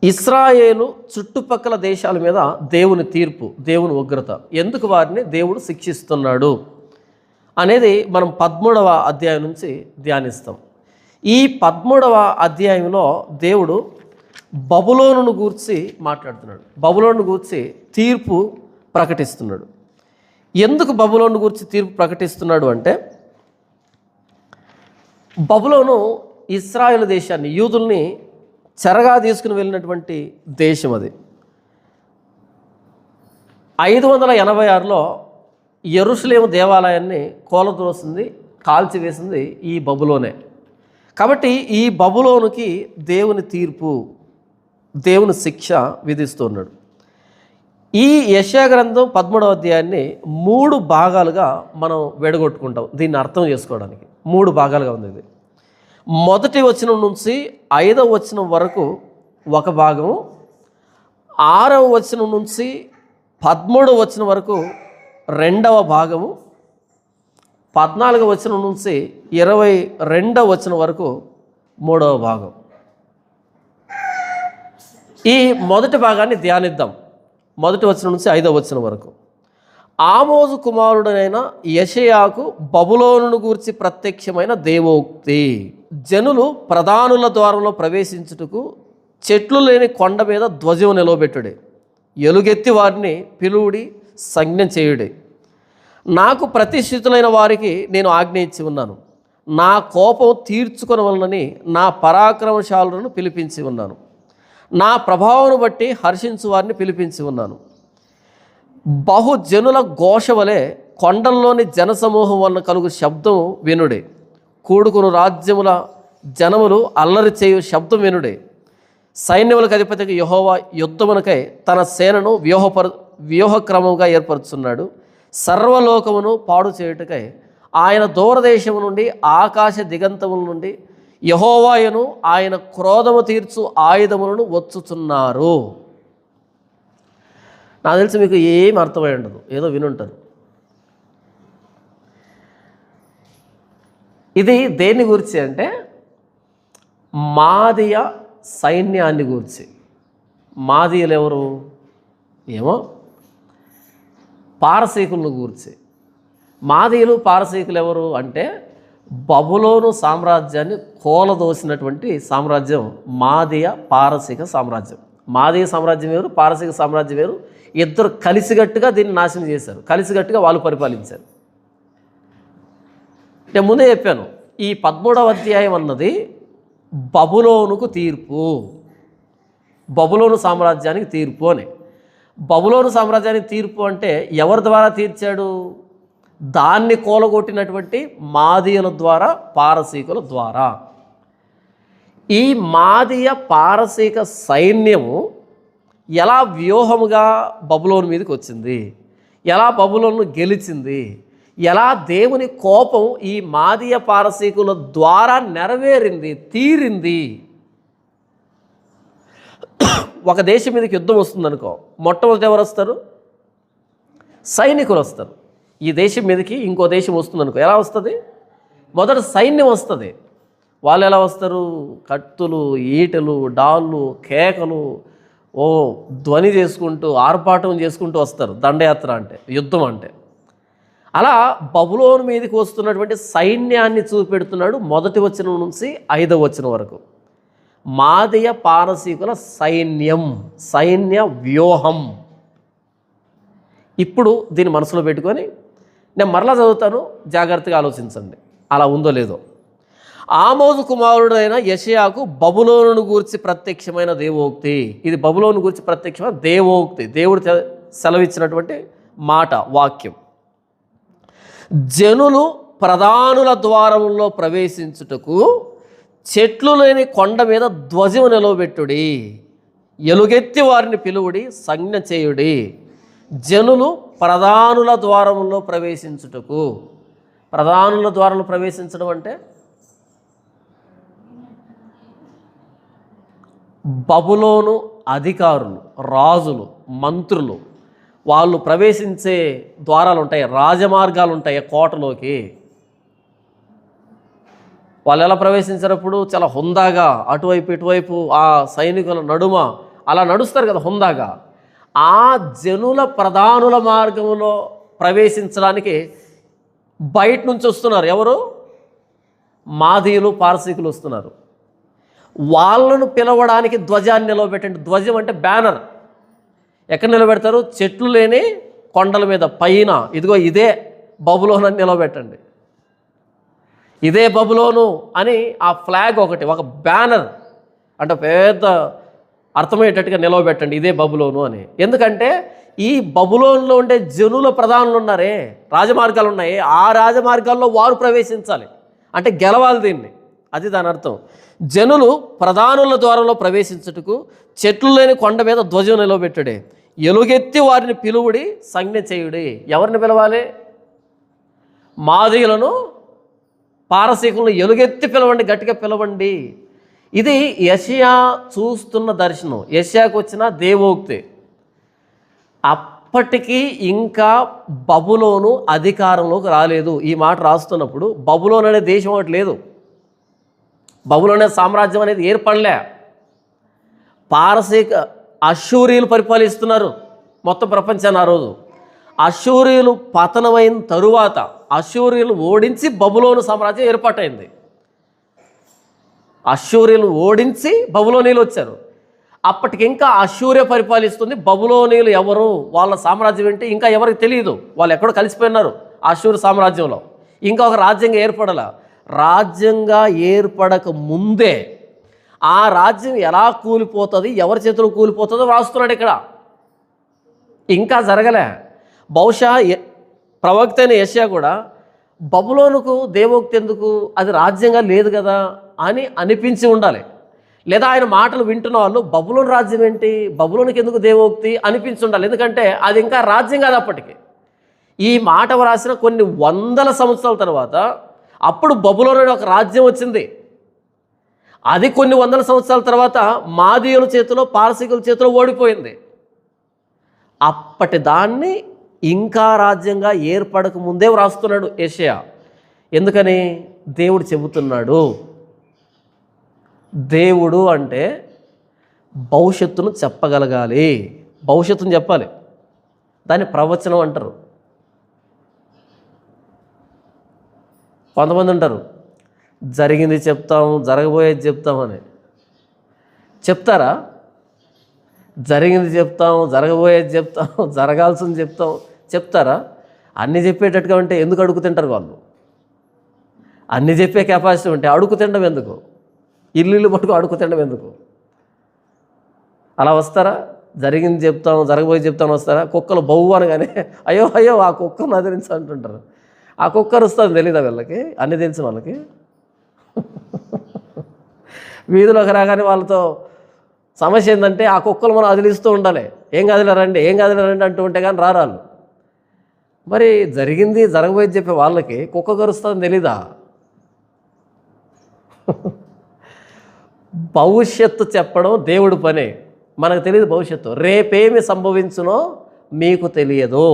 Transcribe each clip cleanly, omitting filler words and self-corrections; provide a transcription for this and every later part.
ఇశ్రాయేలు చుట్టుపక్కల దేశాల మీద దేవుని తీర్పు, దేవుని ఉగ్రత, ఎందుకు వారిని దేవుడు శిక్షిస్తున్నాడు అనేది మనం 13వ అధ్యాయం నుంచి ధ్యానిస్తాం. ఈ 13వ అధ్యాయంలో దేవుడు బబులోనును గూర్చి మాట్లాడుతున్నాడు. బబులోను గూర్చి తీర్పు ప్రకటిస్తున్నాడు. ఎందుకు బబులోను గూర్చి తీర్పు ప్రకటిస్తున్నాడు అంటే, బబులోను ఇశ్రాయేలు దేశాన్ని, యూదుల్ని చెరగా తీసుకుని వెళ్ళినటువంటి దేశం అది. 586లో యెరూషలేము దేవాలయాన్ని కూలద్రోసింది, కాల్చివేసింది ఈ బబులోనే. కాబట్టి ఈ బబులోనుకి దేవుని తీర్పు, దేవుని శిక్ష విధిస్తున్నాడు. ఈ యెషయా గ్రంథం 13వ అధ్యాయాన్ని 3 భాగాలుగా మనం విడగొట్టుకుంటాం. దీన్ని అర్థం చేసుకోవడానికి 3 భాగాలుగా ఉంది ఇది. మొదటి వచనం నుంచి 5వ వచనం వరకు ఒక భాగము, 6వ వచనం నుంచి 13వ వచనం వరకు రెండవ భాగము, 14వ వచనం నుంచి 22వ వచనం వరకు మూడవ భాగం. ఈ మొదటి భాగాన్ని ధ్యానిద్దాం. మొదటి వచనం నుంచి 5వ వచనం వరకు. ఆమోజు కుమారుడైన యెషయాకు బబులోనును గూర్చి ప్రత్యక్షమైన దేవోక్తి. జనులు ప్రధానుల ద్వారంలో ప్రవేశించుటకు చెట్లు లేని కొండ మీద ధ్వజం నిలవబెట్టుడే, ఎలుగెత్తి వారిని పిలువుడి, సంజ్ఞ చేయుడే. నాకు ప్రతిష్ఠితులైన వారికి నేను ఆజ్ఞ ఇచ్చి ఉన్నాను. నా కోపం తీర్చుకొనవలనని నా పరాక్రమశాలులను పిలిపించి ఉన్నాను. నా ప్రభావం బట్టి హర్షించు వారిని పిలిపించి ఉన్నాను. బహుజనుల ఘోష వలె కొండల్లోని జనసమూహం వలన కలుగు శబ్దం వినుడే. కూడుకును రాజ్యముల జనములు అల్లరి చేయు శబ్దం వినుడే. సైన్యములకు అధిపతికి యెహోవా యుద్ధమునకై తన సేనను వ్యూహక్రమంగా ఏర్పరుచున్నాడు. సర్వలోకమును పాడు చేయుటకై ఆయన దూరదేశము నుండి, ఆకాశ దిగంతముల నుండి యెహోవాయను ఆయన క్రోధము తీర్చు ఆయుధములను వచ్చుచున్నారు. నాకు తెలిసి మీకు ఏం అర్థమై ఉండదు, ఏదో వినుంటారు. ఇది దేన్ని గురించి అంటే, మాదీయ సైన్యాన్ని గురించి. మాదీయులు ఎవరు? ఏమో పారసీకులను గురించి. మాదీయులు పారసీకులు ఎవరు అంటే, బబులోను సామ్రాజ్యాన్ని కూలదోసినటువంటి సామ్రాజ్యం మాదీయ పారసీక సామ్రాజ్యం. మాదీయ సామ్రాజ్యం వేరు, పారసీక సామ్రాజ్యం వేరు. ఇద్దరు కలిసిగట్టుగా దీన్ని నాశనం చేశారు, కలిసిగట్టుగా వాళ్ళు పరిపాలించారు. నేను ముందే చెప్పాను, ఈ 13వ అధ్యాయం అన్నది బబులోనుకు తీర్పు, బబులోను సామ్రాజ్యానికి తీర్పు అని. బబులోను సామ్రాజ్యానికి తీర్పు అంటే ఎవరి ద్వారా తీర్చాడు? దాన్ని కూలగొట్టినటువంటి మాదీయుల ద్వారా, పారసీకుల ద్వారా. ఈ మాదీయ పారసీక సైన్యము ఎలా వ్యూహముగా బబులోను మీదకి వచ్చింది, ఎలా బబులోను గెలిచింది, ఎలా దేవుని కోపం ఈ మాదీయ పారసీకుల ద్వారా నెరవేరింది, తీరింది. ఒక దేశం మీదకి యుద్ధం వస్తుందనుకో, మొట్టమొదటి ఎవరు వస్తారు? సైనికులు వస్తారు. ఈ దేశం మీదకి ఇంకో దేశం వస్తుందనుకో, ఎలా వస్తుంది? మొదట సైన్యం వస్తుంది. వాళ్ళు ఎలా వస్తారు? కత్తులు, ఈటలు, డాళ్ళు, కేకలు, ధ్వని చేసుకుంటూ, ఆర్భాటం చేసుకుంటూ వస్తారు. దండయాత్ర అంటే, యుద్ధం అంటే. అలా బబులోను మీదకి వస్తున్నటువంటి సైన్యాన్ని చూపెడుతున్నాడు మొదటి వచనం నుంచి 5వ వచనం వరకు. మాదీయ పారసీకుల సైన్యం, సైన్య వ్యూహం. ఇప్పుడు దీన్ని మనసులో పెట్టుకొని నేను మరలా చదువుతాను, జాగ్రత్తగా ఆలోచించండి అలా ఉందో లేదో. ఆమోజు కుమారుడైన యెషయాకు బబులోనును గూర్చి ప్రత్యక్షమైన దేవోక్తి. ఇది బబులోను గూర్చి ప్రత్యక్షమైన దేవోక్తి, దేవుడు సెలవిచ్చినటువంటి మాట, వాక్యం. జనులు ప్రధానుల ద్వారములో ప్రవేశించుటకు చెట్లు లేని కొండ మీద ధ్వజం నిలవబెట్టుడి, ఎలుగెత్తి వారిని పిలువుడి, సంజ్ఞ చేయుడి. జనులు ప్రధానుల ద్వారములో ప్రవేశించుటకు. ప్రధానుల ద్వారంలో ప్రవేశించడం అంటే బబులోను అధికారులు, రాజులు, మంత్రులు, వాళ్ళు ప్రవేశించే ద్వారాలు ఉంటాయి, రాజమార్గాలు ఉంటాయి కోటలోకి. వాళ్ళు ఎలా ప్రవేశించినప్పుడు చాలా హుందాగా అటువైపు ఇటువైపు ఆ సైనికుల నడుమ అలా నడుస్తారు కదా హుందాగా. ఆ జనుల ప్రధానుల మార్గంలో ప్రవేశించడానికి బయట నుంచి వస్తున్నారు. ఎవరు? మాదీయులు, పారసీకులు వస్తున్నారు. వాళ్ళను పిలవడానికి ధ్వజాన్ని నిలవబెట్టండి. ధ్వజం అంటే బ్యానర్. ఎక్కడ నిలబెడతారు? చెట్లు లేని కొండల మీద పైన, ఇదిగో ఇదే బబులోను అని నిలబెట్టండి. ఇదే బబులోను అని ఆ ఫ్లాగ్ ఒకటి, ఒక బ్యానర్ అంటే పెద్ద అర్థమయ్యేటట్టుగా నిలవబెట్టండి, ఇదే బబులోను అని. ఎందుకంటే ఈ బబులోనులో ఉండే జనుల ప్రధానులు ఉన్నారే, రాజమార్గాలు ఉన్నాయి, ఆ రాజమార్గాల్లో వారు ప్రవేశించాలి, అంటే గెలవాలి దీన్ని. అది దాని అర్థం. జనులు ప్రధానుల ద్వారంలో ప్రవేశించుటకు చెట్లు లేని కొండ మీద ధ్వజం నిలవబెట్టుడే, ఎలుగెత్తి వారిని పిలువుడి, సంజ్ఞ చేయుడి. ఎవరిని పిలవాలి? మాదీయులను, పారసీకులను ఎలుగెత్తి పిలవండి, గట్టిగా పిలవండి. ఇది యెషయా చూస్తున్న దర్శనం, యెషయాకు వచ్చిన దేవోక్తి. అప్పటికి ఇంకా బబులోను అధికారంలోకి రాలేదు. ఈ మాట రాస్తున్నప్పుడు బబులోన్ అనే దేశం ఒకటి లేదు, బబులోన్ అనే సామ్రాజ్యం అనేది ఏర్పడలే. పారసీక అష్షూరీయులు పరిపాలిస్తున్నారు మొత్తం ప్రపంచాన్ని ఆ రోజు. అష్షూరీయులు పతనమైన తరువాత అష్షూరీయులు ఓడించి బబులోను సామ్రాజ్యం ఏర్పాటైంది. అష్షూరీయులు ఓడించి బబులోనీయులు వచ్చారు. అప్పటికి ఇంకా అష్షూర్య పరిపాలిస్తుంది. బబులోనీయులు ఎవరు, వాళ్ళ సామ్రాజ్యం ఏంటి ఇంకా ఎవరికి తెలియదు. వాళ్ళు ఎక్కడో కలిసిపోయినారు అష్షూరు సామ్రాజ్యంలో. ఇంకా ఒక రాజ్యంగా ఏర్పడాల. రాజ్యంగా ఏర్పడక ముందే ఆ రాజ్యం ఎలా కూలిపోతుంది, ఎవరి చేతిలో కూలిపోతుందో రాస్తున్నాడు ఇక్కడ. ఇంకా జరగలే. బహుశా ప్రవక్త అయిన యెషయా కూడా బబులోనుకు దేవోక్తి ఎందుకు, అది రాజ్యంగా లేదు కదా అని అనిపించి ఉండాలి. లేదా ఆయన మాటలు వింటున్న వాళ్ళు బబులోను రాజ్యం ఏంటి, బబులోనికి ఎందుకు దేవోక్తి అనిపించి ఉండాలి. ఎందుకంటే అది ఇంకా రాజ్యం కాదు అప్పటికి. ఈ మాట వ్రాసిన కొన్ని వందల సంవత్సరాల తర్వాత అప్పుడు బబులోను అనే ఒక రాజ్యం వచ్చింది. అది కొన్ని వందల సంవత్సరాల తర్వాత మాదీయుల చేతిలో, పారసీకుల చేతిలో ఓడిపోయింది. అప్పటి దాన్ని ఇంకా రాజ్యంగా ఏర్పడక ముందే వ్రాస్తున్నాడు యెషయా. ఎందుకని? దేవుడు చెబుతున్నాడు. దేవుడు అంటే భవిష్యత్తును చెప్పగలగాలి, భవిష్యత్తును చెప్పాలి. దాన్ని ప్రవచనం అంటారు. కొంతమంది ఉంటారు, జరిగింది చెప్తాం, జరగబోయేది చెప్తామని. చెప్తారా? జరిగింది చెప్తాం, జరగబోయేది చెప్తాం, జరగాల్సింది చెప్తారా? అన్నీ చెప్పేటట్టుగా ఉంటే ఎందుకు అడుగు తింటారు వాళ్ళు? అన్నీ చెప్పే కెపాసిటీ ఉంటే అడుగు తినడం ఎందుకు? ఇల్లు పట్టుకు అడుగు తినడం ఎందుకు? అలా వస్తారా? జరిగింది చెప్తాం, జరగబోయే చెప్తాం వస్తారా? కుక్కలు బౌ అనగానే అయ్యో అయ్యో ఆ కుక్కను అదిరించి అంటుంటారు. ఆ కుక్కరు వస్తుంది తెలీదా వీళ్ళకి? అన్నీ తెలిసిన వాళ్ళకి. వీధిలోకి రాగానే వాళ్ళతో సమస్య ఏంటంటే ఆ కుక్కలు మనం అదిలిస్తూ ఉండాలి. ఏం కదిలేరండి, ఏం కదిలేరండి అంటూ ఉంటే కానీ రారాలు. మరి జరిగింది జరగబోయేది చెప్పే వాళ్ళకి కుక్క కరుస్తుందని తెలీదా? భవిష్యత్తు చెప్పడం దేవుడి పనే. మనకు తెలియదు భవిష్యత్తు. రేపేమి సంభవించునో మీకు తెలియదు,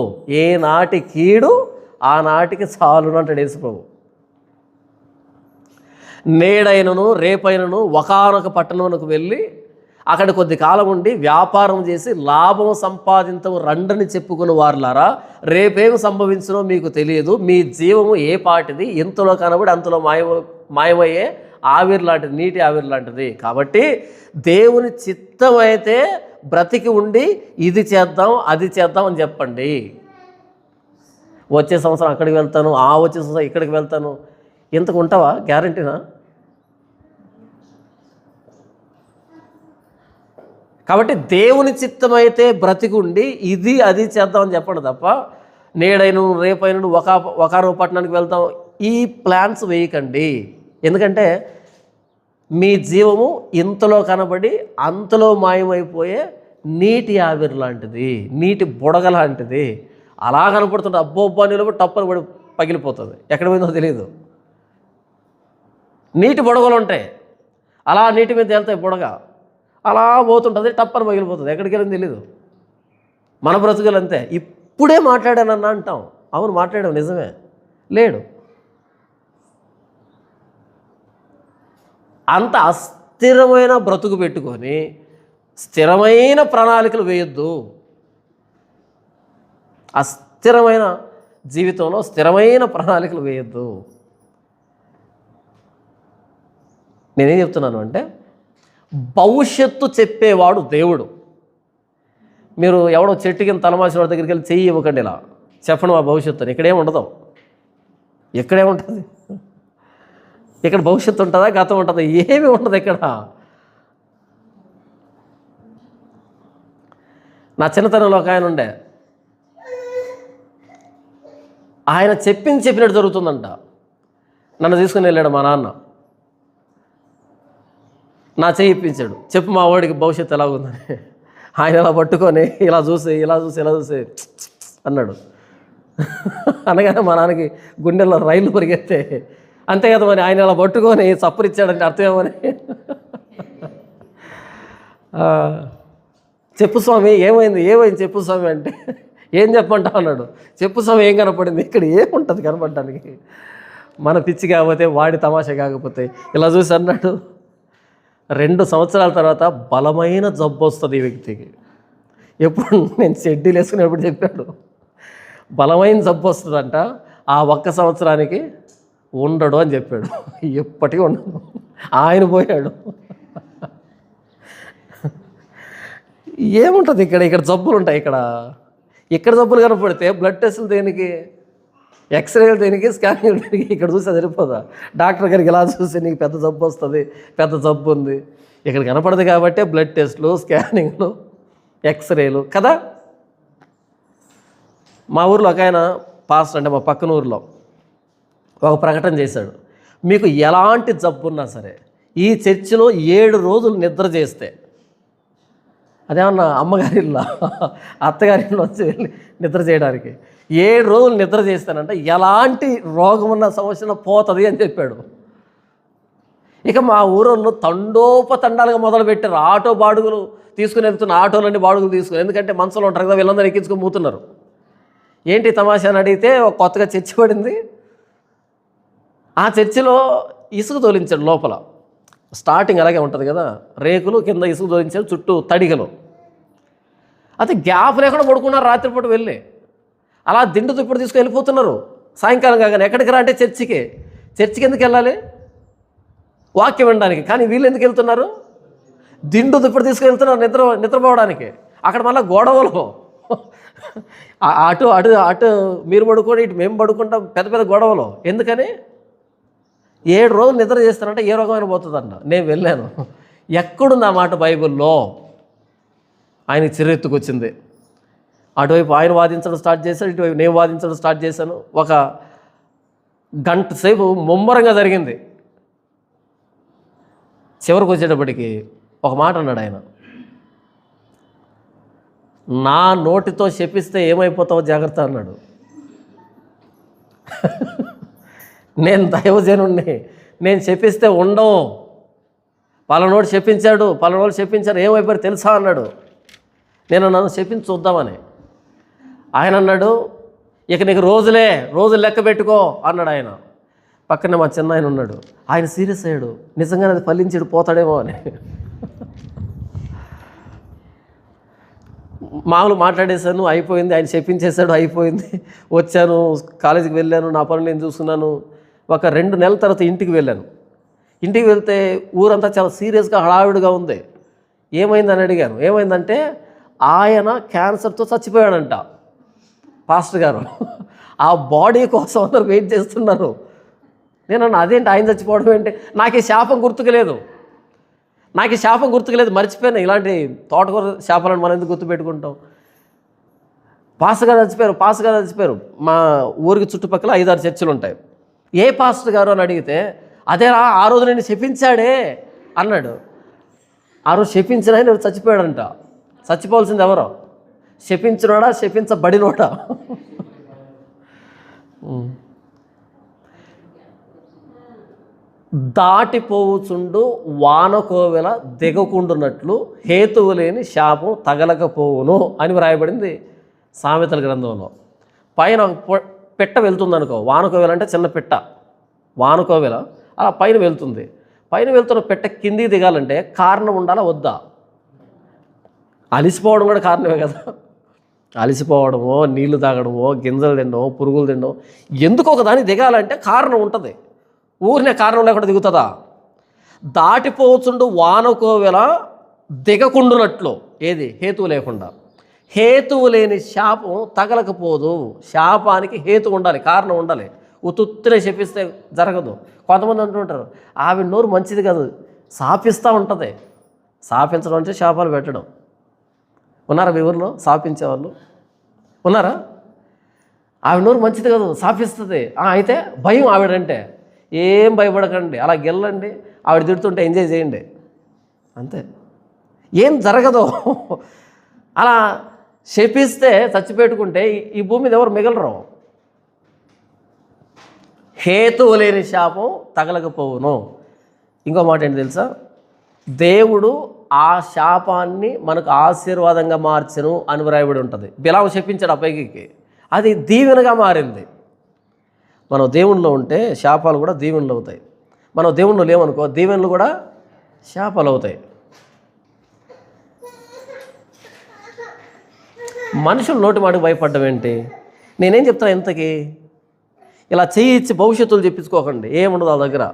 ఏనాటి కీడు ఆనాటికి చాలును అంటాడు యేసుప్రభు. నేడైనను రేపైనను ఒకానొక పట్టణమునకు వెళ్ళి అక్కడ కొద్ది కాలం ఉండి వ్యాపారం చేసి లాభం సంపాదించము రండని చెప్పుకుని వారులారా, రేపేమి సంభవించునో మీకు తెలియదు, మీ జీవము ఏ పాటిది, ఇంతలో కనబడి అంతలో మాయమయ్యే ఆవిరి లాంటిది, నీటి ఆవిరి లాంటిది. కాబట్టి దేవుని చిత్తమైతే బ్రతికి ఉండి ఇది చేద్దాం అది చేద్దాం అని చెప్పండి. వచ్చే సంవత్సరం అక్కడికి వెళ్తాను, వచ్చే సంవత్సరం ఇక్కడికి వెళ్తాను, ఇంతకు ఉంటావా? గ్యారంటీనా? కాబట్టి దేవుని చిత్తమైతే బ్రతికుండి ఇది అది చేద్దామని చెప్పండి తప్ప నేడైను రేపైను ఒకరో పట్టణానికి వెళ్తాం ఈ ప్లాన్స్ వేయకండి. ఎందుకంటే మీ జీవము ఇంతలో కనబడి అంతలో మాయమైపోయే నీటి ఆవిరి లాంటిది, నీటి బుడగ లాంటిది. అలా కనపడుతుంటే అబ్బో నిలబడి టప్పని పడి పగిలిపోతుంది, ఎక్కడ పోయిందో తెలియదు. నీటి బుడగలు ఉంటాయి, అలా నీటి మీద వెళ్తాయి, బుడగ అలా పోతుంటుంది, టప్పని పగిలిపోతుంది, ఎక్కడికి వెళ్ళింది తెలీదు. మన బ్రతుకులు అంతే. ఇప్పుడే మాట్లాడానన్నా అంటాం, అవును మాట్లాడాం నిజమే, లేడు. అంత అస్థిరమైన బ్రతుకు పెట్టుకొని స్థిరమైన ప్రణాళికలు వేయొద్దు. అస్థిరమైన జీవితంలో స్థిరమైన ప్రణాళికలు వేయొద్దు. నేనేం చెప్తున్నాను అంటే, భవిష్యత్తు చెప్పేవాడు దేవుడు. మీరు ఎవడో చెట్టు కింద తలమాసిన వాడి దగ్గరికి వెళ్ళి చెయ్యి ఇవ్వకండి, ఇలా చెప్పండి మా భవిష్యత్తు. ఇక్కడేం ఉండదు, ఇక్కడేముంటుంది? ఇక్కడ భవిష్యత్తు ఉంటుందా, గతం ఉంటుందా? ఏమీ ఉండదు ఇక్కడ. నా చిన్నతనంలో ఒక ఆయన ఉండే, ఆయన చెప్పినట్టు జరుగుతుందంట. నన్ను తీసుకుని వెళ్ళాడు మా నాన్న, నా చెయ్యి ఇప్పించాడు, చెప్పు మా వాడికి భవిష్యత్తు ఎలాగుందని. ఆయన ఇలా పట్టుకొని ఇలా చూసి అన్నాడు. అనగానే మా నాన్నకి గుండెల్లో రైలు పరిగెత్తే. అంతే కదా మరి, ఆయన ఇలా పట్టుకొని చప్పరిచ్చాడంటే అర్థమేమని. చెప్పు స్వామి ఏమైంది చెప్పు స్వామి అంటే, ఏం చెప్పంటావు అన్నాడు. చెప్పు స్వామి ఏం కనపడింది? ఇక్కడ ఏముంటుంది కనపడడానికి? మన పిచ్చి కాకపోతే, వాడి తమాషా కాకపోతే. ఇలా చూసి అన్నాడు, 2 సంవత్సరాల తర్వాత బలమైన జబ్బు వస్తుంది ఈ వ్యక్తికి. ఎప్పుడు నేను షెడ్యూల్ వేసుకునేప్పుడు చెప్పాడు, బలమైన జబ్బు వస్తుందంట, ఆ 1 సంవత్సరానికి ఉండడు అని చెప్పాడు. ఎప్పటికీ ఉండడు. ఆయన పోయాడు. ఏముంటుంది ఇక్కడ జబ్బులు ఉంటాయి. ఇక్కడ జబ్బులు కనపడితే బ్లడ్ టెస్టులు దేనికి, ఎక్స్రేలు దేనికి, స్కానింగ్ దేనికి? ఇక్కడ చూస్తే సరిపోదా? డాక్టర్ గారికి ఇలా చూసి నీకు పెద్ద జబ్బు వస్తుంది, పెద్ద జబ్బు ఉంది. ఇక్కడ కనపడదు కాబట్టి బ్లడ్ టెస్టులు, స్కానింగ్లు, ఎక్స్రేలు కదా. మా ఊర్లో ఒక ఆయన పాస్టర్, అంటే మా పక్కన ఊరిలో, ఒక ప్రకటన చేశాడు, మీకు ఎలాంటి జబ్బు ఉన్నా సరే ఈ చర్చిలో 7 రోజులు నిద్ర చేస్తే, అదేమన్నా అమ్మగారిలో అత్తగారిలో వచ్చి వెళ్ళి నిద్ర చేయడానికి 7 రోజులు నిద్ర చేస్తానంటే ఎలాంటి రోగం ఉన్న సమస్య పోతుంది అని చెప్పాడు. ఇక మా ఊరోళ్ళు తండోపతండాలుగా మొదలుపెట్టారు. ఆటో బాడుగులు తీసుకుని వెళ్తున్న ఆటోలన్నీ బాడుగులు తీసుకుని, ఎందుకంటే మనసులో ఉంటారు కదా, వీళ్ళందరూ ఎక్కించుకొని పోతున్నారు. ఏంటి తమాషా అని అడిగితే, ఒక కొత్తగా చర్చి పడింది, ఆ చర్చిలో ఇసుక తోలించాడు లోపల. స్టార్టింగ్ అలాగే ఉంటుంది కదా, రేకులు కింద ఇసుక తోలించాడు, చుట్టూ తడిగలు. అయితే గ్యాప్ లేకుండా పడుకున్నారు రాత్రిపూట వెళ్ళి. అలా దిండు దుప్పుడు తీసుకుని వెళ్ళిపోతున్నారు. సాయంకాలం కాగానే ఎక్కడికి రా అంటే చర్చికి ఎందుకు వెళ్ళాలి? వాక్యం వినడానికి. కానీ వీళ్ళు ఎందుకు వెళ్తున్నారు? దిండు దుప్పుడు తీసుకుని వెళ్తున్నారు నిద్రపోవడానికి. అక్కడ మళ్ళీ గొడవలు, అటు మీరు పడుకోండి, ఇటు మేము పడుకుంటాం, పెద్ద గొడవలు. ఎందుకని? 7 రోజులు నిద్ర చేస్తానంటే ఏ రోగమైన పోతుందంట. నేను వెళ్ళాను, ఎక్కడుంది ఆ మాట బైబిల్లో? ఆయనకి చిరెత్తుకొచ్చింది. అటువైపు ఆయన వాదించడం స్టార్ట్ చేశాడు, ఇటువైపు నేను వాదించడం స్టార్ట్ చేశాను. ఒక గంట సేపు ముమ్మరంగా జరిగింది. చివరికి వచ్చేటప్పటికి ఒక మాట అన్నాడు ఆయన, నా నోటితో శపిస్తే ఏమైపోతావో జాగ్రత్త అన్నాడు. నేను దైవజనుణ్ణి, నేను శపిస్తే ఉండవు. పలానోడు చెప్పించాడు, పలానోడు చెప్పించారు, ఏమైపోయారు తెలుసా అన్నాడు. నేను నన్ను చెప్పించి చూద్దామని. ఆయన అన్నాడు, ఇక నీకు రోజులు లెక్క పెట్టుకో అన్నాడు ఆయన. పక్కనే మా చిన్న ఆయన ఉన్నాడు, ఆయన సీరియస్ అయ్యాడు, నిజంగానే అది ఫలించాడు పోతాడేమో అని. మామూలు మాట్లాడేశాను, అయిపోయింది. ఆయన చెప్పించేశాడు, అయిపోయింది. వచ్చాను, కాలేజీకి వెళ్ళాను, నా పనులు నేను చూసుకున్నాను. ఒక 2 నెలల తర్వాత ఇంటికి వెళ్ళాను. ఇంటికి వెళ్తే ఊరంతా చాలా సీరియస్గా హడావిడిగా ఉంది. ఏమైందని అడిగాను. ఏమైందంటే ఆయన క్యాన్సర్తో చచ్చిపోయాడంట పాస్టర్ గారు. ఆ బాడీ కోసం అందరూ వెయిట్ చేస్తున్నారు. నేను అన్నా, అదేంటి ఆయన చచ్చిపోవడం ఏంటి? నాకు ఈ శాపం గుర్తుకులేదు, మర్చిపోయాను. ఇలాంటి తోటకూర శాపాలను మనం ఎందుకు గుర్తుపెట్టుకుంటాం? పాస్టర్ గారు చచ్చిపోయారు. మా ఊరికి చుట్టుపక్కల 5-6 చర్చిలు ఉంటాయి. ఏ పాస్టర్ గారు అని అడిగితే, అదేరా ఆ రోజు నేను శపించాడే అన్నాడు. ఆ రోజు శపించిన ఆయన చచ్చిపోయాడంట. చచ్చిపోవాల్సింది ఎవరో? శపించినోడా, శపించబడినోడా? దాటిపోవుచుండు వానకోవెల దిగకుండునట్లు హేతువు లేని శాపం తగలకపోవును అని వ్రాయబడింది సామెతల గ్రంథంలో. పైన పెట్ట వెళ్తుందనుకో, వానకోవెల అంటే చిన్న పెట్ట, వానకోవెల అలా పైన వెళ్తుంది. పైన వెళ్తున్న పెట్ట కిందికి దిగాలంటే కారణం ఉండాలా వద్దా? అలిసిపోవడం కూడా కారణమే కదా. అలిసిపోవడమో, నీళ్లు తాగడమో, గింజలు తినడమో, పురుగులు తినడం, ఎందుకు ఒక దానికి దిగాలంటే కారణం ఉంటుంది. ఊరినే కారణం లేకుండా దిగుతుందా? దాటిపోవచ్చుండు వానకోవెల దిగకుండునట్లు, ఏది హేతువు లేకుండా. హేతువు లేని శాపం తగలకపోదు. శాపానికి హేతు ఉండాలి, కారణం ఉండాలి. ఉత్తుత్తునే శపిస్తే జరగదు. కొంతమంది అంటుంటారు, ఆవిడ నోరు మంచిది కాదు, శాపిస్తూ ఉంటుంది. శాపించడం అంటే శాపాలు పెట్టడం. ఉన్నారా మీ ఊరిలో శాపించేవాళ్ళు? ఉన్నారా? ఆవిడ నోరు మంచిది కాదు, శాపిస్తుంది. అయితే భయం ఆవిడంటే. ఏం భయపడకండి, అలా గెల్లండి, ఆవిడ తిడుతుంటే ఎంజాయ్ చేయండి, అంతే. ఏం జరగదు. అలా శపిస్తే చచ్చిపెట్టుకుంటే ఈ భూమి మీద ఎవరు మిగలరు. హేతువు లేని శాపం తగలకపోవును. ఇంకో మాట ఏంటి తెలుసా? దేవుడు ఆ శాపాన్ని మనకు ఆశీర్వాదంగా మార్చెను అని వ్రాయబడి ఉంటుంది. బిలాము శపించాడు ఆ పైకి, అది దీవెనగా మారింది. మనం దేవునిలో ఉంటే శాపాలు కూడా దీవెనలు అవుతాయి. మనం దేవునిలో లేవనుకో, దీవెనలు కూడా శాపాలు అవుతాయి. మనుషులు నోటి మాటకు భయపడ్డం ఏంటి? నేనేం చెప్తాను ఇంతకీ? ఇలా చెయ్యి ఇచ్చి భవిష్యత్తులు చెప్పించుకోకండి, ఏముండదు వాళ్ళ దగ్గర.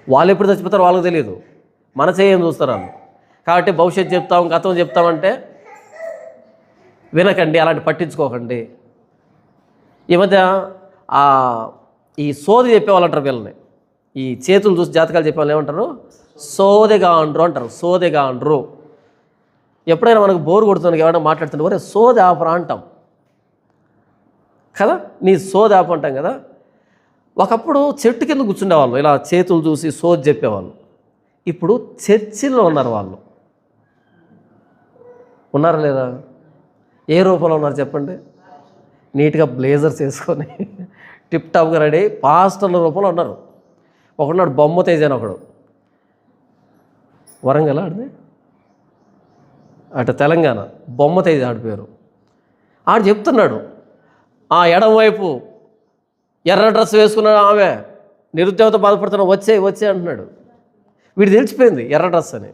వాళ్ళు ఎప్పుడు చచ్చిపోతారో వాళ్ళకి తెలియదు, మన చేయం చూస్తారు వాళ్ళు. కాబట్టి భవిష్యత్తు చెప్తాం, గతం చెప్తామంటే వినకండి, అలాంటి పట్టించుకోకండి. ఈ మధ్య ఈ సోది చెప్పేవాళ్ళు అంటారు వీళ్ళని. ఈ చేతులు చూసి జాతకాలు చెప్పేవాళ్ళు ఏమంటారు? సోదెగాండ్రు అంటారు. సోదెగాండ్రు. ఎప్పుడైనా మనకు బోరు కొడుతుంది, ఎవరైనా మాట్లాడుతుంటే ఒరే సోది ఆపరా అంటాం కదా, నీ సోది ఆపు అంటాం కదా. ఒకప్పుడు చెట్టు కింద కూర్చుండేవాళ్ళు, ఇలా చేతులు చూసి సోది చెప్పేవాళ్ళు. ఇప్పుడు చర్చిల్లో ఉన్నారు వాళ్ళు. ఉన్నారా లేదా? ఏ రూపంలో ఉన్నారు చెప్పండి? నీట్గా బ్లేజర్స్ వేసుకొని టిప్ టాప్గా రెడీ పాస్టర్ల రూపంలో ఉన్నారు. ఒకడున్నాడు బొమ్మ తేజ్ అని, ఒకడు వరంగల్ ఆడిది, అటు తెలంగాణ, బొమ్మ తేజ్ ఆడి పేరు. ఆడు చెప్తున్నాడు, ఆ ఎడం వైపు ఎర్ర డ్రెస్ వేసుకున్నాడు ఆమె నిరుద్యోగంతో బాధపడుతున్నా, వచ్చే అంటున్నాడు. వీడు తెలిసిపోయింది ఎర్ర డ్రెస్ అని.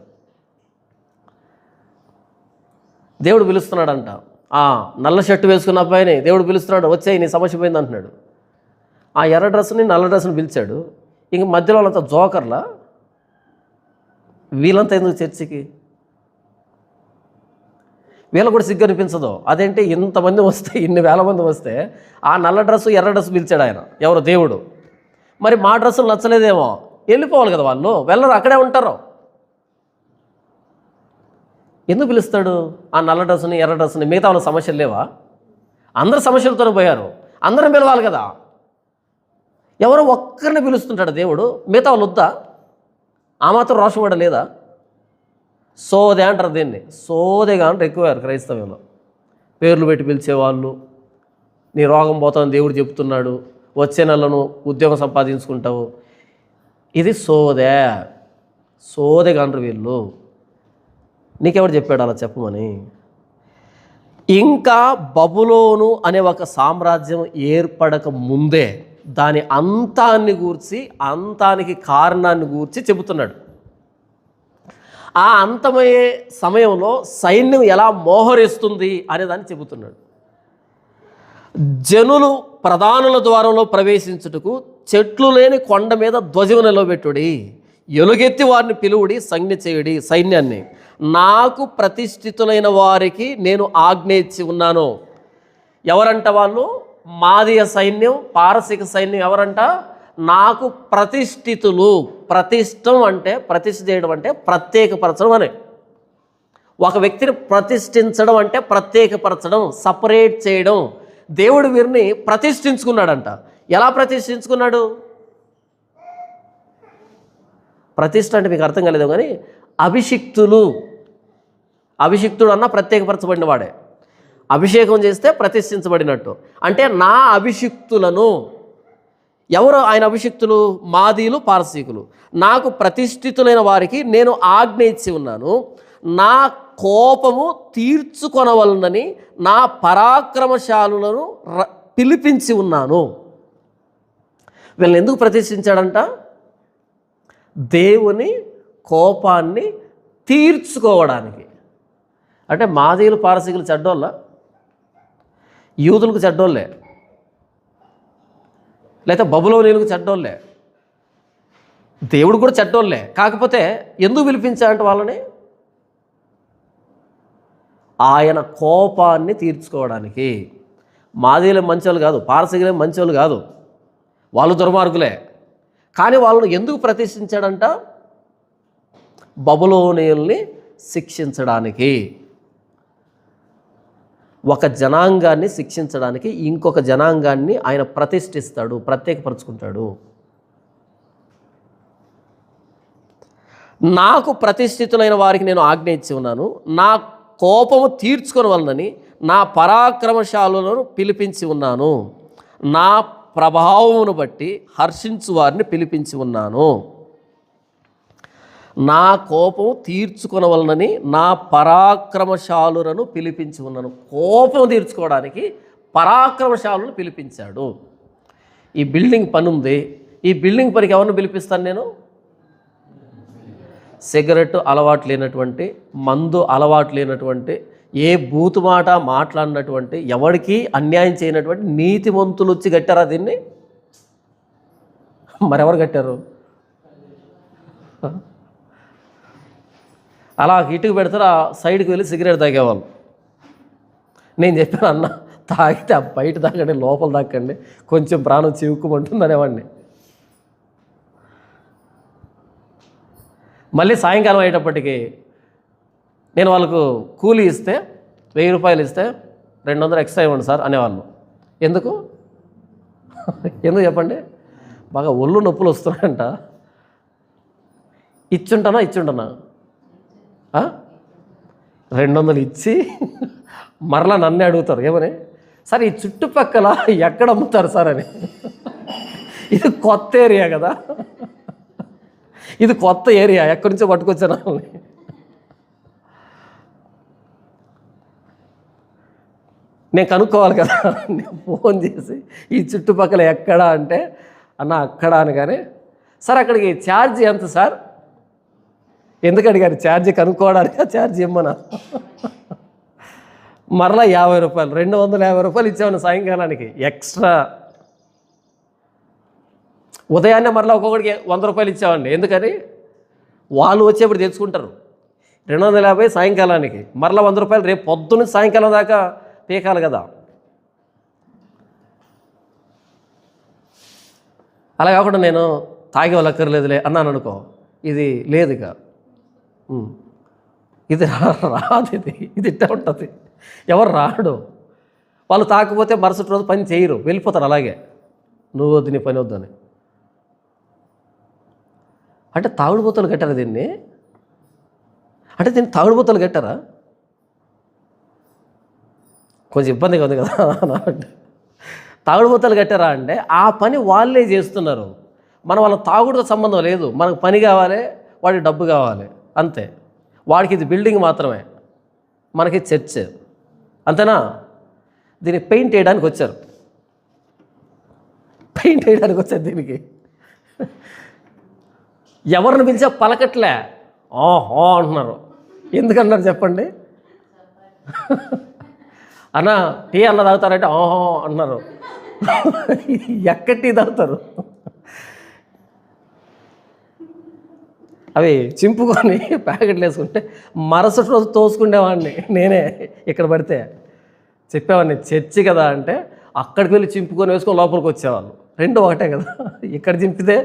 దేవుడు పిలుస్తున్నాడంట. నల్ల షర్టు వేసుకున్న అబ్బాయిని దేవుడు పిలుస్తున్నాడు, వచ్చేయి నీ సమస్య పోయింది అంటున్నాడు. ఆ ఎర్ర డ్రెస్ని నల్ల డ్రెస్ని పిలిచాడు. ఇంక మధ్యలో వాళ్ళంతా జోకర్లా, వీళ్ళంతా ఎందుకు చర్చికి? వీళ్ళకు కూడా సిగ్గు అనిపించదు. అదేంటి ఇంతమంది వస్తే, ఇన్ని వేల మంది వస్తే ఆ నల్ల డ్రెస్సు ఎర్ర డ్రెస్సు పిలిచాడు ఆయన, ఎవరు? దేవుడు. మరి మా డ్రెస్సులు నచ్చలేదేమో, వెళ్ళిపోవాలి కదా వాళ్ళు, వెళ్ళరు, అక్కడే ఉంటారు. ఎందుకు పిలుస్తాడు ఆ నల్ల డ్రెస్సుని ఎర్ర డ్రెస్సుని? మిగతా వాళ్ళ సమస్యలు లేవా? అందరు సమస్యలతోనే పోయారు, అందరం పిలవాలి కదా. ఎవరో ఒక్కరిని పిలుస్తుంటాడు దేవుడు, మిగతా వాళ్ళు వద్దా? ఆ మాత్రం రోషం కూడా లేదా? సోదే అంటారు దీన్ని. సోదేగా అంటారు ఎక్కువయ్యారు క్రైస్తవ్యంలో. పేర్లు పెట్టి పిలిచేవాళ్ళు. నీ రోగం పోతామని దేవుడు చెప్తున్నాడు, వచ్చే నెలను ఉద్యోగం సంపాదించుకుంటావు. ఇది సోదేగా అంటారు వీళ్ళు. నీకెవడు చెప్పాడు అలా చెప్పమని? ఇంకా బబులోను అనే ఒక సామ్రాజ్యం ఏర్పడక ముందే దాని అంతాన్ని గూర్చి, అంతానికి కారణాన్ని గూర్చి చెబుతున్నాడు. ఆ అంతమయ్యే సమయంలో సైన్యం ఎలా మోహరిస్తుంది అనేదాన్ని చెబుతున్నాడు. జనులు ప్రధానుల ద్వారంలో ప్రవేశించుటకు చెట్లు లేని కొండ మీద ధ్వజం నిలబెట్టుడి, ఎలుగెత్తి వారిని పిలువుడి, సంజ్ఞ చేయుడి సైన్యాన్ని. నాకు ప్రతిష్ఠితులైన వారికి నేను ఆజ్ఞ ఇచ్చి ఉన్నాను. ఎవరంట వాళ్ళు? మాదీయ సైన్యం, పారసిక సైన్యం. ఎవరంట? నాకు ప్రతిష్ఠితులు. ప్రతిష్టం అంటే, ప్రతిష్ఠ చేయడం అంటే ప్రత్యేకపరచడం అని. ఒక వ్యక్తిని ప్రతిష్ఠించడం అంటే ప్రత్యేకపరచడం, సపరేట్ చేయడం. దేవుడు వీరిని ప్రతిష్ఠించుకున్నాడంట. ఎలా ప్రతిష్ఠించుకున్నాడు? ప్రతిష్ఠ అంటే మీకు అర్థం కాలేదు కానీ అభిషిక్తులు. అభిషిక్తుడు అన్న ప్రత్యేకపరచబడిన వాడే. అభిషేకం చేస్తే ప్రతిష్ఠించబడినట్టు. అంటే నా అభిషిక్తులను, ఎవరు ఆయన అభిషిక్తులు? మాదీయులు, పారసీకులు. నాకు ప్రతిష్ఠితులైన వారికి నేను ఆజ్ఞ ఇచ్చి ఉన్నాను, నా కోపము తీర్చుకొనవలనని నా పరాక్రమశాలులను పిలిపించి ఉన్నాను. వీళ్ళని ఎందుకు ప్రతిష్ఠించాడంట? దేవుని కోపాన్ని తీర్చుకోవడానికి. అంటే మాదీయులు పారసీకులు చెడ్డోళ్ళ, యూదులకు చెడ్డోళ్ళే, లేకపోతే బబులోనీయులకు చెడ్డోళ్ళే, దేవుడు కూడా చెడ్డోళ్ళే. కాకపోతే ఎందుకు పిలిపించాడంటే వాళ్ళని ఆయన కోపాన్ని తీర్చుకోవడానికి. మాదీయులే మంచోళ్ళు కాదు, పారసీకులే మంచోళ్ళు కాదు, వాళ్ళు దుర్మార్గులే. కానీ వాళ్ళను ఎందుకు ప్రతిష్ఠించాడంట? బబులోనీయుల్ని శిక్షించడానికి. ఒక జనాంగాన్ని శిక్షించడానికి ఇంకొక జనాంగాన్ని ఆయన ప్రతిష్ఠిస్తాడు, ప్రత్యేకపరుచుకుంటాడు. నాకు ప్రతిష్ఠితులైన వారికి నేను ఆజ్ఞ ఇచ్చి ఉన్నాను, నా కోపము తీర్చుకొని వలనని నా పరాక్రమశాలులను పిలిపించి ఉన్నాను, నా ప్రభావమును బట్టి హర్షించు వారిని పిలిపించి ఉన్నాను. నా కోపం తీర్చుకొనవలనని నా పరాక్రమశాలులను పిలిపించి ఉన్నాను. కోపం తీర్చుకోవడానికి పరాక్రమశాలులను పిలిపించాడు. ఈ బిల్డింగ్ పని ఉంది, ఈ బిల్డింగ్ పనికి ఎవరిని పిలిపిస్తాను నేను? సిగరెట్ అలవాటు లేనటువంటి, మందు అలవాటు లేనటువంటి, ఏ బూతు మాట మాట్లాడినటువంటి, ఎవరికి అన్యాయం చేయనటువంటి నీతిమంతులు వచ్చి కట్టారా దీన్ని? మరెవరు కట్టారు? అలా ఇటుకు పెడతారు, ఆ సైడ్కి వెళ్ళి సిగరెట్ తాగేవాళ్ళు. నేను చెప్పాను, అన్న తాగితే ఆ బయట తాగండి, లోపల తాకండి, కొంచెం ప్రాణం చివుక్కుమంటుంది అనేవాడిని. మళ్ళీ సాయంకాలం అయ్యేటప్పటికి నేను వాళ్ళకు కూలీ ఇస్తే 1000 రూపాయలు ఇస్తే 200 ఎక్స్ట్రా ఇవ్వండి సార్ అనేవాళ్ళు. ఎందుకు చెప్పండి? బాగా ఒళ్ళు నొప్పులు వస్తున్నాయంట. ఇచ్చుంటానా 200 ఇచ్చి మరలా నన్నే అడుగుతారు, ఏమని? సార్ ఈ చుట్టుపక్కల ఎక్కడ అమ్ముతారు సార్ అని. ఇది కొత్త ఏరియా కదా, ఇది కొత్త ఏరియా, ఎక్కడి నుంచో పట్టుకొచ్చాను. నేను కనుక్కోవాలి కదా, నేను ఫోన్ చేసి ఈ చుట్టుపక్కల ఎక్కడ అంటే, అన్న అక్కడ అనగానే, సార్ అక్కడికి ఛార్జ్ ఎంత సార్? ఎందుకు అడిగారు? ఛార్జీ కనుక్కోవడానికి, ఛార్జీ ఇమ్మనా? మరలా 50 రూపాయలు, 250 రూపాయలు ఇచ్చామని సాయంకాలానికి ఎక్స్ట్రా. ఉదయాన్నే మరలా ఒక్కొక్కడికి 100 రూపాయలు ఇచ్చామండి. ఎందుకని? వాళ్ళు వచ్చేప్పుడు తెచ్చుకుంటారు. 250 సాయంకాలానికి, మరలా 100 రూపాయలు రేపు పొద్దున్న సాయంకాలం దాకా పీకాలి కదా. అలా కాకుండా నేను తాగే వాళ్ళు అక్కర్లేదులే అన్నాను అనుకో, ఇది లేదు ఇక, ఇది రాదు, ఇది ఇట్టే ఉంటుంది. ఎవరు రాడు. వాళ్ళు తాకపోతే మరుసటి రోజు పని చేయరు, వెళ్ళిపోతారు అలాగే. నువ్వు వద్దు, నీ పని వద్దని. అంటే తాగుడుబోతలు కట్టారా దీన్ని? అంటే దీన్ని తాగుడుబోతలు కట్టారా? కొంచెం ఇబ్బందిగా ఉంది కదా. తాగుడుబోతలు కట్టారా అంటే ఆ పని వాళ్ళే చేస్తున్నారు. వాళ్ళ తాగుడుతో సంబంధం లేదు. మనకు పని కావాలి, వాడికి డబ్బు కావాలి, అంతే. వాడికి ఇది బిల్డింగ్ మాత్రమే, మనకి చర్చ్, అంతేనా? దీన్ని పెయింట్ వేయడానికి వచ్చారు, దీనికి. ఎవరిని పిలిచా పలకట్లే, ఓహో అంటున్నారు. ఎందుకన్నారు చెప్పండి? అన్న టీ అన్న తాగుతారంటే ఓహో అన్నారు. ఎక్కడ టీ తాగుతారు? అవి చింపుకొని ప్యాకెట్లు వేసుకుంటే మరుసటి రోజు తోసుకునేవాడిని నేనే. ఇక్కడ పడితే చెప్పేవాడిని, చర్చి కదా అంటే అక్కడికి వెళ్ళి చింపుకొని వేసుకొని లోపలికి వచ్చేవాళ్ళు. రెండు ఒకటే కదా. ఇక్కడ చింపితే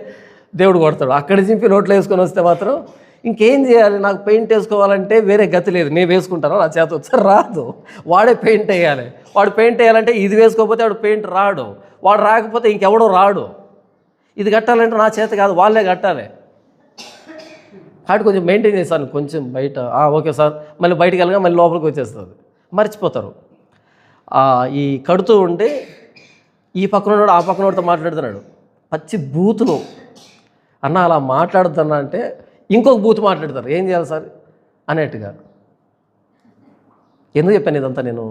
దేవుడు కొడతాడు, అక్కడ చింపి నోట్లో వేసుకొని వస్తే మాత్రం ఇంకేం చేయాలి? నాకు పెయింట్ వేసుకోవాలంటే వేరే గతి లేదు. నేను వేసుకుంటాను, నా చేత వచ్చారు రాదు. వాడే పెయింట్ వేయాలి. వాడు పెయింట్ వేయాలంటే ఇది వేసుకోకపోతే వాడు పెయింట్ రాడు. వాడు రాకపోతే ఇంకెవడో రాడు. ఇది కట్టాలంటే నా చేత కాదు, వాళ్ళే కట్టాలి. కాబట్టి కొంచెం మెయింటైన్ చేస్తాను, కొంచెం బయట ఓకే సార్, మళ్ళీ బయటికి వెళ్ళగా మళ్ళీ లోపలికి వచ్చేస్తుంది. మర్చిపోతారు. ఈ కడుతూ ఉంటే ఈ పక్కనోడు ఆ పక్కనోడితో మాట్లాడుతున్నాడు, పచ్చి బూతులు. అన్న అలా మాట్లాడుతున్నా అంటే ఇంకొక బూత్ మాట్లాడతారు. ఏం చేయాలి సార్ అనేట్టుగా. ఎందుకు చెప్పాను ఇదంతా నేను?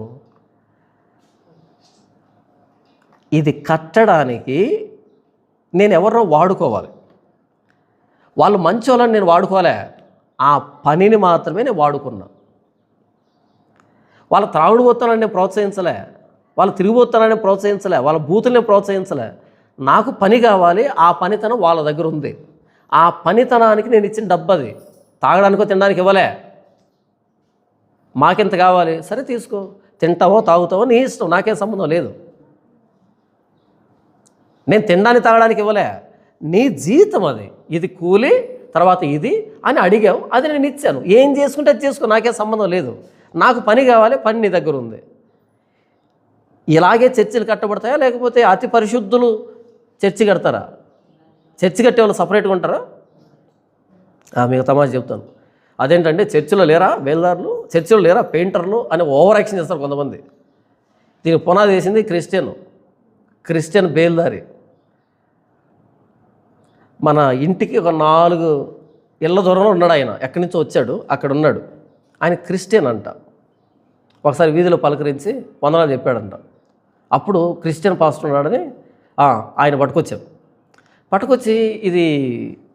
ఇది కట్టడానికి నేను ఎవరినో వాడుకోవాలి. వాళ్ళు మంచి వాళ్ళని నేను వాడుకోలే, ఆ పనిని మాత్రమే నేను వాడుకున్నా. వాళ్ళ త్రాగుడుబోతానని నేను ప్రోత్సహించలే, వాళ్ళు తిరిగిపోతానని ప్రోత్సహించలే, వాళ్ళ బూతుల్ని ప్రోత్సహించలే. నాకు పని కావాలి, ఆ పనితనం వాళ్ళ దగ్గర ఉంది. ఆ పనితనానికి నేను ఇచ్చిన డబ్బు అది, తాగడానికో తినడానికి ఇవ్వలే. మాకెంత కావాలి, సరే తీసుకో, తింటావో తాగుతావో నీ ఇష్టం, నాకేం సంబంధం లేదు. నేను తినడానికి తాగడానికి ఇవ్వలే, నీ జీతం అది, ఇది కూలి, తర్వాత ఇది అని అడిగావు, అది నేను ఇచ్చాను. ఏం చేసుకుంటే అది చేసుకో, నాకేం సంబంధం లేదు. నాకు పని కావాలి, పని నీ దగ్గర ఉంది. ఇలాగే చర్చిలు కట్టబడతాయా, లేకపోతే అతి పరిశుద్ధులు చర్చి కడతారా? చర్చి కట్టే వాళ్ళు సపరేట్గా ఉంటారా? మీకు తమాషా చెప్తాను. అదేంటంటే చర్చిలో లేరా బేల్దారులు, చర్చిలో లేరా పెయింటర్లు అని ఓవర్ యాక్షన్ చేస్తారు కొంతమంది. దీనికి పునాది వేసింది క్రిస్టియన్ బేల్దారి. మన ఇంటికి ఒక 4 ఇళ్ళ దూరంలో ఉన్నాడు ఆయన. ఎక్కడి నుంచో వచ్చాడు, అక్కడ ఉన్నాడు. ఆయన క్రిస్టియన్ అంట. ఒకసారి వీధిలో పలకరించి వందనాలు చెప్పాడంట. అప్పుడు క్రిస్టియన్ పాస్టర్ ఉన్నాడని ఆయన పట్టుకొచ్చి ఇది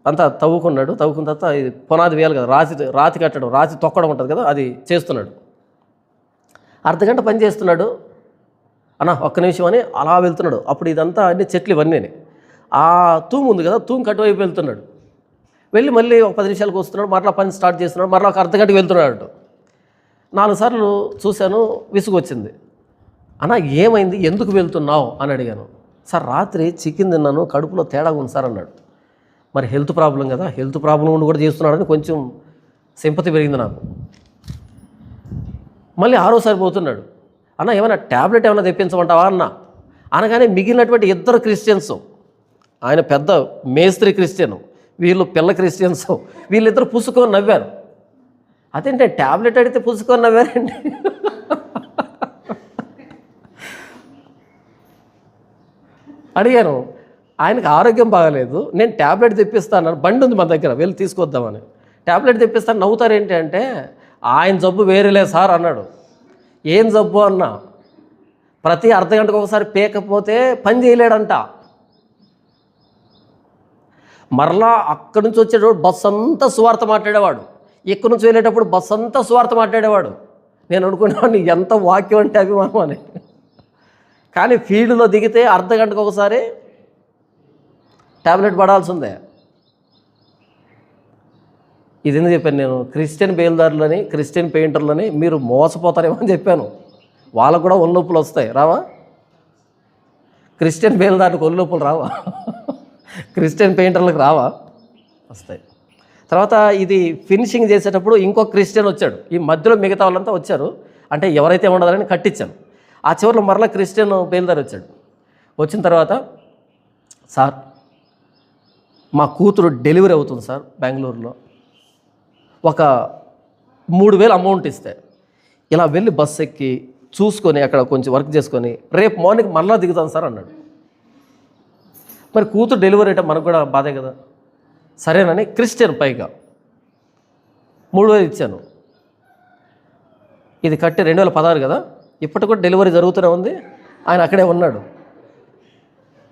అంతా తవ్వుకున్న తర్వాత ఇది పునాది వేయాలి కదా, రాతి కట్టడం, రాతి తొక్కడం ఉంటుంది కదా, అది చేస్తున్నాడు. అర్ధగంట పని చేస్తున్నాడు. అన్న ఒక్క నిమిషం అని అలా వెళ్తున్నాడు. అప్పుడు ఇదంతా అన్ని చెట్లు ఇవన్నీ, ఆ తూము ఉంది కదా, తూము కట్టువైపు వెళ్తున్నాడు. వెళ్ళి మళ్ళీ ఒక 10 నిమిషాలకు వస్తున్నాడు, మరలా పని స్టార్ట్ చేస్తున్నాడు, మరలా ఒక అర్ధగంటకి వెళ్తున్నాడు. 4 సార్లు చూశాను, విసుగు వచ్చింది. అన్న ఏమైంది, ఎందుకు వెళ్తున్నావు అని అడిగాను. సార్ రాత్రి చికెన్ తిన్నాను, కడుపులో తేడాగా ఉంది సార్ అన్నాడు. మరి హెల్త్ ప్రాబ్లం కదా, హెల్త్ ప్రాబ్లం ఉండి కూడా చేస్తున్నాడని కొంచెం సింపతి పెరిగింది నాకు. మళ్ళీ 6వసారి పోతున్నాడు. అన్న ఏమైనా ట్యాబ్లెట్ ఏమైనా తెప్పించమంటావా అన్న అనగానే మిగిలినటువంటి 2 క్రిస్టియన్స్, ఆయన పెద్ద మేస్త్రి క్రిస్టియను, వీళ్ళు పిల్ల క్రిస్టియన్స్, వీళ్ళిద్దరు పుసుకొని నవ్వారు. అదేంటే ట్యాబ్లెట్ అడిగితే పుసుకొని నవ్వారండి. అడిగాను, ఆయనకు ఆరోగ్యం బాగాలేదు, నేను ట్యాబ్లెట్ తెప్పిస్తాను, బండి ఉంది మన దగ్గర, వెళ్ళి తీసుకొద్దామని. ట్యాబ్లెట్ తెప్పిస్తాను, నవ్వుతారేంటి అంటే ఆయన జబ్బు వేరేలే సార్ అన్నాడు. ఏం జబ్బు అన్నా, ప్రతి అర్ధగంటకు ఒకసారి పేకపోతే పని చేయలేడంట. మరలా అక్కడి నుంచి వచ్చేటప్పుడు బస్సు అంతా సువార్త మాట్లాడేవాడు, ఇక్కడి నుంచి వెళ్ళేటప్పుడు బస్సు అంతా సువార్త మాట్లాడేవాడు. నేను అనుకునేవాడిని ఎంత వాక్యం అంటే అభిమానం అని. కానీ ఫీల్డ్లో దిగితే అర్ధగంటకు ఒకసారి ట్యాబ్లెట్ పడాల్సిందే. ఇది ఎందుకు చెప్పాను నేను, క్రిస్టియన్ బేల్దారులని, క్రిస్టియన్ పెయింటర్లని మీరు మోసపోతారేమో అని చెప్పాను. వాళ్ళకు కూడా ఒళ్ళొప్పులు వస్తాయి, రావా? క్రిస్టియన్ బేల్దారులకు ఒళ్ళొప్పులు రావా? క్రిస్టియన్ పెయింటర్లకు రావా? వస్తాయి. తర్వాత ఇది ఫినిషింగ్ చేసేటప్పుడు ఇంకో క్రిస్టియన్ వచ్చాడు. ఈ మధ్యలో మిగతా వాళ్ళంతా వచ్చారు, అంటే ఎవరైతే ఉండదని కట్టించాను. ఆ చివరిలో మరలా క్రిస్టియన్ బేల్దారి వచ్చాడు. వచ్చిన తర్వాత, సార్ మా కూతురు డెలివరీ అవుతుంది సార్ బెంగళూరులో, ఒక 3,000 అమౌంట్ ఇస్తే ఇలా వెళ్ళి బస్సు ఎక్కి చూసుకొని అక్కడ కొంచెం వర్క్ చేసుకొని రేపు మార్నింగ్ మళ్ళా దిగుతాను సార్ అన్నాడు. మరి కూతురు డెలివరీ అంటే మనకు కూడా బాధే కదా. సరేనని క్రిస్టియన్ పైగా 3,000 ఇచ్చాను. ఇది కట్టి 2016 కదా, ఇప్పటికి కూడా డెలివరీ జరుగుతూనే ఉంది. ఆయన అక్కడే ఉన్నాడు.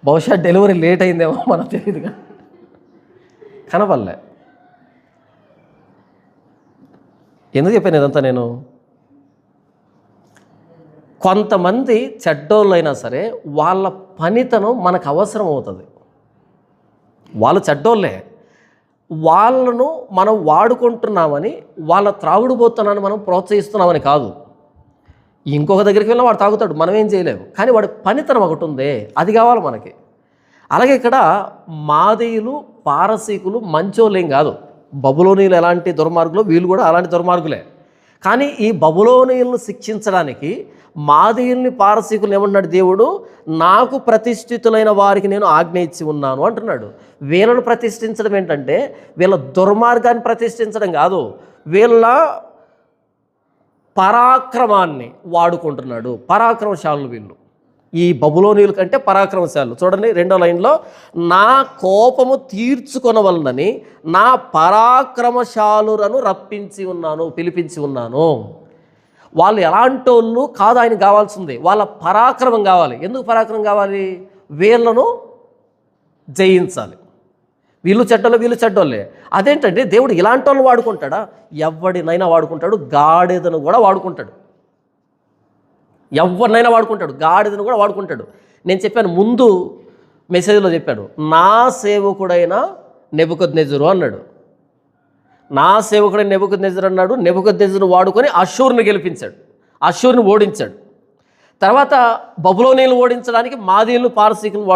బహుశా డెలివరీ లేట్ అయిందేమో మనకు తెలియదుగా, కనపడలే. ఎందుకు చెప్పాను ఇదంతా నేను? కొంతమంది చెడ్డోళ్ళైనా సరే వాళ్ళ పనితనం మనకు అవసరం అవుతుంది. వాళ్ళు చెడ్డోళ్ళే, వాళ్ళను మనం వాడుకుంటున్నామని, వాళ్ళ త్రాగుడుబోతున్నాను మనం ప్రోత్సహిస్తున్నామని కాదు. ఇంకొక దగ్గరికి వెళ్ళినా వాడు తాగుతాడు, మనం ఏం చేయలేము. కానీ వాడి పనితనం ఒకటి ఉందే, అది కావాలి మనకి. అలాగే ఇక్కడ మాదీయులు పారసీకులు మంచోళ్ళేం కాదు. బబులోనీయులు ఎలాంటి దుర్మార్గులు, వీళ్ళు కూడా అలాంటి దుర్మార్గులే. కానీ ఈ బబులోనీయులను శిక్షించడానికి మాదీయుల్ని పారసీకులను ఏమన్నాడు దేవుడు? నాకు ప్రతిష్ఠితులైన వారికి నేను ఆజ్ఞ ఇచ్చి ఉన్నాను అంటున్నాడు. వీళ్ళను ప్రతిష్ఠించడం ఏంటంటే వీళ్ళ దుర్మార్గాన్ని ప్రతిష్ఠించడం కాదు, వీళ్ళ పరాక్రమాన్ని వాడుకుంటున్నాడు. పరాక్రమశాలులు వీళ్ళు. ఈ బబులోనీయుల కంటే పరాక్రమశాలులు. చూడండి 2వ లైన్లో, నా కోపము తీర్చుకొనవలనని నా పరాక్రమశాలులను పిలిపించి ఉన్నాను. వాళ్ళు ఎలాంటి వాళ్ళు కాదు, ఆయన కావాల్సింది వాళ్ళ పరాక్రమం కావాలి. ఎందుకు పరాక్రమం కావాలి? వీళ్ళను జయించాలి. వీళ్ళు చెడ్డోళ్ళే. అదేంటంటే దేవుడు ఇలాంటి వాళ్ళు వాడుకుంటాడా? ఎవడినైనా వాడుకుంటాడు, గాడిదను కూడా వాడుకుంటాడు. ఎవరినైనా వాడుకుంటాడు, గాడిదను కూడా వాడుకుంటాడు. నేను చెప్పాను ముందు మెసేజ్లో చెప్పాడు, నా సేవకుడైన నెబుకద్నెజరు అన్నాడు. నా సేవకుడైన నెబుకద్నెజరు అన్నాడు. నెబుకద్నెజరును వాడుకొని అష్షూరుని గెలిపించాడు, అష్షూరుని ఓడించాడు. తర్వాత బబులోనీయులను ఓడించడానికి మాదీయులను పారసీకులను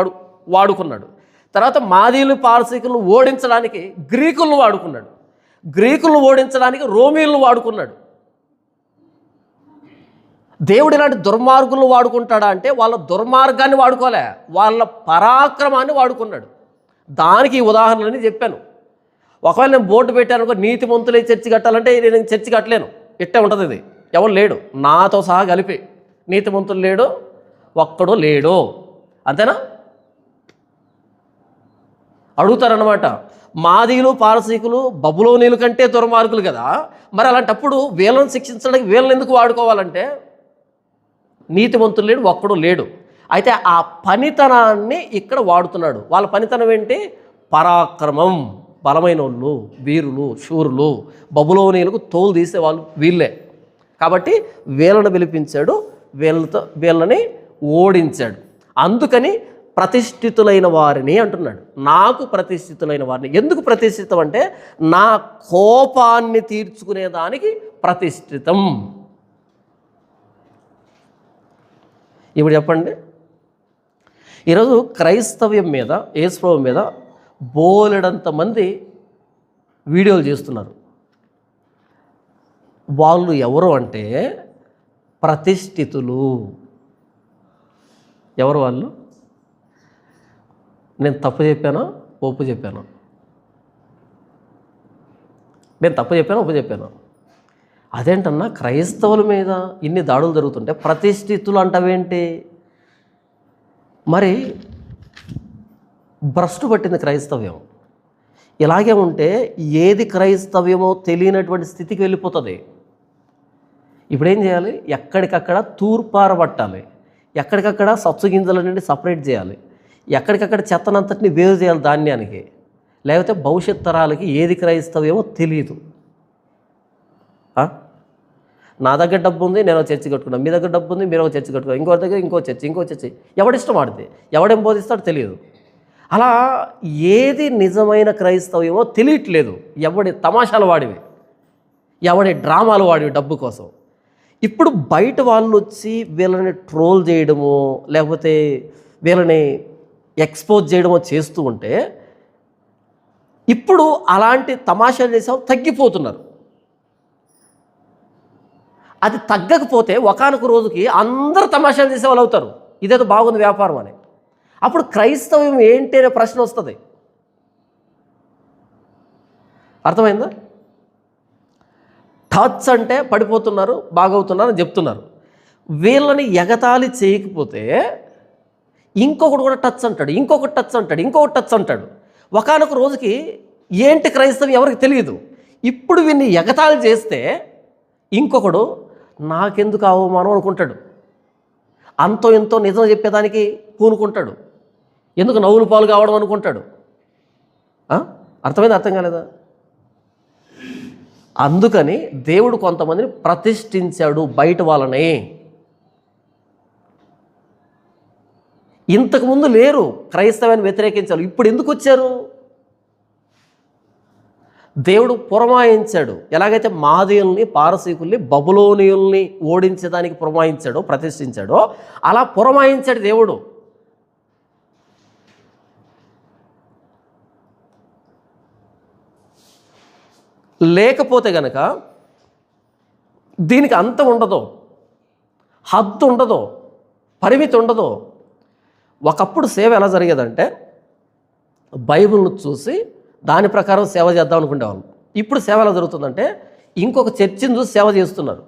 వాడుకున్నాడు. తర్వాత మాదీయులు పారసీకులను ఓడించడానికి గ్రీకులను వాడుకున్నాడు. గ్రీకులను ఓడించడానికి రోమీయులను వాడుకున్నాడు. దేవుడు ఇలాంటి దుర్మార్గులను వాడుకుంటాడా అంటే వాళ్ళ దుర్మార్గాన్ని వాడుకోలే, వాళ్ళ పరాక్రమాన్ని వాడుకున్నాడు. దానికి ఈ ఉదాహరణని చెప్పాను. ఒకవేళ నేను బోర్డు పెట్టాను అనుకో, నీతిమంతులే చర్చి కట్టాలంటే నేను చర్చి కట్టలేను, ఇట్టే ఉంటుంది. ఇది ఎవరు లేడు నాతో సహా కలిపి, నీతిమంతులు లేడు, ఒక్కడో లేడు, అంతేనా? అడుగుతారన్నమాట. మాదీయులు పారసీకులు బబులోనీయుల కంటే దుర్మార్గులు కదా, మరి అలాంటప్పుడు వీళ్ళని శిక్షించడానికి వీళ్ళని ఎందుకు వాడుకోవాలంటే నీతిమంతులు లేడు, ఒక్కడు లేడు. అయితే ఆ పనితనాన్ని ఇక్కడ వాడుతున్నాడు. వాళ్ళ పనితనం ఏంటి? పరాక్రమం, బలమైన వాళ్ళు, వీరులు, శూరులు, బబులోనీయులకు తోలు తీసేవాళ్ళు వీళ్ళే. కాబట్టి వీళ్ళని పిలిపించాడు, వీళ్ళని ఓడించాడు. అందుకని ప్రతిష్ఠితులైన వారిని అంటున్నాడు. నాకు ప్రతిష్ఠితులైన వారిని. ఎందుకు ప్రతిష్ఠితం అంటే నా కోపాన్ని తీర్చుకునేదానికి ప్రతిష్ఠితం. ఇప్పుడు చెప్పండి, ఈరోజు క్రైస్తవ్యం మీద, యేసుప్రభువు మీద బోలెడంత మంది వీడియోలు చేస్తున్నారు. వాళ్ళు ఎవరు అంటే ప్రతిష్ఠితులు. ఎవరు వాళ్ళు? నేను తప్పు చెప్పానా ఒప్పు చెప్పాను? నేను తప్పు చెప్పాను ఒప్పు చెప్పాను? అదేంటన్నా క్రైస్తవుల మీద ఇన్ని దాడులు జరుగుతుంటే ప్రతిష్ఠితులు అంటావేంటి? మరి భ్రష్టు పట్టింది క్రైస్తవ్యం. ఇలాగే ఉంటే ఏది క్రైస్తవ్యమో తెలియనటువంటి స్థితికి వెళ్ళిపోతుంది. ఇప్పుడేం చేయాలి? ఎక్కడికక్కడ తూర్పారబట్టాలి, ఎక్కడికక్కడ సత్సుగింజల నుండి సపరేట్ చేయాలి, ఎక్కడికక్కడ చెత్తనంతటిని వేరు చేయాలి ధాన్యానికి. లేకపోతే భవిష్యత్ తరాలకి ఏది క్రైస్తవ్యమో తెలియదు. నా దగ్గర డబ్బు ఉంది, నేను చర్చి కట్టుకున్నాను, మీ దగ్గర డబ్బు ఉంది, మీరు ఒక చర్చి కట్టుకున్నాను, ఇంకో దగ్గర ఇంకో చర్చి, ఎవడిష్టం ఆడితే ఎవడేం బోధిస్తాడో తెలియదు. అలా ఏది నిజమైన క్రైస్తవ్యమో తెలియట్లేదు. ఎవడి తమాషాలు వాడివి, ఎవడి డ్రామాలు వాడివి డబ్బు కోసం. ఇప్పుడు బయట వాళ్ళు వచ్చి వీళ్ళని ట్రోల్ చేయడమో లేకపోతే వీళ్ళని ఎక్స్పోజ్ చేయడమో చేస్తూ ఉంటే ఇప్పుడు అలాంటి తమాషాలు చేసే తగ్గిపోతున్నారు. అది తగ్గకపోతే ఒకానొక రోజుకి అందరూ తమాషాలు చేసేవాళ్ళు అవుతారు. ఇదేదో బాగుంది వ్యాపారం అని. అప్పుడు క్రైస్తవ్యం ఏంటి అనే ప్రశ్న వస్తుంది. అర్థమైందా? టచ్ అంటే పడిపోతున్నారు, బాగవుతున్నారు అని చెప్తున్నారు. వీళ్ళని ఎగతాళి చేయకపోతే ఇంకొకటి కూడా టచ్ అంటాడు, ఇంకొకటి టచ్ అంటాడు, ఇంకొకటి టచ్ అంటాడు. ఒకానొక రోజుకి ఏంటి క్రైస్తవం ఎవరికి తెలియదు. ఇప్పుడు వీన్ని ఎగతాళి చేస్తే ఇంకొకడు నాకెందుకు అవమానం అనుకుంటాడు, అంతో ఎంతో నిజం చెప్పేదానికి పూనుకుంటాడు, ఎందుకు నవ్వులు పాలు కావడం అనుకుంటాడు. అర్థమైంది? అర్థం కాలేదా? అందుకని దేవుడు కొంతమందిని ప్రతిష్ఠించాడు బయట వాళ్ళని. ఇంతకుముందు లేరు, క్రైస్తవాన్ని వ్యతిరేకించారు. ఇప్పుడు ఎందుకు వచ్చారు? దేవుడు పురమాయించాడు. ఎలాగైతే మాదీయుల్ని పారసీకుల్ని బబులోనీయుల్ని ఓడించడానికి పురమాయించాడో ప్రతిష్ఠించాడో అలా పురమాయించాడు దేవుడు. లేకపోతే గనక దీనికి అంతం ఉండదు, హద్దు ఉండదు, పరిమితి ఉండదు. ఒకప్పుడు సేవ ఎలా జరిగేదంటే బైబిల్ను చూసి దాని ప్రకారం సేవ చేద్దాం అనుకునేవాళ్ళు. ఇప్పుడు సేవ ఎలా జరుగుతుందంటే ఇంకొక చర్చిని చూసి సేవ చేస్తున్నారు,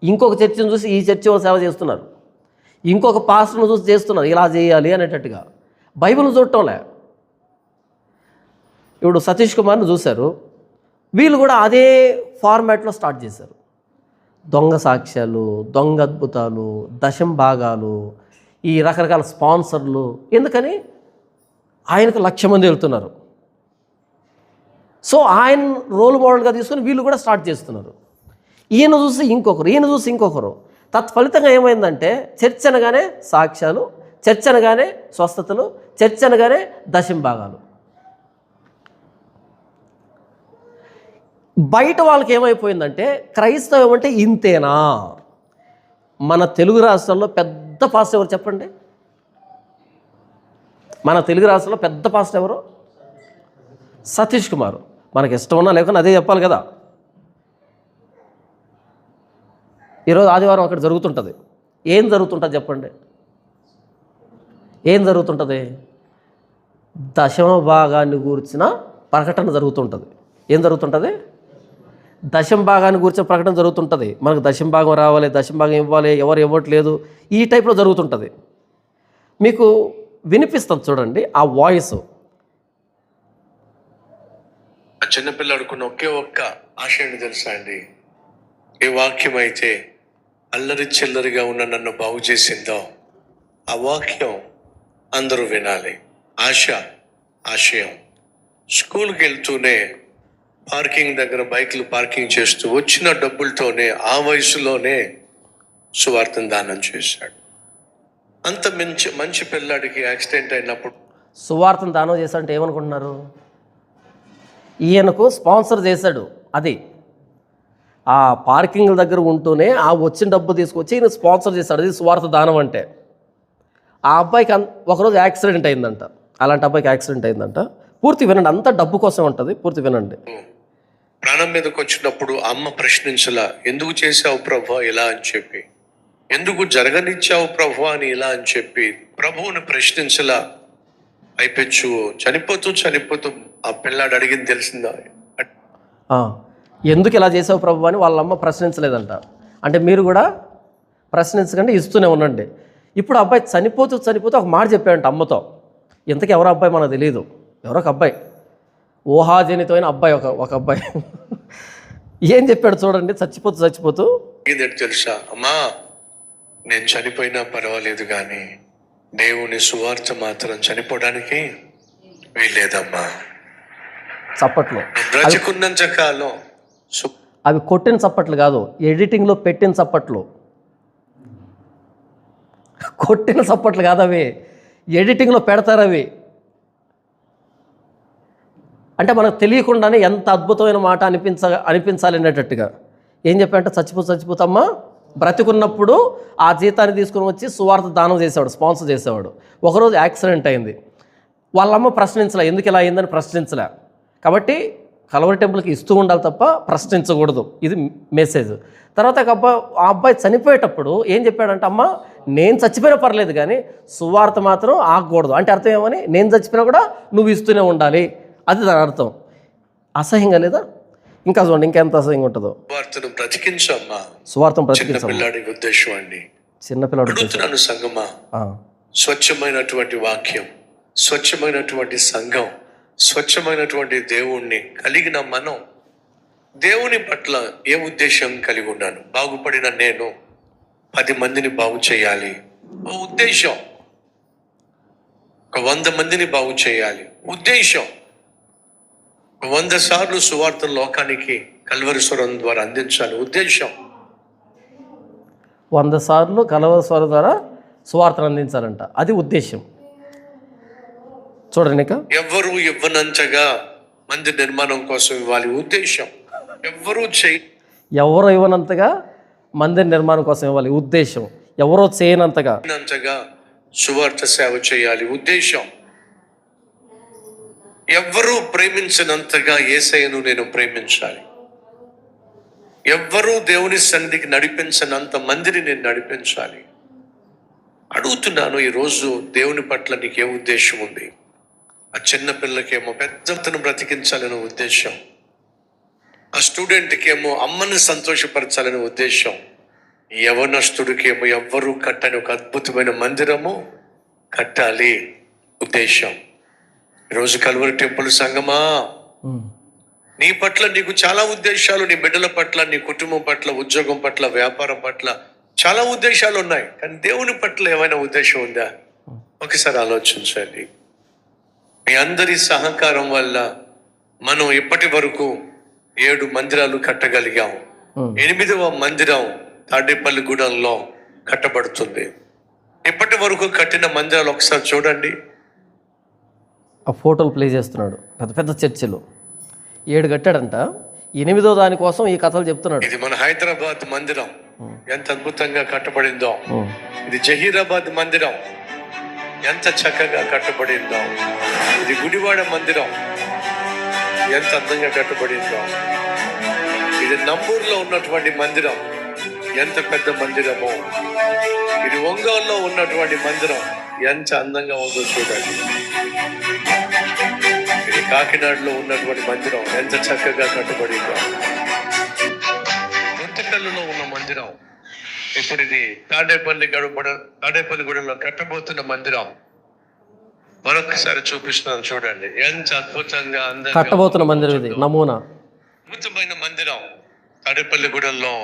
ఇంకొక చర్చిని చూసి ఈ చర్చి సేవ చేస్తున్నారు, ఇంకొక పాస్టర్ను చూసి చేస్తున్నారు, ఇలా చేయాలి అనేటట్టుగా. బైబిల్ను చూడటంలే. ఇప్పుడు సతీష్ కుమార్ని చూశారు, వీళ్ళు కూడా అదే ఫార్మాట్లో స్టార్ట్ చేశారు. దొంగ సాక్ష్యాలు, దొంగ అద్భుతాలు, దశం భాగాలు, ఈ రకరకాల స్పాన్సర్లు. ఎందుకని? ఆయనకు 1,00,000 మంది వెళ్తున్నారు. సో ఆయన రోల్ మోడల్గా తీసుకొని వీళ్ళు కూడా స్టార్ట్ చేస్తున్నారు. ఈయన చూసి ఇంకొకరు, ఈయన చూసి ఇంకొకరు. తత్ఫలితంగా ఏమైందంటే చర్చ్ అనగానే సాక్ష్యాలు, చర్చ్ అనగానే స్వస్థతలు, చర్చ్ అనగానే దశంభాగాలు. బయట వాళ్ళకి ఏమైపోయిందంటే క్రైస్తవం అంటే ఇంతేనా? మన తెలుగు రాష్ట్రాల్లో పెద్ద పాస్టర్ ఎవరు చెప్పండి? మన తెలుగు రాష్ట్రంలో పెద్ద పాస్టర్ ఎవరు? సతీష్ కుమార్. మనకి ఇష్టం ఉన్నా లేకుండా అదే చెప్పాలి కదా. ఈరోజు ఆదివారం అక్కడ జరుగుతుంటుంది. ఏం జరుగుతుంటుంది చెప్పండి? ఏం జరుగుతుంటుంది? దశమ భాగాన్ని గూర్చిన ప్రకటన జరుగుతుంటుంది. ఏం జరుగుతుంటుంది? దశమ భాగాన్ని గూర్చిన ప్రకటన జరుగుతుంటుంది. మనకు దశమ భాగం రావాలి, దశమ భాగం ఇవ్వాలి, ఎవరు ఇవ్వట్లేదు, ఈ టైప్లో జరుగుతుంటుంది. మీకు వినిపిస్తుంది చూడండి ఆ వాయిస్. చిన్నపిల్లాడుకున్న ఒకే ఒక్క ఆశ ఏంటి తెలుసా అండి? ఏ వాక్యం అయితే అల్లరి చిల్లరిగా ఉన్న నన్ను బాగు చేసిందో ఆ వాక్యం అందరూ వినాలి. ఆశ, ఆశయం. స్కూల్కి వెళ్తూనే పార్కింగ్ దగ్గర బైక్లు పార్కింగ్ చేస్తూ వచ్చిన డబ్బులతోనే ఆ వయసులోనే సువార్తను దానం చేశాడు. అంత మంచి పిల్లాడికి యాక్సిడెంట్ అయినప్పుడు సువార్తను దానం చేశాడంటే ఏమనుకుంటున్నారు? ఈయనకు స్పాన్సర్ చేశాడు. అది ఆ పార్కింగ్ దగ్గర ఉంటూనే ఆ వచ్చిన డబ్బు తీసుకొచ్చి ఈయన స్పాన్సర్ చేశాడు. అది సువార్త దానం అంటే. ఆ అబ్బాయికి ఒకరోజు యాక్సిడెంట్ అయిందంట. అలాంటి అబ్బాయికి యాక్సిడెంట్ అయిందంట. పూర్తి వినండి, అంతా డబ్బు కోసం ఉంటుంది, పూర్తి వినండి. ప్రాణం మీదకి వచ్చినప్పుడు అమ్మ ప్రశ్నించలా, ఎందుకు చేసావు ప్రభు ఇలా అని చెప్పి, ఎందుకు జరగనిచ్చావు ప్రభు అని ఇలా అని చెప్పి ప్రభువుని ప్రశ్నించలా. అయిపోచ్చు చనిపోతూ ఆ పిల్లాడు అడిగింది తెలిసిందా? ఎందుకు ఇలా చేసావు ప్రభు అని వాళ్ళమ్మ ప్రశ్నించలేదంట. అంటే మీరు కూడా ప్రశ్నించకండి, ఇస్తూనే ఉండండి. ఇప్పుడు అబ్బాయి చనిపోతూ ఒక మాట చెప్పాడంట అమ్మతో. ఇంతకీ ఎవరో అబ్బాయి మనకు తెలియదు, ఎవరో ఒక అబ్బాయి, ఊహాజనితమైన అబ్బాయి, ఒక అబ్బాయి. ఏం చెప్పాడు చూడండి. చచ్చిపోతూ తెలుసా? అమ్మా, నేను చనిపోయినా పర్వాలేదు కానీ దేవుని సువార్త మాత్రం చనిపోవడానికి వీల్లేదమ్మా. చప్పట్లు బ్రతికున్నంత కాలం. అవి కొట్టిన చప్పట్లు కాదు, ఎడిటింగ్లో పెట్టిన చప్పట్లు. కొట్టిన చప్పట్లు కాదు అవి, ఎడిటింగ్లో పెడతారు అవి. అంటే మనకు తెలియకుండానే ఎంత అద్భుతమైన మాట అనిపించాలి అనేటట్టుగా. ఏం చెప్పాడంటే చచ్చిపోతామ్మా, బ్రతికున్నప్పుడు ఆ జీతాన్ని తీసుకుని వచ్చి సువార్త దానం చేసేవాడు, స్పాన్సర్ చేసేవాడు. ఒకరోజు యాక్సిడెంట్ అయింది. వాళ్ళమ్మ ప్రశ్నించలే, ఎందుకు ఇలా అయిందని ప్రశ్నించలే. కాబట్టి కల్వరి టెంపుల్కి ఇస్తూ ఉండాలి తప్ప ప్రశ్నించకూడదు. ఇది మెసేజ్. తర్వాత ఆ అబ్బాయి చనిపోయేటప్పుడు ఏం చెప్పాడంటే, అమ్మ నేను చచ్చిపోయినా పర్లేదు కానీ సువార్త మాత్రం ఆగకూడదు. అంటే అర్థం ఏమని? నేను చచ్చిపోయినా కూడా నువ్వు ఇస్తూనే ఉండాలి, అది దాని అర్థం. అసహ్యంగా లేదా? ఇంకా చూడండి ఇంకెంత అసహ్యంగా ఉంటుందో. సువార్తను బ్రతికించాలి. ఉద్దేశం అండి. చిన్నపిల్లాడు సంగమా, స్వచ్ఛమైనటువంటి వాక్యం, స్వచ్ఛమైనటువంటి సంఘం, స్వచ్ఛమైనటువంటి దేవుణ్ణి కలిగిన మనం దేవుని పట్ల ఏ ఉద్దేశం కలిగి ఉన్నాను? బాగుపడిన నేను 10 మందిని బాగు చేయాలి ఓ ఉద్దేశం. 100 మందిని బాగు చేయాలి ఉద్దేశం. 100 సార్లు సువార్త లోకానికి కల్వరి స్వరం ద్వారా అందించాలి ఉద్దేశం. 100 సార్లు కల్వరి స్వరం ద్వారా సువార్తను అందించాలంట, అది ఉద్దేశం. చూడండి, ఎవరు ఇవ్వనంతగా మందిర నిర్మాణం కోసం ఇవ్వాలి ఉద్దేశం. ఎవరు ఇవ్వనంతగా మందిర నిర్మాణం కోసం ఇవ్వాలి ఉద్దేశం. ఎవరో చేయనంతగా సువార్త సేవ చేయాలి ఉద్దేశం. ఎవ్వరూ ప్రేమించినంతగా యేసయ్యను నేను ప్రేమించాలి. ఎవ్వరూ దేవుని సన్నిధికి నడిపించనంత మందిని నేను నడిపించాలి. అడుగుతున్నాను ఈరోజు, దేవుని పట్ల నీకే ఉద్దేశం ఉంది? ఆ చిన్న పిల్లకేమో పెద్దతను బ్రతికించాలనే ఉద్దేశం, ఆ స్టూడెంట్కి ఏమో అమ్మని సంతోషపరచాలనే ఉద్దేశం, యవనస్తుడికేమో ఎవ్వరూ కట్టని ఒక అద్భుతమైన మందిరము కట్టాలి ఉద్దేశం. ఈరోజు కల్వరి టెంపుల్ సంగమా, నీ పట్ల నీకు చాలా ఉద్దేశాలు, నీ బిడ్డల పట్ల, నీ కుటుంబం పట్ల, ఉద్యోగం పట్ల, వ్యాపారం పట్ల చాలా ఉద్దేశాలు ఉన్నాయి. కానీ దేవుని పట్ల ఏమైనా ఉద్దేశం ఉందా? ఒకసారి ఆలోచించండి. మీ అందరి సహకారం వల్ల మనం ఇప్పటి వరకు 7 మందిరాలు కట్టగలిగాం. 8వ మందిరం తాడేపల్లిగూడెంలో కట్టబడుతుంది. ఇప్పటి వరకు కట్టిన మందిరాలు ఒకసారి చూడండి. ఆ ఫోటోలు ప్లే చేస్తున్నాడు. పెద్ద పెద్ద చర్చిలు 7 కట్టాడంట. 8వ దానికోసం ఈ కథలు చెప్తున్నాడు. ఇది మన హైదరాబాద్ మందిరం ఎంత అద్భుతంగా కట్టబడిందో. ఇది జహీరాబాద్ మందిరం ఎంత చక్కగా కట్టబడిందో. ఇది గుడివాడ మందిరం ఎంత అందంగా కట్టబడిందో. ఇది నంబూరులో ఉన్నటువంటి మందిరం ఎంత పెద్ద మందిరమో. ఇది ఒంగోలులో ఉన్నటువంటి మందిరం ఎంత అందంగా ఉందో చూడండి. ఇది కాకినాడలో ఉన్నటువంటి మందిరం ఎంత చక్కగా కట్టబడిందో. గుంతకల్లులో ఉన్న మందిరం ఇప్పుడు ఇది తాడేపల్లిగూడెంలో కట్టబోతున్న మందిరం మరొకసారి చూపిస్తున్నాను చూడండి. ఎంత అద్భుతంగా అందంగా కట్టబోతున్న మందిరం ఇది నమూనా. అద్భుతమైన మందిరం తాడేపల్లిగూడెంలో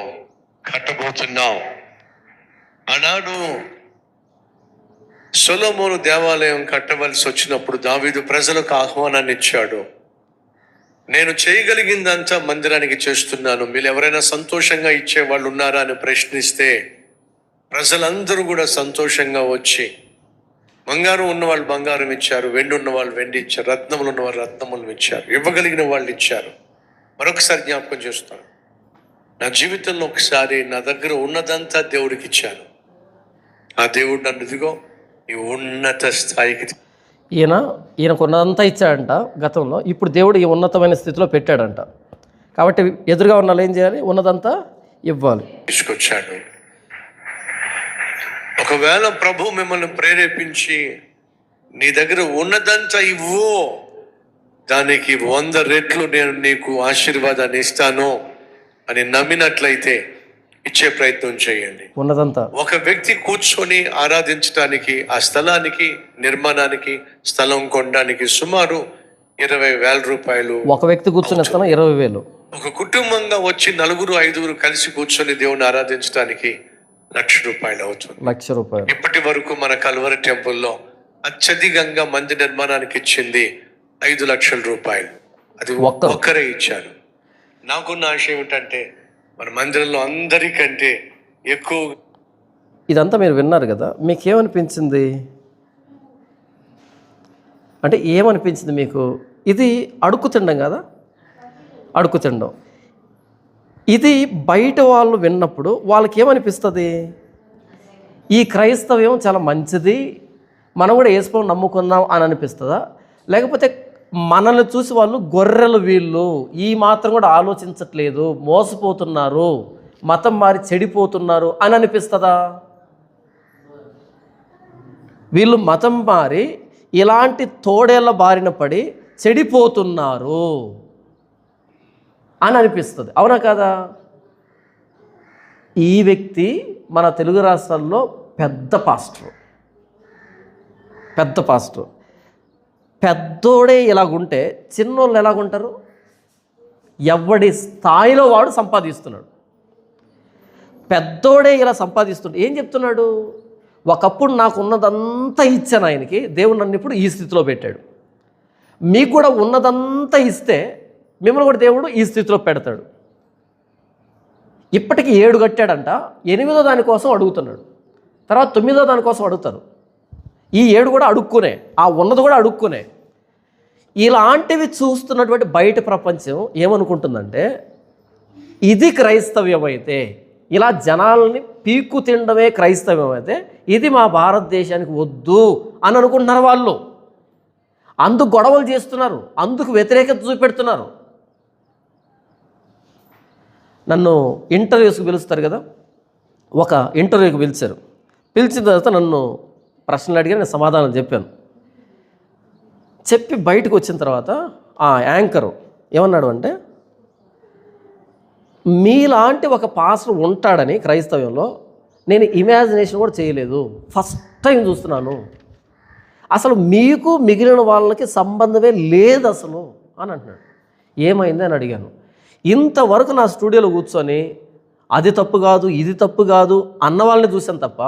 కట్టబోతున్నాం. ఆనాడు సొలొమోను దేవాలయం కట్టవలసి వచ్చినప్పుడు దావీదు ప్రజలకు ఆహ్వానాన్ని ఇచ్చాడు. నేను చేయగలిగిందంతా మందిరానికి చేస్తున్నాను, మీరు ఎవరైనా సంతోషంగా ఇచ్చే వాళ్ళు ఉన్నారా అని ప్రశ్నిస్తే ప్రజలందరూ కూడా సంతోషంగా వచ్చి బంగారం ఉన్న వాళ్ళు బంగారం ఇచ్చారు, వెండి ఉన్న వాళ్ళు వెండి ఇచ్చారు, రత్నములు ఉన్న వాళ్ళు రత్నములు ఇచ్చారు, ఇవ్వగలిగిన వాళ్ళు ఇచ్చారు. మరొకసారి జ్ఞాపకం చేస్తాను, నా జీవితంలో ఒకసారి నా దగ్గర ఉన్నదంతా దేవుడికి ఇచ్చాను. ఆ దేవుడు నన్ను ఇదిగో ఈ ఉన్నత స్థాయికి ఈయనకు ఉన్నదంతా ఇచ్చాడంట గతంలో. ఇప్పుడు దేవుడు ఈ ఉన్నతమైన స్థితిలో పెట్టాడంట. కాబట్టి ఎదురుగా ఉన్న వాళ్ళు ఏం చేయాలి? ఉన్నదంతా ఇవ్వాలి. తీసుకొచ్చాడు. ఒకవేళ ప్రభు మిమ్మల్ని ప్రేరేపించి నీ దగ్గర ఉన్నదంతా ఇవ్వు, దానికి 100 రెట్లు నేను నీకు ఆశీర్వాదాన్ని ఇస్తాను అని నమ్మినట్లయితే ఇచ్చే ప్రయత్నం చేయండి. ఉన్నదంతా ఒక వ్యక్తి కూర్చొని ఆరాధించడానికి ఆ స్థలానికి నిర్మాణానికి స్థలం కొనడానికి సుమారు 20,000 రూపాయలు. ఒక వ్యక్తి కూర్చొని స్థలం 20,000. ఒక కుటుంబంగా వచ్చి 4-5 కలిసి కూర్చొని దేవుని ఆరాధించడానికి ₹1,00,000 అవుతుంది. ₹1,00,000. ఇప్పటి వరకు మన కల్వరి టెంపుల్లో అత్యధికంగా మంది నిర్మాణానికి ఇచ్చింది ₹5,00,000. అది ఒక్కరే ఇచ్చారు. నాకున్న ఆశ ఏమిటంటే మన మందిరంలో అందరికంటే ఎక్కువ. ఇదంతా మీరు విన్నారు కదా, మీకేమనిపించింది? అంటే ఏమనిపించింది మీకు? ఇది అడుక్కు తినడం కదా, అడుక్కు తినడం. ఇది బయట వాళ్ళు విన్నప్పుడు వాళ్ళకి ఏమనిపిస్తుంది? ఈ క్రైస్తవ్యం చాలా మంచిది, మనం కూడా యేసుప్రభువుని నమ్ముకుందాం అని అనిపిస్తుందా? లేకపోతే మనల్ని చూసి వాళ్ళు గొర్రెలు, వీళ్ళు ఈ మాత్రం కూడా ఆలోచించట్లేదు, మోసపోతున్నారు, మతం మారి చెడిపోతున్నారు అని అనిపిస్తుందా? వీళ్ళు మతం మారి ఇలాంటి తోడేళ్ల బారిన పడి చెడిపోతున్నారు అని అనిపిస్తుంది. అవునా కదా? ఈ వ్యక్తి మన తెలుగు రాష్ట్రాల్లో పెద్ద పాస్టర్. పెద్దోడే ఇలాగుంటే చిన్నోళ్ళు ఎలాగుంటారు? ఎవడి స్థాయిలో వాడు సంపాదిస్తున్నాడు. పెద్దోడే ఇలా సంపాదిస్తుంటే ఏం చెప్తున్నాడు? ఒకప్పుడు నాకు ఉన్నదంతా ఇచ్చాను ఆయనకి, దేవుడు నన్ను ఇప్పుడు ఈ స్థితిలో పెట్టాడు. మీకు కూడా ఉన్నదంతా ఇస్తే మిమ్మల్ని కూడా దేవుడు ఈ స్థితిలో పెడతాడు. ఇప్పటికి 7 కట్టాడంట, 8వ దానికోసం అడుగుతున్నాడు, తర్వాత 9వ దానికోసం అడుగుతారు. ఈ 7 కూడా అడుక్కునే, ఆ ఉన్నది కూడా అడుక్కునే. ఇలాంటివి చూస్తున్నటువంటి బయట ప్రపంచం ఏమనుకుంటుందంటే, ఇది క్రైస్తవ్యం అయితే, ఇలా జనాలని పీక్కు తినడమే క్రైస్తవ్యం అయితే ఇది మా భారతదేశానికి వద్దు అని అనుకుంటున్నారు వాళ్ళు. అందుకు గొడవలు చేస్తున్నారు, అందుకు వ్యతిరేకత చూపెడుతున్నారు. నన్ను ఇంటర్వ్యూస్కి పిలుస్తారు కదా, ఒక ఇంటర్వ్యూకి పిలిచిన తర్వాత నన్ను ప్రశ్నలు అడిగి నేను సమాధానం చెప్పి బయటకు వచ్చిన తర్వాత ఆ యాంకరు ఏమన్నాడు అంటే, మీలాంటి ఒక పాస్టర్ ఉంటాడని క్రైస్తవ్యంలో నేను ఇమాజినేషన్ కూడా చేయలేదు, ఫస్ట్ టైం చూస్తున్నాను, అసలు మీకు మిగిలిన వాళ్ళకి సంబంధమే లేదు అసలు అని అంటున్నాడు. ఏమైంది అని అడిగాను. ఇంతవరకు నా స్టూడియోలో కూర్చొని అది తప్పు కాదు, ఇది తప్పు కాదు అన్న వాళ్ళని చూశాను తప్ప,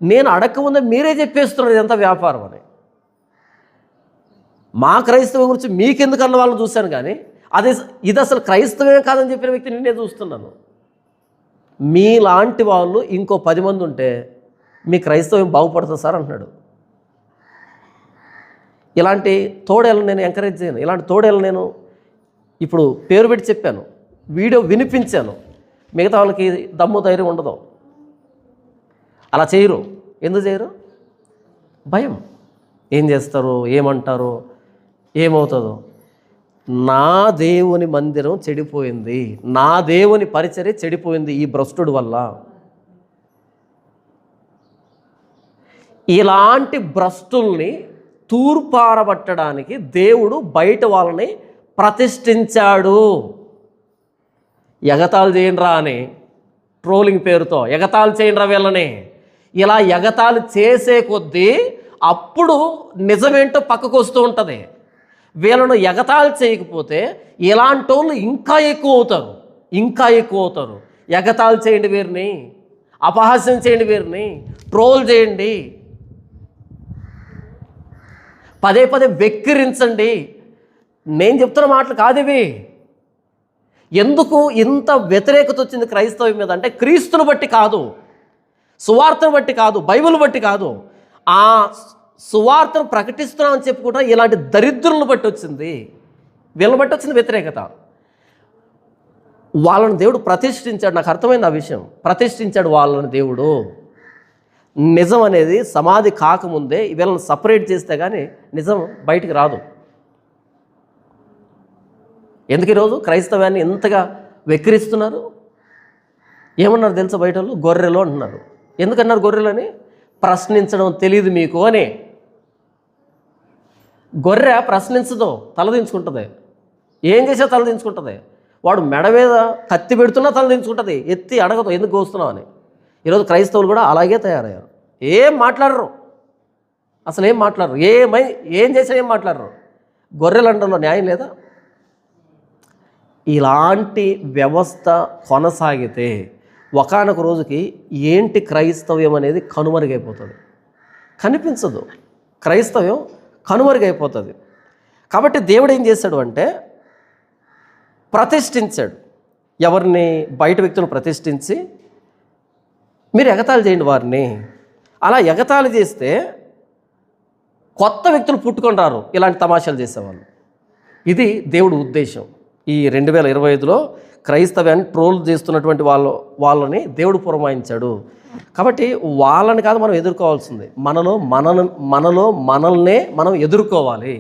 నేను అడగకముందే మీరే చెప్పేస్తున్నారు ఇదంతా వ్యాపారం అని. మా క్రైస్తవం గురించి మీకెందుకు అన్న వాళ్ళని చూశాను, కానీ ఇది అసలు క్రైస్తవమే కాదని చెప్పిన వ్యక్తి నిన్నే చూస్తున్నాను. మీలాంటి వాళ్ళు ఇంకో 10 మంది ఉంటే మీ క్రైస్తవం బాగుపడుతుంది సార్ అంటున్నాడు. ఇలాంటి తోడేళ్ళని నేను ఎంకరేజ్ చేయను. ఇలాంటి తోడేళ్ళని నేను ఇప్పుడు పేరు పెట్టి చెప్పాను, వీడియో వినిపించాను. మిగతా వాళ్ళకి దమ్ము ధైర్యం ఉండదు, అలా చేయరు. ఎందుకు చేయరు? భయం. ఏం చేస్తారు, ఏమంటారు, ఏమవుతుందో. నా దేవుని మందిరం చెడిపోయింది, నా దేవుని పరిచర్య చెడిపోయింది ఈ భ్రష్టుడి వల్ల. ఇలాంటి భ్రష్టుల్ని తూర్పారబట్టడానికి దేవుడు బయట వాళ్ళని ప్రతిష్ఠించాడు. ఎగతాళి చేయండిరా అని ట్రోలింగ్ పేరుతో ఎగతాళి చేయండిరా వీళ్ళని. ఇలా ఎగతాళి చేసే కొద్దీ అప్పుడు నిజమేంటో పక్కకు వస్తూ ఉంటుంది. వీళ్ళను ఎగతాళి చేయకపోతే ఇలాంటి వాళ్ళు ఇంకా ఎక్కువ అవుతారు, ఇంకా ఎక్కువ అవుతారు. ఎగతాళి చేయండి వీరిని, అపహాస్యం చేయండి వీరిని, ట్రోల్ చేయండి, పదే పదే వెక్కిరించండి. నేను చెప్తున్న మాటలు కాదు ఇవి. ఎందుకు ఇంత వ్యతిరేకత వచ్చింది క్రైస్తవం మీద అంటే క్రీస్తుని బట్టి కాదు, సువార్తను బట్టి కాదు, బైబిల్ బట్టి కాదు. ఆ సువార్తను ప్రకటిస్తున్నామని చెప్పుకుంటా ఇలాంటి దరిద్రులను బట్టి వచ్చింది, వీళ్ళని బట్టి వచ్చింది వ్యతిరేకత. వాళ్ళని దేవుడు ప్రతిష్ఠించాడు. నాకు అర్థమైంది ఆ విషయం. ప్రతిష్ఠించాడు వాళ్ళని దేవుడు. నిజం అనేది సమాధి కాకముందే వీళ్ళని సపరేట్ చేస్తే కానీ నిజం బయటికి రాదు. ఎందుకు ఈరోజు క్రైస్తవాన్ని ఎంతగా వెక్కిరిస్తున్నారు? ఏమన్నారు తెలుసా బయట వాళ్ళు? గొర్రెలు అంటున్నారు. ఎందుకన్నారు గొర్రెలని? ప్రశ్నించడం తెలియదు మీకు అని. గొర్రె ప్రశ్నించదు, తలదించుకుంటుంది. ఏం చేసా తలదించుకుంటుంది. వాడు మెడ మీద కత్తి పెడుతున్నా తలదించుకుంటుంది, ఎత్తి అడగదు ఎందుకు కోస్తున్నావు అని. ఈరోజు క్రైస్తవులు కూడా అలాగే తయారయ్యారు. ఏం మాట్లాడరు, అసలు ఏం మాట్లాడరు. ఏం చేసినా ఏం మాట్లాడరు. గొర్రెలండలో న్యాయం లేదా? ఇలాంటి వ్యవస్థ కొనసాగితే ఒకానొక రోజుకి ఏంటి క్రైస్తవ్యం అనేది కనుమరుగైపోతుంది, కనిపించదు. క్రైస్తవ్యం కనుమరుగైపోతుంది. కాబట్టి దేవుడు ఏం చేశాడు అంటే ప్రతిష్ఠించాడు. ఎవరిని? బయట వ్యక్తులను ప్రతిష్ఠించి మీరు ఎగతాళి చేయండి వారిని. అలా ఎగతాళి చేస్తే కొత్త వ్యక్తులు పుట్టుకొని రారు ఇలాంటి తమాషాలు చేసేవాళ్ళు. ఇది దేవుడి ఉద్దేశం. ఈ 2025లో క్రైస్తవ్యాన్ని ట్రోల్ చేస్తున్నటువంటి వాళ్ళని దేవుడు పురమాయించాడు. కాబట్టి వాళ్ళని కాదు మనం ఎదుర్కోవాల్సింది, మనలో మనల్నే మనం ఎదుర్కోవాలి.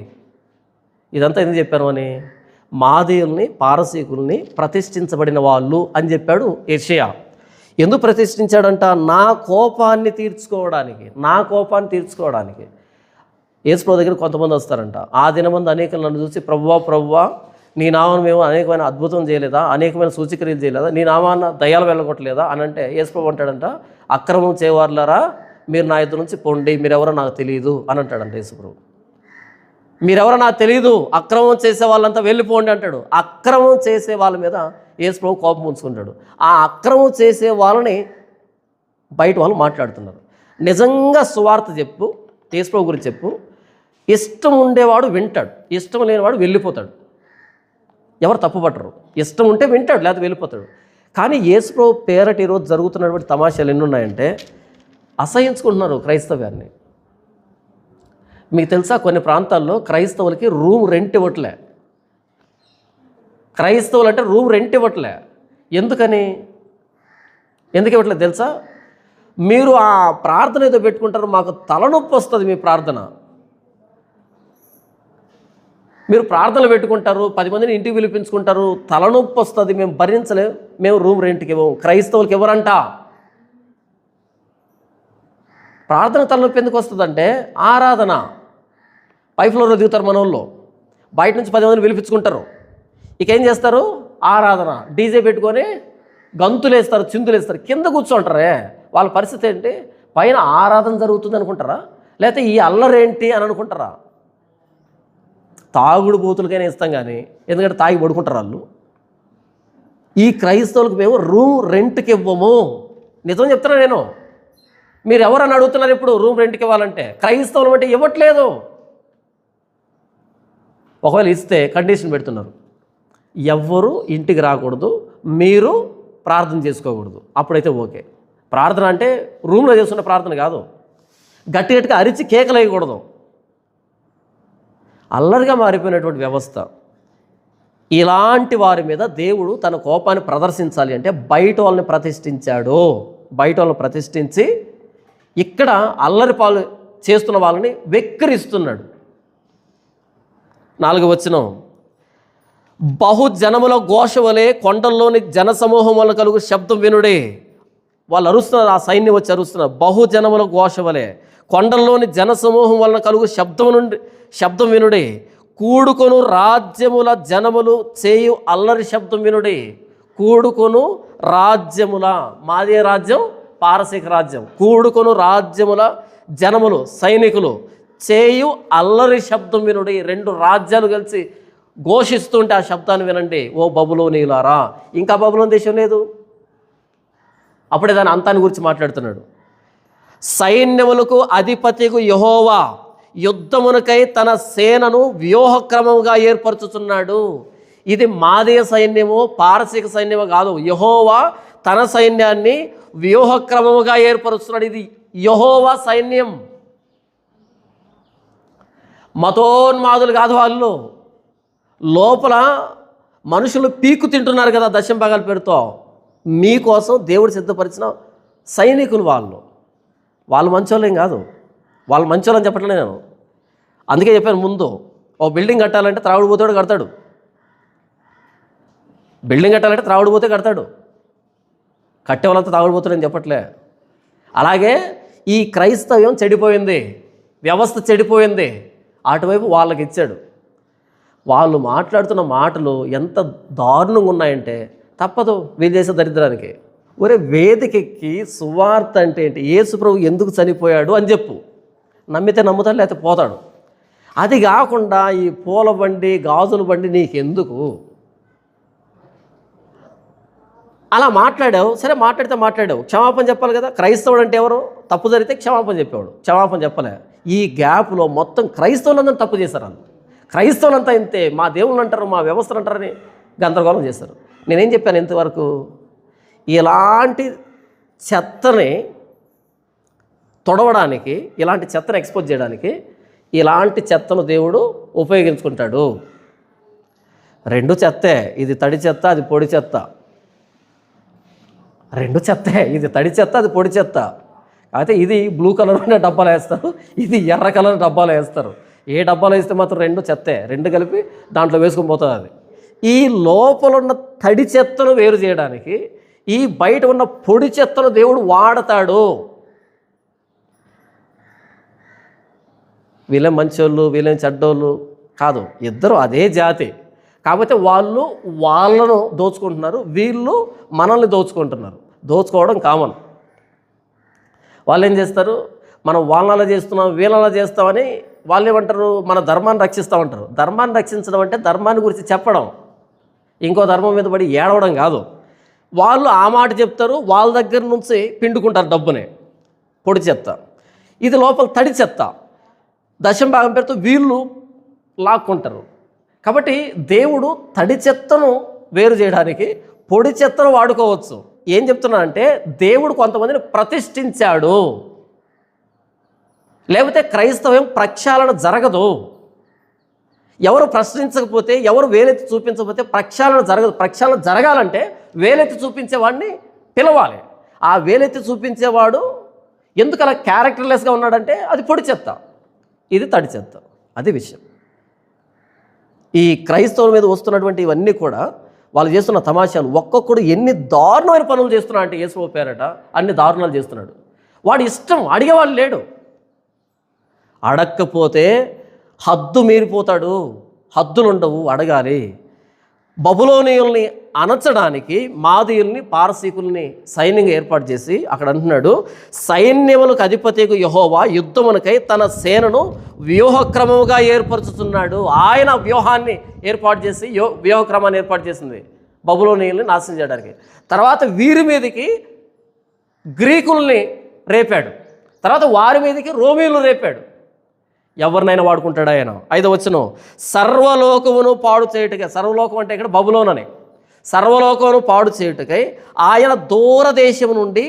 ఇదంతా ఎందుకు చెప్పాను అని? మాదీయుల్ని, పారసీకుల్ని ప్రతిష్ఠించబడిన వాళ్ళు అని చెప్పాడు యెషయా. ఎందుకు ప్రతిష్ఠించాడంట? నా కోపాన్ని తీర్చుకోవడానికి. యేసుప్రభువు దగ్గర కొంతమంది వస్తారంట. ఆ దినమందు అనేకులు నన్ను చూసి ప్రభువా నీ నామాన్ని మేము అనేకమైన అద్భుతం చేయలేదా, అనేకమైన సూచక్రియలు చేయలేదా, నీ నామాన్న దయ్యాలు వెళ్ళగొట్టలేదా అని అంటే యేసుప్రభువు అంటాడంట, అక్రమం చేయవారులారా మీరు నా ఎదురు నుంచి పొండి, మీరెవరో నాకు తెలియదు అని అంటాడంట యేసుప్రభువు. మీరెవరో నాకు తెలియదు, అక్రమం చేసే వాళ్ళంతా వెళ్ళిపోండి అంటాడు. అక్రమం చేసే వాళ్ళ మీద యేసుప్రభువు కోపం ఉంచుకుంటాడు. ఆ అక్రమం చేసే వాళ్ళని బయట వాళ్ళు మాట్లాడుతున్నారు. నిజంగా సువార్త చెప్పు, యేసుప్రభువు గురించి చెప్పు. ఇష్టం ఉండేవాడు వింటాడు, ఇష్టం లేనివాడు వెళ్ళిపోతాడు. ఎవరు తప్పుపట్టరు. ఇష్టం ఉంటే వింటాడు, లేకపోతే వెళ్ళిపోతాడు. కానీ యేసుప్రభువు పేరట ఈరోజు జరుగుతున్నటువంటి తమాషాలు ఎన్ని ఉన్నాయంటే అసహించుకుంటున్నారు క్రైస్తవ్యాన్ని. మీకు తెలుసా కొన్ని ప్రాంతాల్లో క్రైస్తవులకి రూమ్ రెంట్ ఇవ్వట్లే. క్రైస్తవులు అంటే రూమ్ రెంట్ ఇవ్వట్లే. ఎందుకు ఇవ్వట్లేదు తెలుసా? మీరు ఆ ప్రార్థన ఏదో పెట్టుకుంటారు, మాకు తలనొప్పి వస్తుంది మీ ప్రార్థన. మీరు ప్రార్థనలు పెట్టుకుంటారు, 10 మందిని ఇంటికి పిలిపించుకుంటారు, తలనొప్పి వస్తుంది, మేము భరించలేము, మేము రూమ్ రెంట్కి ఇవ్వము. క్రైస్తవులకి ఎవరంట? ప్రార్థన తలనొప్పి ఎందుకు వస్తుందంటే ఆరాధన. పై ఫ్లోర్లో దిగుతారు మన వాళ్ళు, బయట నుంచి 10 మందిని పిలిపించుకుంటారు. ఇక ఏం చేస్తారు? ఆరాధన డీజే పెట్టుకొని గంతులు వేస్తారు, చిందులు వేస్తారు, కింద కూర్చోంటారే. వాళ్ళ పరిస్థితి ఏంటి? పైన ఆరాధన జరుగుతుంది అనుకుంటారా, లేకపోతే ఈ అల్లరేంటి అని అనుకుంటారా? తాగుడు బూతులకైనా ఇస్తాం కానీ, ఎందుకంటే తాగి పడుకుంటారు వాళ్ళు. ఈ క్రైస్తవులకు మేము రూమ్ రెంట్కి ఇవ్వము. నిజం చెప్తున్నా నేను. మీరు ఎవరని అడుగుతున్నారు ఇప్పుడు రూమ్ రెంట్కి ఇవ్వాలంటే? క్రైస్తవులు అంటే ఇవ్వట్లేదు. ఒకవేళ ఇస్తే కండిషన్ పెడుతున్నారు, ఎవ్వరు ఇంటికి రాకూడదు, మీరు ప్రార్థన చేసుకోకూడదు. అప్పుడైతే ఓకే. ప్రార్థన అంటే రూమ్లో చేస్తున్న ప్రార్థన కాదు, గట్టి గట్టిగా అరిచి కేకలు వేయకూడదు. అల్లరిగా మారిపోయినటువంటి వ్యవస్థ. ఇలాంటి వారి మీద దేవుడు తన కోపాన్ని ప్రదర్శించాలి అంటే బయట వాళ్ళని ప్రతిష్ఠించాడు. బయట వాళ్ళని ప్రతిష్ఠించి ఇక్కడ అల్లరి పాలు చేస్తున్న వాళ్ళని వెక్కిరిస్తున్నాడు. 4వ వచనం, బహుజనముల ఘోష వలె కొండల్లోని జనసమూహం వల్ల కలుగు శబ్దం వినుడే. వాళ్ళు అరుస్తున్నారు, ఆ సైన్యం వచ్చి అరుస్తున్నారు. బహుజనముల ఘోష వలె కొండల్లోని జనసమూహం వలన కలుగు శబ్దం వినుడే. కూడుకొను రాజ్యముల జనములు చేయు అల్లరి శబ్దం వినుడే. కూడుకొను రాజ్యముల, మాదే రాజ్యం, పారసీక రాజ్యం. కూడుకొను రాజ్యముల జనములు, సైనికులు చేయు అల్లరి శబ్దం వినుడి. 2 రాజ్యాలు కలిసి ఘోషిస్తుంటే ఆ శబ్దాన్ని వినండి. ఓ బబులోనీయులారా. ఇంకా బబులోను దేశం లేదు, అప్పుడే దాని అంతాన్ని గురించి మాట్లాడుతున్నాడు. సైన్యములకు అధిపతికు యెహోవా యుద్ధమునకై తన సేనను వ్యూహక్రమంగా ఏర్పరచుతున్నాడు. ఇది మాదీయ సైన్యము, పారసీక సైన్యము కాదు. యెహోవా తన సైన్యాన్ని వ్యూహక్రమముగా ఏర్పరుస్తున్నాడు. ఇది యెహోవా సైన్యం. మతోన్మాదులు కాదు వాళ్ళు. లోపల మనుషులు పీకు తింటున్నారు కదా దశమ భాగాల పేరుతో. మీకోసం దేవుడు సిద్ధపరిచిన సైనికులు వాళ్ళు మంచోళ్ళేం కాదు. వాళ్ళు మంచోళ్ళని చెప్పట్లే నేను. అందుకే చెప్పాను ముందు, ఓ బిల్డింగ్ కట్టాలంటే త్రాగుడు పోతాడు కడతాడు. బిల్డింగ్ కట్టాలంటే త్రాగుడు పోతే కడతాడు. కట్టే వాళ్ళంతా తాగుడుపోతాడని చెప్పట్లే. అలాగే ఈ క్రైస్తవ్యం చెడిపోయింది, వ్యవస్థ చెడిపోయింది. అటువైపు వాళ్ళకి ఇచ్చాడు. వాళ్ళు మాట్లాడుతున్న మాటలు ఎంత దారుణంగా ఉన్నాయంటే తప్పదు వీళ్ళు చేసే దరిద్రానికి. ఒరే, వేదికెక్కి సువార్త అంటే ఏంటి, యేసు ప్రభు ఎందుకు చనిపోయాడు అని చెప్పు. నమ్మితే నమ్ముతాడు, లేకపోతే పోతాడు. అది కాకుండా ఈ పూల బండి, గాజుల బండి నీకెందుకు? అలా మాట్లాడావు, సరే మాట్లాడితే మాట్లాడావు, క్షమాపణ చెప్పాలి కదా. క్రైస్తవుడు అంటే ఎవరు? తప్పు జరిగితే క్షమాపణ చెప్పేవాడు. క్షమాపణ చెప్పలే. ఈ గ్యాప్లో మొత్తం క్రైస్తవులందరూ తప్పు చేశారు. వాళ్ళు క్రైస్తవులంతా ఇంతే, మా దేవుళ్ళు అంటారు, మా వ్యవస్థలు అంటారని గందరగోళం చేశారు. నేనేం చెప్పాను ఇంతవరకు? ఇలాంటి చెత్తని తొడవడానికి, ఇలాంటి చెత్తను ఎక్స్పోజ్ చేయడానికి ఇలాంటి చెత్తను దేవుడు ఉపయోగించుకుంటాడు. 2 చెత్తే, ఇది తడి చెత్త, అది పొడి చెత్త. 2 చెత్తే, ఇది తడి చెత్త, అది పొడి చెత్త. అయితే ఇది బ్లూ కలర్లోనే డబ్బాలు వేస్తారు, ఇది ఎర్ర కలర్ డబ్బాలు వేస్తారు. ఏ డబ్బాలు వేస్తే మాత్రం 2 చెత్తే, 2 కలిపి దాంట్లో వేసుకొని పోతుంది. అది ఈ లోపల ఉన్న తడి చెత్తను వేరు చేయడానికి ఈ బయట ఉన్న పొడి చెత్తను దేవుడు వాడతాడు. వీళ్ళే మంచోళ్ళు, వీళ్ళేం చెడ్డోళ్ళు కాదు, ఇద్దరు అదే జాతి. కాకపోతే వాళ్ళు వాళ్ళను దోచుకుంటున్నారు, వీళ్ళు మనల్ని దోచుకుంటున్నారు. దోచుకోవడం కామన్. వాళ్ళు ఏం చేస్తారు, మనం వాళ్ళలా చేస్తున్నాం, వీళ్ళలా చేస్తామని వాళ్ళు ఏమంటారు, మన ధర్మాన్ని రక్షిస్తామంటారు. ధర్మాన్ని రక్షించడం అంటే ధర్మాన్ని గురించి చెప్పడం, ఇంకో ధర్మం మీద పడి ఏడవడం కాదు. వాళ్ళు ఆ మాట చెప్తారు, వాళ్ళ దగ్గర నుంచి పిండుకుంటారు డబ్బుని, పొడి చెత్త. ఇది లోపల తడి చెత్త, దశమ భాగం పేరుతో వీళ్ళు లాక్కుంటారు. కాబట్టి దేవుడు తడి చెత్తను వేరు చేయడానికి పొడి చెత్తను వాడుకోవచ్చు. ఏం చెప్తున్నానంటే దేవుడు కొంతమందిని ప్రతిష్ఠించాడు, లేకపోతే క్రైస్తవ్యం ప్రక్షాళన జరగదు. ఎవరు ప్రశ్నించకపోతే, ఎవరు వేలెత్తి చూపించకపోతే ప్రక్షాళన జరగదు. ప్రక్షాళన జరగాలంటే వేలెత్తి చూపించేవాడిని పిలవాలి. ఆ వేలెత్తి చూపించేవాడు ఎందుకు అలా క్యారెక్టర్లెస్గా ఉన్నాడంటే అది పొడి చెత్త, ఇది తడి చెత్త. అది విషయం. ఈ క్రైస్తవుల మీద వస్తున్నటువంటి ఇవన్నీ కూడా వాళ్ళు చేస్తున్న తమాషాలు. ఒక్కొక్కడు ఎన్ని దారుణమైన పనులు చేస్తున్నాడు అంటే యేసు పేరట అన్ని దారుణాలు చేస్తున్నాడు. వాడి ఇష్టం, అడిగేవాళ్ళు లేడు. అడక్కపోతే హద్దు మీరిపోతాడు, హద్దులు ఉండవు, అడగాలి. బబులోనీయుల్ని అణచడానికి మాదీయుల్ని, పారసీకుల్ని సైన్యంగా ఏర్పాటు చేసి అక్కడ అంటున్నాడు, సైన్యములకు అధిపతికు యెహోవా యుద్ధమునకై తన సేనను వ్యూహక్రమముగా ఏర్పరుచుతున్నాడు. ఆయన వ్యూహాన్ని ఏర్పాటు చేసి, వ్యూహక్రమాన్ని ఏర్పాటు చేసింది బబులోనీయుల్ని నాశనం చేయడానికి. తర్వాత వీరి మీదకి గ్రీకుల్ని రేపాడు, తర్వాత వారి మీదకి రోమీయులను రేపాడు. ఎవరినైనా వాడుకుంటాడు ఆయన. 5వ వచనం, సర్వలోకమును పాడు చేయుటగా. సర్వలోకం అంటే ఇక్కడ బబులోన్ అని. సర్వలోకమును పాడు చేయుటకై ఆయన దూరదేశము నుండి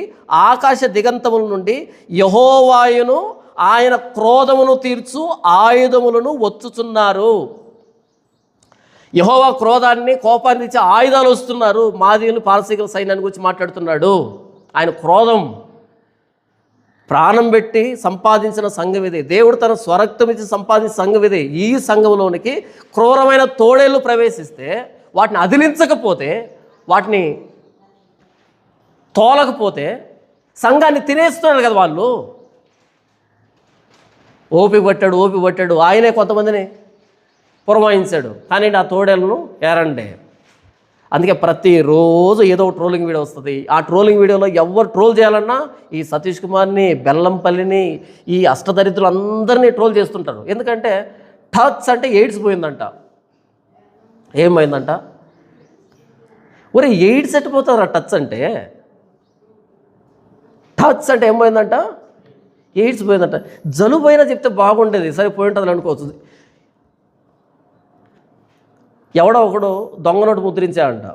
ఆకాశ దిగంతముల నుండి యెహోవాయును ఆయన క్రోధమును తీర్చు ఆయుధములను వచ్చుచున్నారు. యెహోవా క్రోధాన్ని, కోపాన్ని ఇచ్చే ఆయుధాలు వస్తున్నారు. మాదీయులు పారసీకుల సైన్యాన్ని గురించి మాట్లాడుతున్నాడు. ఆయన క్రోధం ప్రాణం పెట్టి సంపాదించిన సంఘం ఇదే. దేవుడు తన స్వరక్తం ఇచ్చి సంపాదించిన సంఘం ఇదే. ఈ సంఘంలోనికి క్రూరమైన తోడేళ్ళు ప్రవేశిస్తే వాటిని అదిలించకపోతే, వాటిని తోలకపోతే సంఘాన్ని తినేస్తున్నారు కదా వాళ్ళు. ఓపిక పట్టాడు. ఆయనే కొంతమందిని పురమాయించాడు. కానీ ఆ తోడేళ్ళను ఏరండే. అందుకే ప్రతిరోజు ఏదో ఒక ట్రోలింగ్ వీడియో వస్తుంది. ఆ ట్రోలింగ్ వీడియోలో ఎవరు ట్రోల్ చేయాలన్నా ఈ సతీష్ కుమార్ని, బెల్లంపల్లిని, ఈ అష్టదరిద్రులందరినీ ట్రోల్ చేస్తుంటారు. ఎందుకంటే టచ్ అంటే ఎయిడ్స్ పోయిందంట. ఏమైందంట? ఒరే ఎయిడ్స్ ఎట్టిపోతారా టచ్ అంటే? టచ్ అంటే ఏమైందంట? ఎయిడ్స్ పోయిందంట. జలుబు అయినా చెప్తే బాగుండేది, సరే పోయి ఉంటుంది అనుకోవచ్చు. ఎవడో ఒకడు దొంగ నోటు ముద్రించాడంట,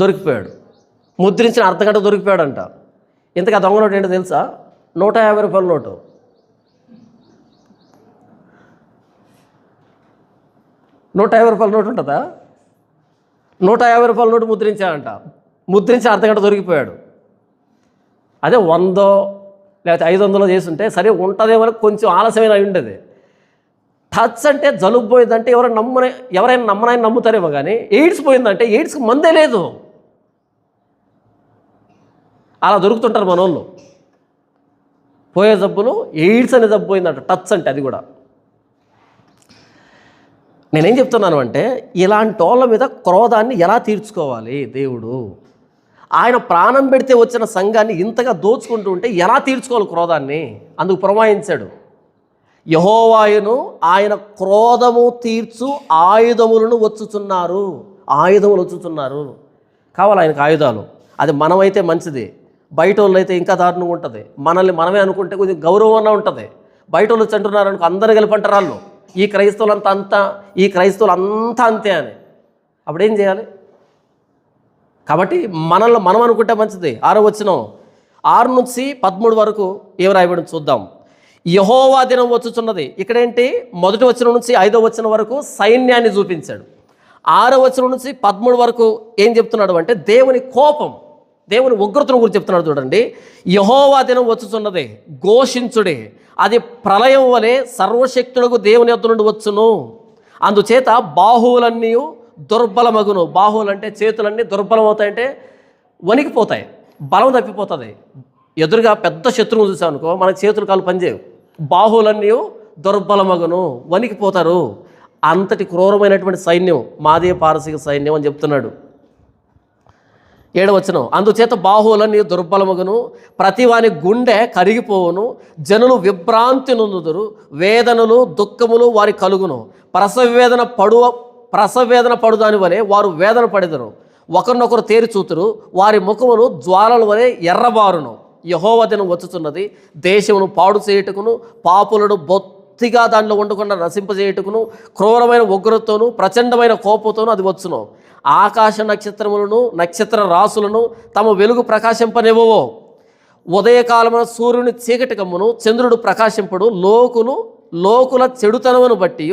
దొరికిపోయాడు. ముద్రించిన అర్ధగంట దొరికిపోయాడంట. ఇంతకు ఆ దొంగ నోటు ఏంటో తెలుసా? 150 రూపాయల నోటు. 150 రూపాయల నోటు ఉంటుందా? 150 రూపాయల నోటు ముద్రించాడంట. ముద్రించి అర్ధగంట దొరికిపోయాడు. అదే 100 లేకపోతే 500 చేసుంటే సరే ఉంటుందేమో, కొంచెం ఆలస్యమైన అయి ఉండేది. టచ్ అంటే జలుబు పోయిందంటే ఎవరైనా నమ్మనని నమ్ముతారేమో, కానీ ఎయిడ్స్ పోయిందంటే ఎయిడ్స్కి మందే లేదు. అలా దొరుకుతుంటారు మన వాళ్ళు. పోయే జబ్బులు ఎయిడ్స్ అనే జబ్బు పోయిందంట, టచ్ అంటే. అది కూడా నేనేం చెప్తున్నాను అంటే, ఇలాంటి వాళ్ళ మీద క్రోధాన్ని ఎలా తీర్చుకోవాలి దేవుడు? ఆయన ప్రాణం పెడితే వచ్చిన సంఘాన్ని ఇంతగా దోచుకుంటూ ఉంటే ఎలా తీర్చుకోవాలి క్రోధాన్ని? అందుకు పురమాయించాడు. యెహోవాయును ఆయన క్రోధము తీర్చు ఆయుధములను వచ్చుచున్నారు. ఆయుధములు వచ్చుచున్నారు. కావాలి ఆయనకు ఆయుధాలు. అది మనమైతే మంచిది, బయట వాళ్ళు అయితే ఇంకా దారుణంగా ఉంటుంది. మనల్ని మనమే అనుకుంటే కొంచెం గౌరవంగా ఉంటుంది. బయట వాళ్ళు వచ్చి అంటున్నారు అనుకో, అందరూ కలిపి అంటారు వాళ్ళు, ఈ క్రైస్తవులు అంతా అంతే అని. అప్పుడేం చేయాలి? కాబట్టి మనల్ని మనం అనుకుంటే మంచిది. 6వ వచనం 6 నుంచి 13 వరకు ఏం రాయబడి చూద్దాం. యెహోవా దినం వచ్చుచున్నది. ఇక్కడేంటి? 1వ వచనం నుంచి 5వ వచనం వరకు సైన్యాన్ని చూపించాడు. 6వ వచనం నుంచి 13 వరకు ఏం చెప్తున్నాడు అంటే దేవుని కోపం, దేవుని ఉగ్రతను గురించి చెప్తున్నాడు. చూడండి, యెహోవా దినం వచ్చుచున్నది, ఘోషించుడి, అది ప్రళయం వలె సర్వశక్తులకు దేవుని యొద్ద నుండి వచ్చును. అందుచేత బాహువులన్నీ దుర్బలమగును. బాహువులు అంటే చేతులన్నీ దుర్బలం అవుతాయంటే వణికిపోతాయి, బలం తప్పిపోతుంది. ఎదురుగా పెద్ద శత్రువును చూసాం అనుకో, మన చేతులు కాలు పనిచేయవు. బాహువులన్నీ దుర్బలమగును, వణికిపోతారు. అంతటి క్రూరమైనటువంటి సైన్యం మాదీయ పారసీక సైన్యం అని చెప్తున్నాడు. 7వ వచనం, అందుచేత బాహువులన్నీ దుర్బలమగును, ప్రతివాని గుండె కరిగిపోవును, జనులు విభ్రాంతి నొందుదురు, వేదనలు దుఃఖములు వారి కలుగును, ప్రసవేదన పడుదాని వలె వారు వేదన పడెదరు, ఒకరినొకరు తేరి చూతురు, వారి ముఖములు జ్వాలల వలె ఎర్రబారును. యెహోవా దినం వచ్చుచున్నది, దేశమును పాడు చేయుటకును, పాపులను బొత్తిగా దానిలో ఉండకుండా నశింపజేయుటకును, క్రూరమైన ఉగ్రతతోను ప్రచండమైన కోపంతోను అది వచ్చును. ఆకాశ నక్షత్రములను, నక్షత్ర రాసులను తమ వెలుగు ప్రకాశింపనివ్వవో. ఉదయకాలమున సూర్యుని చీకటి కమ్మును, చంద్రుడు ప్రకాశింపడు. లోకుల చెడుతనమును బట్టి,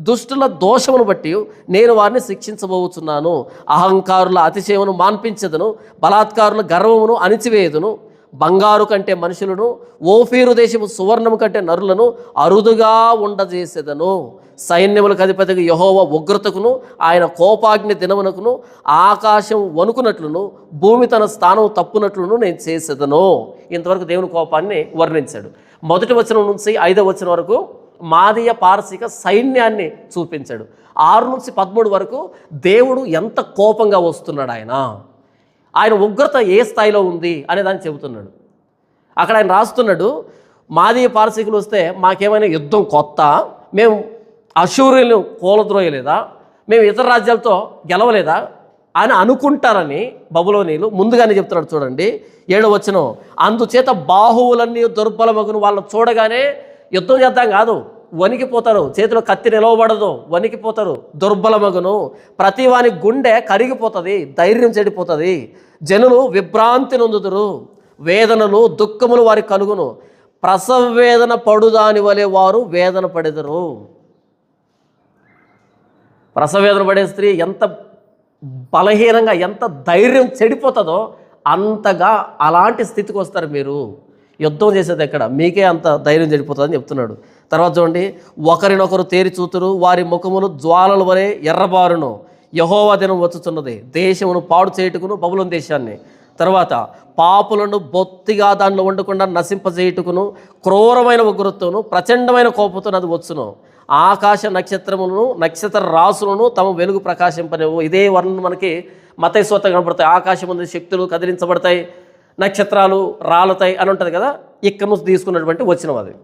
దుష్టుల దోషమును బట్టి నేను వారిని శిక్షించబోచున్నాను. అహంకారుల అతిశయమును మాన్పించదును, బలాత్కారుల గర్వమును అణిచివేయదును. బంగారు కంటే మనుషులను, ఓఫీరు దేశము సువర్ణము కంటే నరులను అరుదుగా ఉండజేసేదను. సైన్యములకు అధిపతిగా యెహోవా ఉగ్రతకును, ఆయన కోపాగ్ని దినమునకును ఆకాశం వణుకునట్లును, భూమి తన స్థానం తప్పునట్లును నేను చేసేదను. ఇంతవరకు దేవుని కోపాన్ని వర్ణించాడు. 1వ వచనం నుంచి 5వ వచనం వరకు మాదీయ పారసీక సైన్యాన్ని చూపించాడు. 6 నుంచి 13 వరకు దేవుడు ఎంత కోపంగా వస్తున్నాడు, ఆయన ఉగ్రత ఏ స్థాయిలో ఉంది అనే దాన్ని చెబుతున్నాడు. అక్కడ ఆయన రాస్తున్నాడు, మాదీయ పారసీకులు వస్తే మాకేమైనా యుద్ధం కొత్త, మేము అశూరులను కూలద్రోయలేదా, మేము ఇతర రాజ్యాలతో గెలవలేదా అని అనుకుంటారని బబులోనీలు ముందుగానే చెప్తున్నాడు. చూడండి 7వ వచనం, అందుచేత బాహువులన్నీ దుర్బలమగును. వాళ్ళని చూడగానే యుద్ధం చేద్దాం కాదు, వణికిపోతారు, చేతిలో కత్తి నిలవబడదు, వణికిపోతారు, దుర్బలమగును, ప్రతి వాని గుండె కరిగిపోతుంది, ధైర్యం చెడిపోతుంది, జనులు విభ్రాంతి నొందుదురు, వేదనలు దుఃఖములు వారికి కలుగును, ప్రసవ వేదన పడుదాని వలె వారు వేదన పడెదరు. ప్రసవ వేదన పడే స్త్రీ ఎంత బలహీనంగా, ఎంత ధైర్యం చెడిపోతుందో అంతగా అలాంటి స్థితికి వస్తారు. మీరు యుద్ధం చేసేది ఎక్కడ, మీకే అంత ధైర్యం చెడిపోతుందని చెప్తున్నాడు. తర్వాత చూడండి, ఒకరినొకరు తేరి చూతురు, వారి ముఖములు జ్వాలల వలె ఎర్రబారును, యెహోవా దినం వచ్చుచున్నది, దేశమును పాడు చేయుటకును బబులోను దేశాన్ని. తర్వాత పాపులను బొత్తిగా దానిలో ఉండకుండా నశింపజేయుటకును క్రూరమైన ఉగ్రతను ప్రచండమైన కోపంతో అది వచ్చును. ఆకాశ నక్షత్రములను నక్షత్ర రాసులను తమ వెలుగు ప్రకాశింపనేవు. ఇదే వర్ణన మనకి మత్తయి సువార్తలో కనబడతాయి. ఆకాశం ముందు శక్తులు కదిలించబడతాయి, నక్షత్రాలు రాలుతాయి అని ఉంటుంది కదా. ఇక్కడ నుంచి తీసుకున్నటువంటి వచ్చిన అది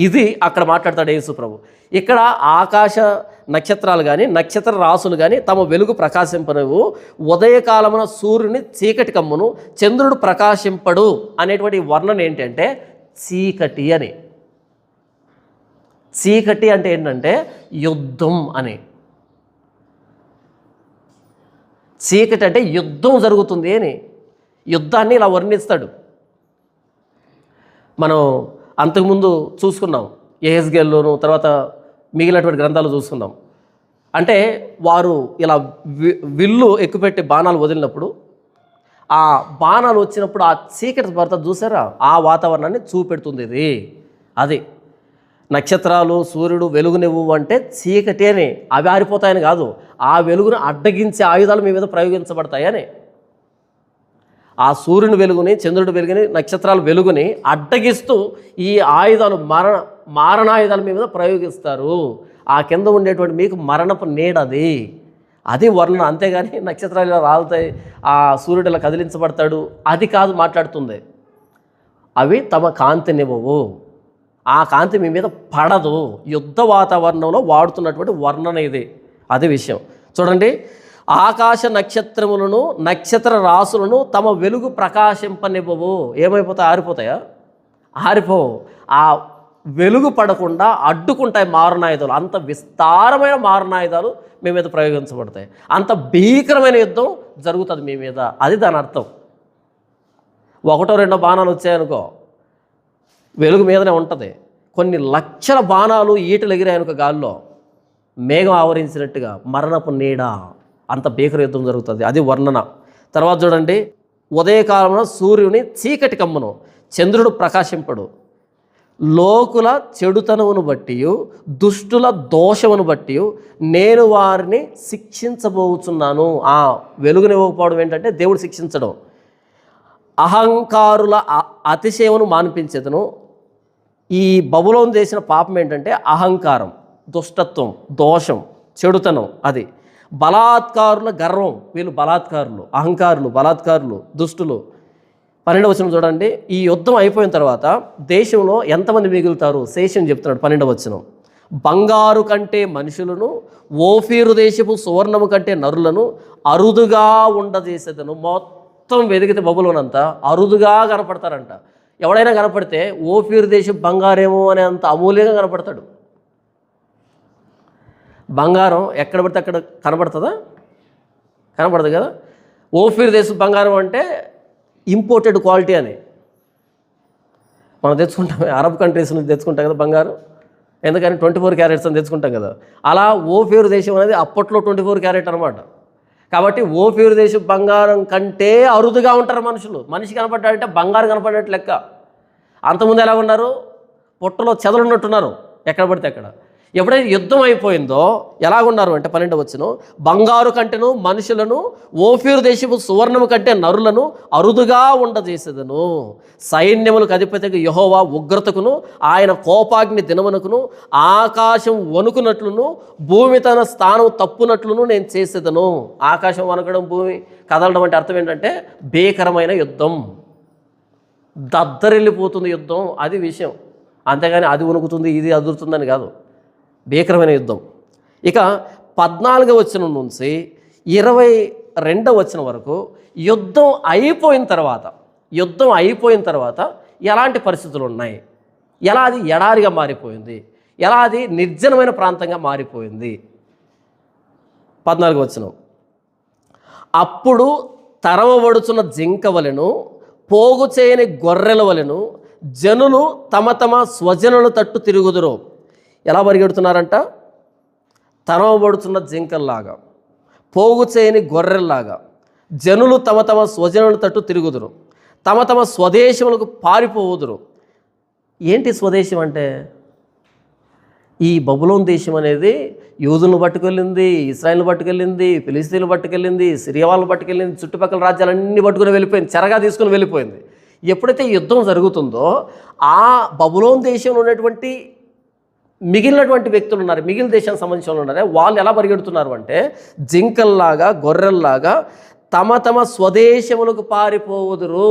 ఇది అక్కడ మాట్లాడతాడు యేసు ప్రభు. ఇక్కడ ఆకాశ నక్షత్రాలు కానీ నక్షత్ర రాసులు కానీ తమ వెలుగు ప్రకాశింపనేవు, ఉదయకాలమున సూర్యుని చీకటి కమ్మును, చంద్రుడు ప్రకాశింపడు అనేటువంటి వర్ణన ఏంటంటే చీకటి అని. చీకటి అంటే ఏంటంటే యుద్ధం అని. చీకటి అంటే యుద్ధం జరుగుతుంది అని, యుద్ధాన్ని ఇలా వర్ణిస్తాడు. మనం అంతకుముందు చూసుకున్నాం, యెహెజ్కేలులోను తర్వాత మిగిలినటువంటి గ్రంథాలు చూసుకున్నాం. అంటే వారు ఇలా విల్లు ఎక్కుపెట్టి బాణాలు వదిలినప్పుడు, ఆ బాణాలు వచ్చినప్పుడు ఆ చీకటి పడుతుంది చూసారా, ఆ వాతావరణాన్ని చూపెడుతుంది ఇది. అది నక్షత్రాలు సూర్యుడు వెలుగునివ్వు అంటే చీకటి అని, అవి ఆరిపోతాయని కాదు, ఆ వెలుగును అడ్డగించే ఆయుధాలు మీ మీద ప్రయోగించబడతాయని. ఆ సూర్యుని వెలుగుని, చంద్రుడి వెలుగుని, నక్షత్రాల వెలుగుని అడ్డగిస్తూ ఈ ఆయుధాలు మారణాయుధాలు మీ మీద ప్రయోగిస్తారు. ఆ కింద ఉండేటువంటి మీకు మరణపు నీడది, అది వర్ణన. అంతేగాని నక్షత్రాలు ఇలా రాలుతాయి, ఆ సూర్యుడు ఇలా కదిలించబడతాడు, అది కాదు మాట్లాడుతుంది. అవి తమ కాంతినివ్వవు, ఆ కాంతి మీ మీద పడదు. యుద్ధ వాతావరణంలో వాడుతున్నటువంటి వర్ణన ఇది, అది విషయం. చూడండి, ఆకాశ నక్షత్రములను నక్షత్ర రాసులను తమ వెలుగు ప్రకాశింపనివ్వవు. ఏమైపోతాయి? ఆరిపోతాయా? ఆరిపోవు. ఆ వెలుగు పడకుండా అడ్డుకుంటాయి మారణాయుధాలు. అంత విస్తారమైన మారణాయుధాలు మీ మీద ప్రయోగించబడతాయి. అంత భీకరమైన యుద్ధం జరుగుతుంది మీ మీద, అది దాని అర్థం. ఒకటో రెండో బాణాలు వచ్చాయనుకో, వెలుగు మీదనే ఉంటుంది. కొన్ని లక్షల బాణాలు ఈటలు ఎగిరాయనుకో గాల్లో, మేఘం ఆవరించినట్టుగా మరణపు నీడ, అంత భీకర యుద్ధం జరుగుతుంది, అది వర్ణన. తర్వాత చూడండి, ఉదయకాలంలో సూర్యుని చీకటి కమ్మును, చంద్రుడు ప్రకాశింపడు, లోకుల చెడుతనమును బట్టి దుష్టుల దోషమును బట్టి నేను వారిని శిక్షించబోతున్నాను. ఆ వెలుగునివ్వకపోవడం ఏంటంటే దేవుడు శిక్షించడం. అహంకారుల అతిశయమును మాన్పించేదను. ఈ బబులోను చేసిన పాపం ఏంటంటే అహంకారం, దుష్టత్వం, దోషం, చెడుతనం. అది బలాత్కారుల గర్వం, వీళ్ళు బలాత్కారులు, అహంకారులు, బలాత్కారులు, దుష్టులు. 12వ వచనం చూడండి, ఈ యుద్ధం అయిపోయిన తర్వాత దేశంలో ఎంతమంది మిగులుతారు? శేషం చెప్తున్నాడు 12వ వచనం. బంగారు కంటే మనుషులను, ఓఫీరు దేశపు సువర్ణము కంటే నరులను అరుదుగా ఉండజేసేదను. మొత్తం వెదిగితే బబులోనంతా అరుదుగా కనపడతారంట. ఎవడైనా కనపడితే ఓఫీరు దేశం బంగారేమో అనే అంత అమూల్యంగా కనపడతాడు. బంగారం ఎక్కడ పడితే అక్కడ కనపడుతుందా? కనపడదు కదా. ఓఫీర్ దేశం బంగారం అంటే ఇంపోర్టెడ్ క్వాలిటీ అని మనం తెచ్చుకుంటాం, అరబ్ కంట్రీస్ నుంచి తెచ్చుకుంటాం కదా బంగారం. ఎందుకని 24 క్యారెట్స్ అని తెచ్చుకుంటాం కదా. అలా ఓఫీర్ దేశం అనేది అప్పట్లో 24 క్యారెట్ అనమాట. కాబట్టి ఓఫీర్ దేశం బంగారం కంటే అరుదుగా ఉంటారు మనుషులు. మనిషి కనపడ్డాడంటే బంగారం కనపడేట్టు లెక్క. అంతకుముందు ఎలా ఉన్నారు? పొట్టలో చెదలున్నట్టున్నారు ఎక్కడ పడితే అక్కడ. ఎప్పుడైతే యుద్ధం అయిపోయిందో ఎలాగున్నారు అంటే 12వ వచనం, బంగారు కంటెను మనుషులను, ఓఫీరు దేశపు సువర్ణము కంటే నరులను అరుదుగా ఉండజేసేదను. సైన్యములకు అధిపతిగా యెహోవా ఉగ్రతకును ఆయన కోపాగ్ని దినమునకును ఆకాశం వణుకునట్లును భూమి తన స్థానం తప్పునట్లును నేను చేసేదను. ఆకాశం వణకడం, భూమి కదలడం అంటే అర్థం ఏంటంటే భీకరమైన యుద్ధం, దద్దరిల్లిపోతుంది యుద్ధం, అది విషయం. అంతేగాని అది వణుకుతుంది ఇది అదురుతుందని కాదు, భీకరమైన యుద్ధం. ఇక 14వ వచనం నుంచి 22వ వచనం వరకు యుద్ధం అయిపోయిన తర్వాత ఎలాంటి పరిస్థితులు ఉన్నాయి, ఎలా అది ఎడారిగా మారిపోయింది, ఎలా అది నిర్జనమైన ప్రాంతంగా మారిపోయింది. 14వ వచనం, అప్పుడు తరమబడుచున్న జింక వలెను పోగు చేయని గొర్రెల వలెను జనులు తమ తమ స్వజనుల తట్టు తిరుగుదురు. ఎలా పరిగెడుతున్నారంట? తరమబడుచున్న జింకల్లాగా, పోగు చేయని గొర్రెల్లాగా జనులు తమ తమ స్వజనుల తట్టు తిరుగుదురు, తమ తమ స్వదేశములకు పారిపోవుదురు. ఏంటి స్వదేశం అంటే? ఈ బబులోను దేశం అనేది యూదులను పట్టుకెళ్ళింది, ఇశ్రాయేలును పట్టుకెళ్ళింది, ఫిలిస్తీన్లు పట్టుకెళ్ళింది, సిరియా వాళ్ళని పట్టుకెళ్ళింది, చుట్టుపక్కల రాజ్యాలన్నీ పట్టుకుని వెళ్ళిపోయింది, చెరగా తీసుకుని వెళ్ళిపోయింది. ఎప్పుడైతే యుద్ధం జరుగుతుందో ఆ బబులోను దేశంలో ఉన్నటువంటి మిగిలినటువంటి వ్యక్తులు ఉన్నారు, మిగిలిన దేశానికి సంబంధించిన వాళ్ళు ఉన్నారే, వాళ్ళు ఎలా పరిగెడుతున్నారు అంటే జింకల్లాగా గొర్రెల్లాగా తమ తమ స్వదేశములకు పారిపోవుదురు.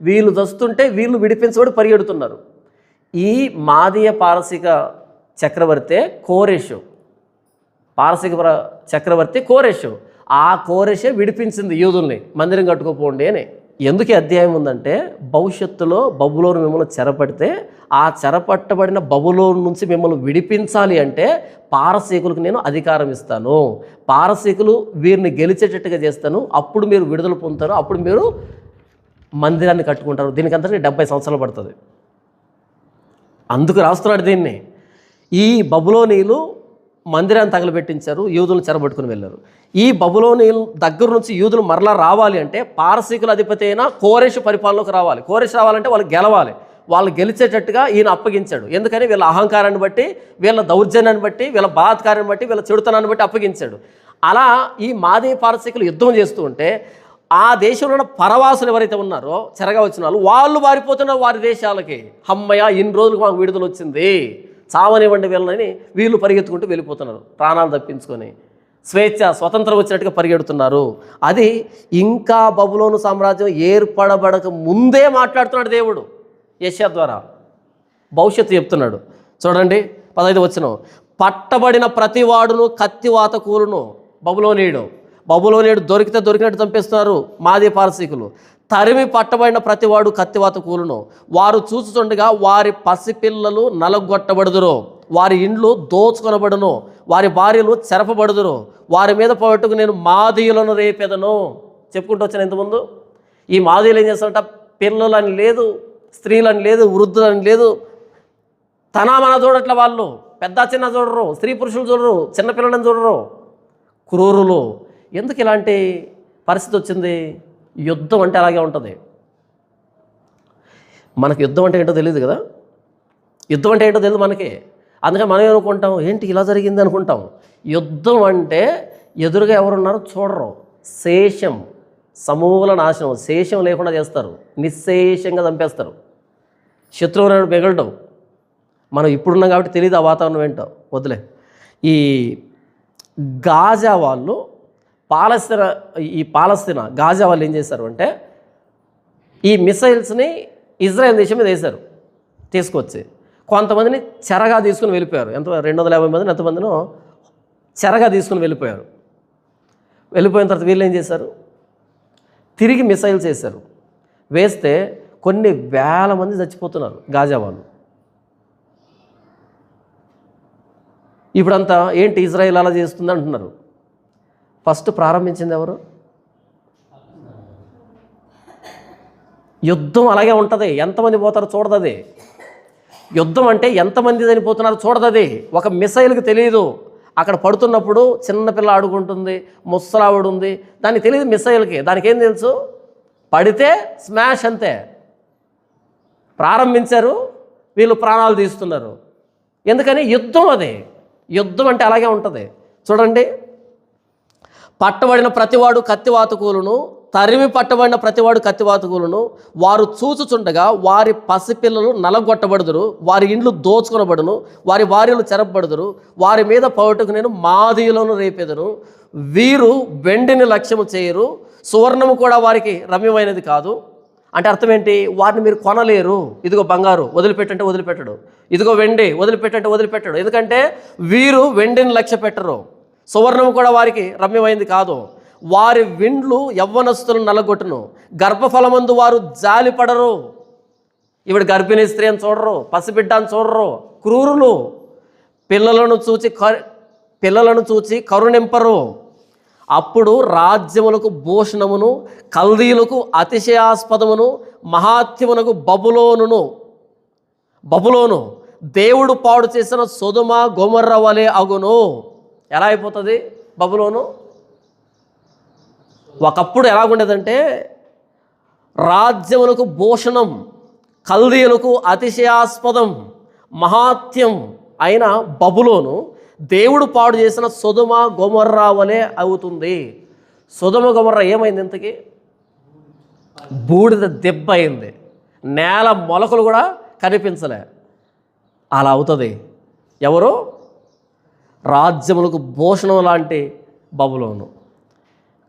వీళ్ళు దస్తుంటే వీళ్ళు విడిపించబడి పరిగెడుతున్నారు. ఈ మాదీయ పారసీక చక్రవర్తి కోరెషు, పారసీక చక్రవర్తి కోరెషు, ఆ కోరెషే విడిపించింది యూదుల్ని, మందిరం కట్టుకోపోండి అని. ఎందుకు ఈ అధ్యాయం ఉందంటే భవిష్యత్తులో బబులోను మిమ్మల్ని చెరపడితే ఆ చెరపట్టబడిన బబులోను నుంచి మిమ్మల్ని విడిపించాలి అంటే పారసీకులకు నేను అధికారం ఇస్తాను, పారసీకులు వీరిని గెలిచేటట్టుగా చేస్తాను, అప్పుడు మీరు విడుదల పొందుతారు, అప్పుడు మీరు మందిరాన్ని కట్టుకుంటారు. దీనికంతా 70 సంవత్సరాలు పడుతుంది. అందుకు రాస్తున్నాడు దీన్ని. ఈ బబులోనీలు మందిరాన్ని తగలబెట్టించారు, యూదులు చెరబట్టుకుని వెళ్ళారు. ఈ బబులోనీల దగ్గర నుంచి యూదులు మరలా రావాలి అంటే పారసీకుల అధిపతి అయిన కోరెషు పరిపాలనలోకి రావాలి. కోరెషు రావాలంటే వాళ్ళు గెలవాలి. వాళ్ళు గెలిచేటట్టుగా ఈయన అప్పగించాడు. ఎందుకని? వీళ్ళ అహంకారాన్ని బట్టి, వీళ్ళ దౌర్జన్యాన్ని బట్టి, వీళ్ళ బలాత్కారాన్ని బట్టి, వీళ్ళ చెడుతనాన్ని బట్టి అప్పగించాడు. అలా ఈ మాదీ పారసీకులు యుద్ధం చేస్తూ ఉంటే ఆ దేశంలో ఉన్న పరవాసులు ఎవరైతే ఉన్నారో చెరగా వచ్చిన వాళ్ళు పారిపోతున్నారు వారి దేశాలకి. అమ్మయ్య, ఇన్ని రోజులకు మాకు విడుదల వచ్చింది, చావనివ్వండి వీళ్ళని వీళ్ళు పరిగెత్తుకుంటూ వెళ్ళిపోతున్నారు, ప్రాణాలు తప్పించుకొని స్వేచ్ఛ స్వతంత్రం వచ్చినట్టుగా పరిగెడుతున్నారు. అది ఇంకా బబులోను సామ్రాజ్యం ఏర్పడబడక ముందే మాట్లాడుతున్నాడు దేవుడు యెషయా ద్వారా, భవిష్యత్తు చెప్తున్నాడు. చూడండి 15వ వచనం, పట్టబడిన ప్రతివాడును కత్తివాత కూలును. బబులోనీయుడు దొరికితే దొరికినట్టు చంపేస్తున్నారు మాదీ పారసీకులు. తరిమి పట్టబడిన ప్రతివాడు కత్తివాత కూలును. వారు చూచుచుండగా వారి పసిపిల్లలు నలగొట్టబడుదురు, వారి ఇండ్లు దోచుకొనబడును, వారి భార్యలు చెరపబడుదురు, వారి మీద పట్టుకు నేను మాదీయులను రేపెదను. చెప్పుకుంటూ వచ్చాను ఇంతకుముందు. ఈ మాదీయులు ఏం చేస్తారంట? పిల్లలని లేదు, స్త్రీలని లేదు, వృద్ధులని లేదు, తనామన చూడట్ల. వాళ్ళు పెద్ద చిన్న చూడరు, స్త్రీ పురుషులు చూడరు, చిన్నపిల్లలని చూడరు, క్రూరులు. ఎందుకు ఇలాంటి పరిస్థితి వచ్చింది? యుద్ధం అంటే అలాగే ఉంటుంది. మనకు యుద్ధం అంటే ఏంటో తెలియదు కదా, యుద్ధం అంటే ఏంటో తెలియదు మనకి. అందుకని మనం ఏమనుకుంటాం, ఏంటి ఇలా జరిగింది అనుకుంటాం. యుద్ధం అంటే ఎదురుగా ఎవరున్నారో చూడరు, శేషం, సమూల నాశనం, శేషం లేకుండా చేస్తారు, నిశ్శేషంగా చంపేస్తారు, శత్రువులను మిగలడం. మనం ఇప్పుడున్నాం కాబట్టి తెలియదు ఆ వాతావరణం ఏంటో, వదిలే. ఈ గాజా వాళ్ళు పాలస్తీనా గాజా వాళ్ళు ఏం చేశారు అంటే ఈ మిసైల్స్ని ఇజ్రాయెల్ దేశం మీద వేశారు, తీసుకొచ్చి కొంతమందిని చెరగా తీసుకుని వెళ్ళిపోయారు. 250 మందిని ఎంతమందినో చెరగా తీసుకుని వెళ్ళిపోయారు. వెళ్ళిపోయిన తర్వాత వీళ్ళు ఏం చేశారు? తిరిగి మిసైల్స్ వేశారు. వేస్తే కొన్ని వేల మంది చచ్చిపోతున్నారు గాజా వాళ్ళు. ఇప్పుడంతా ఏంటి ఇజ్రాయెల్ అలా చేస్తుంది అంటున్నారు. ఫస్ట్ ప్రారంభించింది ఎవరు? యుద్ధం అలాగే ఉంటుంది. ఎంతమంది పోతారో చూడదది. యుద్ధం అంటే ఎంతమంది చనిపోతున్నారో చూడదది. ఒక మిసైల్కి తెలియదు, అక్కడ పడుతున్నప్పుడు చిన్నపిల్ల ఆడుకుంటుంది, ముసలావిడ ఉంది, దానికి తెలియదు మిసైల్కి. దానికి ఏం తెలుసు? పడితే స్మాష్ అంతే. ప్రారంభించారు, వీళ్ళు ప్రాణాలు తీస్తున్నారు. ఎందుకని? యుద్ధం అది. యుద్ధం అంటే అలాగే ఉంటుంది. చూడండి, పట్టబడిన ప్రతివాడు కత్తివాతకులను, తరిమి పట్టబడిన ప్రతివాడు కత్తివాతకులను, వారు చూచుచుండగా వారి పసిపిల్లలు నలగొట్టబడుదురు, వారి ఇండ్లు దోచుకొనబడును, వారి భార్యలు చెరపబడుదురు, వారి మీద పౌటకు నేను మాదీయులను రేపెదను. వీరు వెండిని లక్ష్యము చేయరు, సువర్ణము కూడా వారికి రమ్యమైనది కాదు. అంటే అర్థం ఏంటి? వారిని మీరు కొనలేరు. ఇదిగో బంగారు వదిలిపెట్టంటే వదిలిపెట్టడు, ఇదిగో వెండి వదిలిపెట్టంటే వదిలిపెట్టడు. ఎందుకంటే వీరు వెండిని లక్ష్య పెట్టరు, సువర్ణము కూడా వారికి రమ్యమైంది కాదు. వారి విండ్లు యవ్వనస్తులను నలగొట్టును, గర్భఫలమందు వారు జాలిపడరు. ఇవిడ గర్భిణీ స్త్రీ అని చూడరు, పసిబిడ్డ అని చూడరు, క్రూరులు. పిల్లలను చూచి కరుణింపరు. అప్పుడు రాజ్యములకు భూషణమును, కల్దీలకు అతిశయాస్పదమును, మహాత్యమునకు బబులోను దేవుడు పాడు చేసిన సొదొమ గొమొర్రా వలె అగును. ఎలా అయిపోతుంది బబులోను? ఒకప్పుడు ఎలాగుండేదంటే రాజ్యములకు భూషణం, కల్దీయులకు అతిశయాస్పదం, మహాత్యం అయిన బబులోను దేవుడు పాడు చేసిన సొదొమ గొమొర్రా వలె అవుతుంది. సొదొమ గొమొర్రా ఏమైంది? ఇంతకీ బూడిద దెబ్బ అయింది, నేల మొలకలు కూడా కనిపించలే. అలా అవుతుంది. ఎవరు? రాజ్యములకు భూషణం లాంటి బబులోను,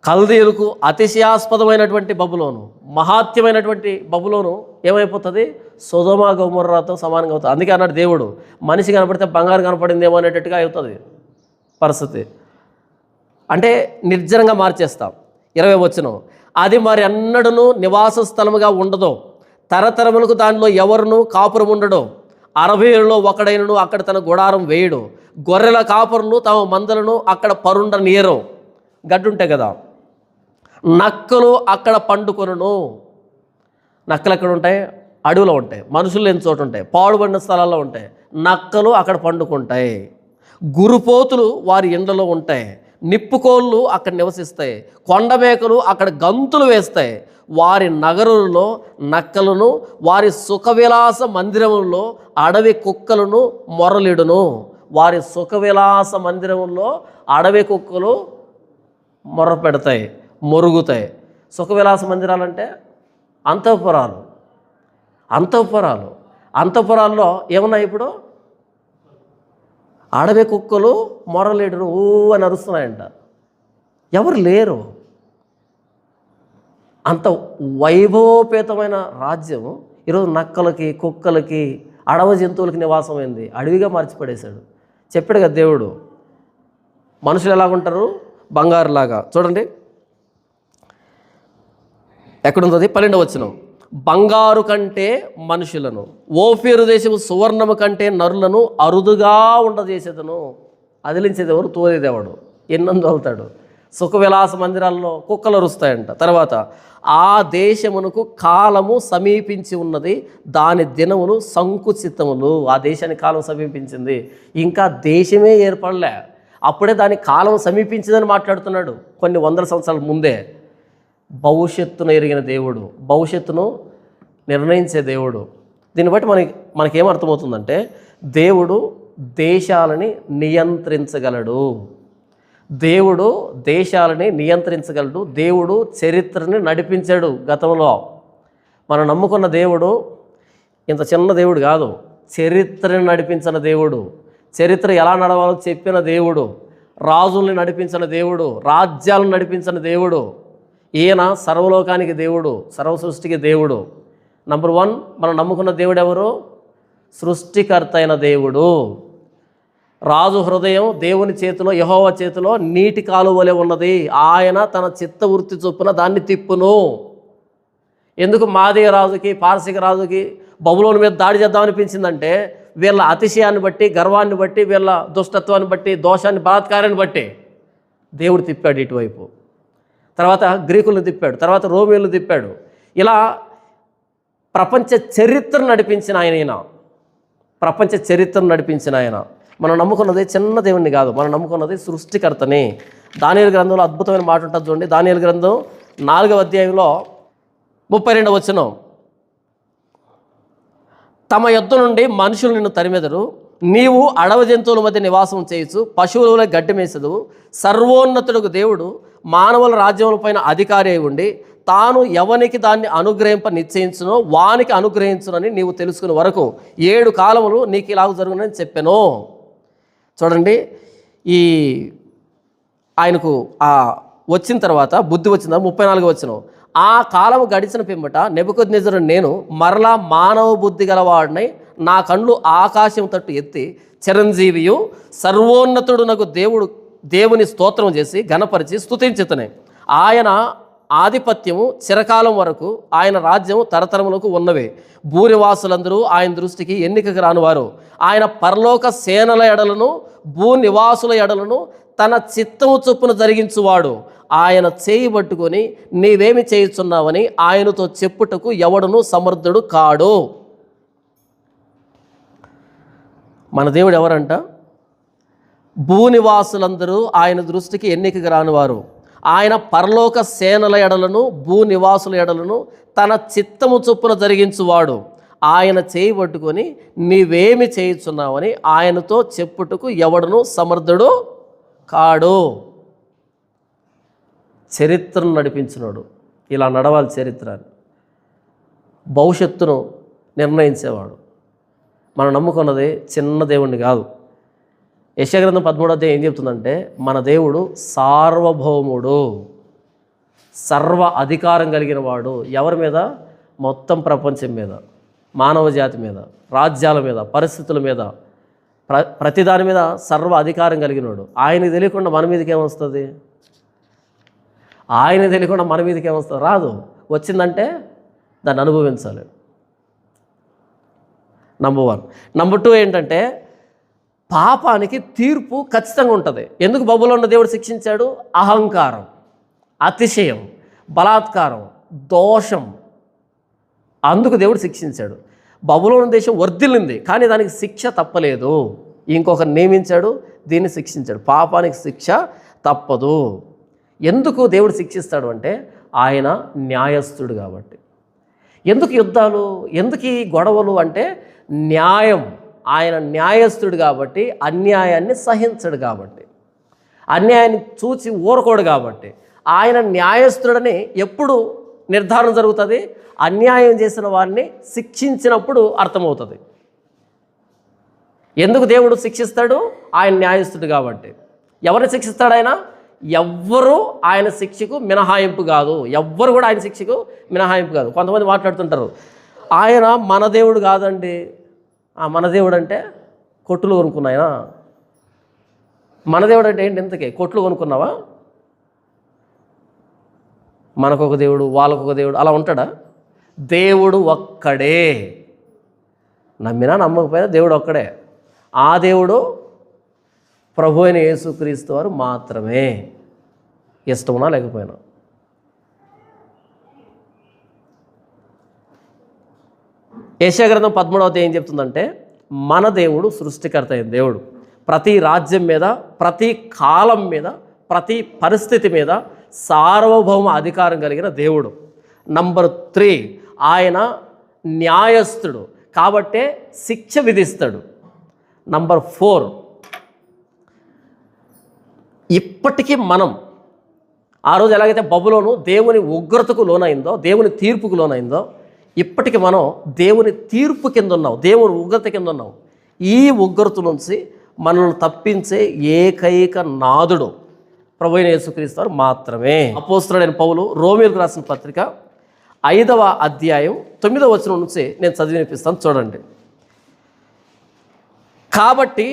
కల్దీయులకు అతిశయాస్పదమైనటువంటి బబులోను, మహాత్యమైనటువంటి బబులోను ఏమైపోతుంది? సొదొమ గొమొర్రాతో సమానంగా అవుతుంది. అందుకే అన్నాడు దేవుడు, మనిషి కనపడితే బంగారు కనపడిందేమో అనేటట్టుగా అవుతుంది పరిస్థితి. అంటే నిర్జనంగా మార్చేస్తాం. 20వ వచనం, అది మరి అన్నడును నివాస స్థలముగా ఉండదు, తరతరములకు దానిలో ఎవరును కాపురం ఉండడు. 60 ఒకడైనను అక్కడ తన గుడారం వేయడు. గొర్రెల కాపురులు తమ మందలను అక్కడ పరుండనీయరు. గడ్డుంటాయి కదా, నక్కలు అక్కడ పండుకొనును. నక్కలు ఎక్కడ ఉంటాయి? అడవిలో ఉంటాయి. మనుషులు లేని చోటు ఉంటాయి, పాడుబడిన స్థలాల్లో ఉంటాయి. నక్కలు అక్కడ పండుకుంటాయి. గురుపోతులు వారి ఇండ్లలో ఉంటాయి. నిప్పుకోళ్ళు అక్కడ నివసిస్తాయి. కొండమేకలు అక్కడ గంతులు వేస్తాయి. వారి నగరులలో నక్కలను, వారి సుఖవిలాస మందిరములలో అడవి కుక్కలను మొరలిడును. వారి సుఖవిలాస మందిరముల్లో అడవి కుక్కలు మొర్ర పెడతాయి, మొరుగుతాయి. సుఖవిలాస మందిరాలు అంటే అంతఃపురాల్లో ఏమున్నాయి? ఇప్పుడు అడవి కుక్కలు మొరలేడును ఊ అని అరుస్తున్నాయంట. ఎవరు లేరు. అంత వైభవోపేతమైన రాజ్యం ఈరోజు నక్కలకి, కుక్కలకి, అడవి జంతువులకి నివాసమైంది. అడవిగా మార్చిపడేశాడు. చెప్పాడు కదా దేవుడు, మనుషులు ఎలాగుంటారు? బంగారులాగా. చూడండి ఎక్కడుంది? 12వ వచనం, బంగారు కంటే మనుషులను, ఓఫీరు దేశము సువర్ణము కంటే నరులను అరుదుగా ఉండజేసేదను. అదిలించేది ఎవరు? తోలేదేవాడు. ఎన్నందు వెళ్తాడు. సుఖవిలాస మందిరాల్లో కుక్కలు అరుస్తాయంట. తర్వాత, ఆ దేశమునకు కాలము సమీపించి ఉన్నది, దాని దినములు సంకుచితములు. ఆ దేశానికి కాలం సమీపించింది, ఇంకా దేశమే ఏర్పడలే, అప్పుడే దాని కాలం సమీపించిందని మాట్లాడుతున్నాడు. కొన్ని వందల సంవత్సరాల ముందే. భవిష్యత్తును ఎరిగిన దేవుడు, భవిష్యత్తును నిర్ణయించే దేవుడు. దీన్ని బట్టి మనకేమర్థమవుతుందంటే దేవుడు దేశాలని నియంత్రించగలడు. దేవుడు దేశాలని నియంత్రించగలడు. దేవుడు చరిత్రని నడిపించాడు గతంలో. మనం నమ్ముకున్న దేవుడు ఇంత చిన్న దేవుడు కాదు, చరిత్రని నడిపించిన దేవుడు. చరిత్ర ఎలా నడవాలో చెప్పిన దేవుడు, రాజుల్ని నడిపించిన దేవుడు, రాజ్యాలను నడిపించిన దేవుడు. ఈయన సర్వలోకానికి దేవుడు, సర్వ సృష్టికి దేవుడు. నంబర్ 1 మనం నమ్ముకున్న దేవుడు ఎవరు? సృష్టికర్త అయిన దేవుడు. రాజు హృదయం దేవుని చేతిలో, యెహోవా చేతిలో నీటి కాలువ వలె ఉన్నది. ఆయన తన చిత్తవృత్తి చొప్పున దాన్ని తిప్పును. ఎందుకు మాదీయ రాజుకి, పారసిక రాజుకి బబులోను మీద దాడి చేద్దామనిపించిందంటే వీళ్ళ అతిశయాన్ని బట్టి, గర్వాన్ని బట్టి, వీళ్ళ దుష్టత్వాన్ని బట్టి, దోషాన్ని, బలాత్కారాన్ని బట్టి దేవుడు తిప్పాడు ఇటువైపు. తర్వాత గ్రీకులను తిప్పాడు, తర్వాత రోమియోలు తిప్పాడు. ఇలా ప్రపంచ చరిత్రను నడిపించిన ఆయన, ప్రపంచ చరిత్రను నడిపించిన ఆయన. మనం నమ్ముకున్నది చిన్న దేవుణ్ణి కాదు, మనం నమ్ముకున్నది సృష్టికర్తని. దానియేలు గ్రంథంలో అద్భుతమైన మాట ఉంటుంది చూడండి. దానియేలు గ్రంథం 4వ అధ్యాయంలో 32వ వచనం, తమ యొద్ద నుండి మనుషులు నిన్ను తరిమెదరు, నీవు అడవి జంతువుల మధ్య నివాసం చేయొచ్చు, పశువుల గడ్డి మేసదు. సర్వోన్నతుడుకు దేవుడు మానవుల రాజ్యములపైన అధికారి అయి ఉండి తాను ఎవనికి దాన్ని అనుగ్రహింప నిశ్చయించునో వానికి అనుగ్రహించునని నీవు తెలుసుకునే వరకు 7 కాలములు నీకు ఇలాగ జరుగునని చెప్పాను. చూడండి, ఈ ఆయనకు వచ్చిన తర్వాత బుద్ధి వచ్చిందా? 34వ వచనం, ఆ కాలము గడిచిన పిమ్మట నెబుకద్నెజరు నేను మరలా మానవ బుద్ధి గలవాడినై నా కళ్ళు ఆకాశం తట్టు ఎత్తి చిరంజీవియు సర్వోన్నతుడు నాకు దేవుని స్తోత్రం చేసి ఘనపరిచి స్తుతించుతనే. ఆయన ఆధిపత్యము చిరకాలం వరకు, ఆయన రాజ్యము తరతరములకు ఉన్నవే. భూనివాసులందరూ ఆయన దృష్టికి ఎన్నికకు రానివారు. ఆయన పరలోక సేనల ఎడలను భూనివాసుల ఎడలను తన చిత్తము చొప్పున జరిగించువాడు. ఆయన చేయి పట్టుకొని నీవేమి చేయుచున్నావని ఆయనతో చెప్పుటకు ఎవడును సమర్థుడు కాడు. మన దేవుడు ఎవరంట? భూనివాసులందరూ ఆయన దృష్టికి ఎన్నికకు రానివారు. ఆయన పరలోక సేనల ఎడలను భూనివాసుల ఎడలను తన చిత్తము చొప్పున జరిగించువాడు. ఆయన చేయి పట్టుకొని నీవేమి చేయుచున్నావని ఆయనతో చెప్పుటకు ఎవడును సమర్థుడు కాడు. చరిత్రను నడిపించినాడు. ఇలా నడవాలి చరిత్ర. భవిష్యత్తును నిర్ణయించేవాడు. మనం నమ్ముకున్నది చిన్న దేవుణ్ణి కాదు. యెషయా గ్రంథం 13వ అధ్యాయం ఏం చెప్తుందంటే, మన దేవుడు సార్వభౌముడు, సర్వ అధికారం కలిగిన వాడు. ఎవరి మీద? మొత్తం ప్రపంచం మీద, మానవ జాతి మీద, రాజ్యాల మీద, పరిస్థితుల మీద, ప్రతిదాని మీద సర్వ అధికారం కలిగినవాడు. ఆయనకి తెలియకుండా మన మీదకి ఏమొస్తుంది? ఆయన తెలియకుండా మన మీదకి ఏమొస్తుంది? రాదు. వచ్చిందంటే దాన్ని అనుభవించాలి. నంబర్ 1. నంబర్ 2 ఏంటంటే, పాపానికి తీర్పు ఖచ్చితంగా ఉంటుంది. ఎందుకు బబులోను దేవుడు శిక్షించాడు? అహంకారం, అతిశయం, బలాత్కారం, దోషం. అందుకు దేవుడు శిక్షించాడు. బబులోను దేశం వర్ధిల్లింది, కానీ దానికి శిక్ష తప్పలేదు. ఇంకొకరు నియమించాడు, దీన్ని శిక్షించాడు. పాపానికి శిక్ష తప్పదు. ఎందుకు దేవుడు శిక్షిస్తాడు అంటే, ఆయన న్యాయస్థుడు కాబట్టి. ఎందుకు యుద్ధాలు, ఎందుకు ఈ గొడవలు అంటే, న్యాయం. ఆయన న్యాయస్థుడు కాబట్టి, అన్యాయాన్ని సహించడు కాబట్టి, అన్యాయాన్ని చూచి ఊరకోడు కాబట్టి. ఆయన న్యాయస్థుడని ఎప్పుడు నిర్ధారణ జరుగుతుంది? అన్యాయం చేసిన వారిని శిక్షించినప్పుడు అర్థమవుతుంది. ఎందుకు దేవుడు శిక్షిస్తాడు? ఆయన న్యాయస్థుడు కాబట్టి. ఎవరిని శిక్షిస్తాడు ఆయన? ఎవ్వరూ ఆయన శిక్షకు మినహాయింపు కాదు. ఎవ్వరు కూడా ఆయన శిక్షకు మినహాయింపు కాదు. కొంతమంది మాట్లాడుతుంటారు, ఆయన మన దేవుడు కాదండి. మన దేవుడు అంటే కొట్టులు కొనుక్కున్నాయనా? మన దేవుడు అంటే ఏంటి? ఇంతకే కొట్లు కొనుక్కున్నావా? మనకొక దేవుడు, వాళ్ళకొక దేవుడు, అలా ఉంటాడా? దేవుడు ఒక్కడే. నమ్మినా నమ్మకపోయినా దేవుడు ఒక్కడే. ఆ దేవుడు ప్రభు అయిన యేసుక్రీస్తు వారు మాత్రమే, ఇష్టమునా లేకపోయినా. యెషయా గ్రంథం 13వ అధ్యాయం ఏం చెప్తుందంటే, మన దేవుడు సృష్టికర్త అయిన దేవుడు. ప్రతి రాజ్యం మీద, ప్రతి కాలం మీద, ప్రతి పరిస్థితి మీద సార్వభౌమ అధికారం కలిగిన దేవుడు. నంబర్ 3, ఆయన న్యాయస్థుడు కాబట్టే శిక్ష విధిస్తాడు. నంబర్ 4, ఇప్పటికీ మనం ఆ రోజు ఎలాగైతే బబులోను దేవుని ఉగ్రతకు లోనైందో, దేవుని తీర్పుకు లోనైందో, ఇప్పటికి మనం దేవుని తీర్పు కింద ఉన్నాం, దేవుని ఉగ్రత కింద ఉన్నాం. ఈ ఉగ్రత నుంచి మనల్ని తప్పించే ఏకైక నాథుడు ప్రభు అయిన యేసుక్రీస్తు వారు మాత్రమే. అపోస్తలుడైన పౌలు రోమీయులకు రాసిన పత్రిక 5వ అధ్యాయం 9వ వచనం నుంచి నేను చదివి వినిపిస్తాను, చూడండి. కాబట్టి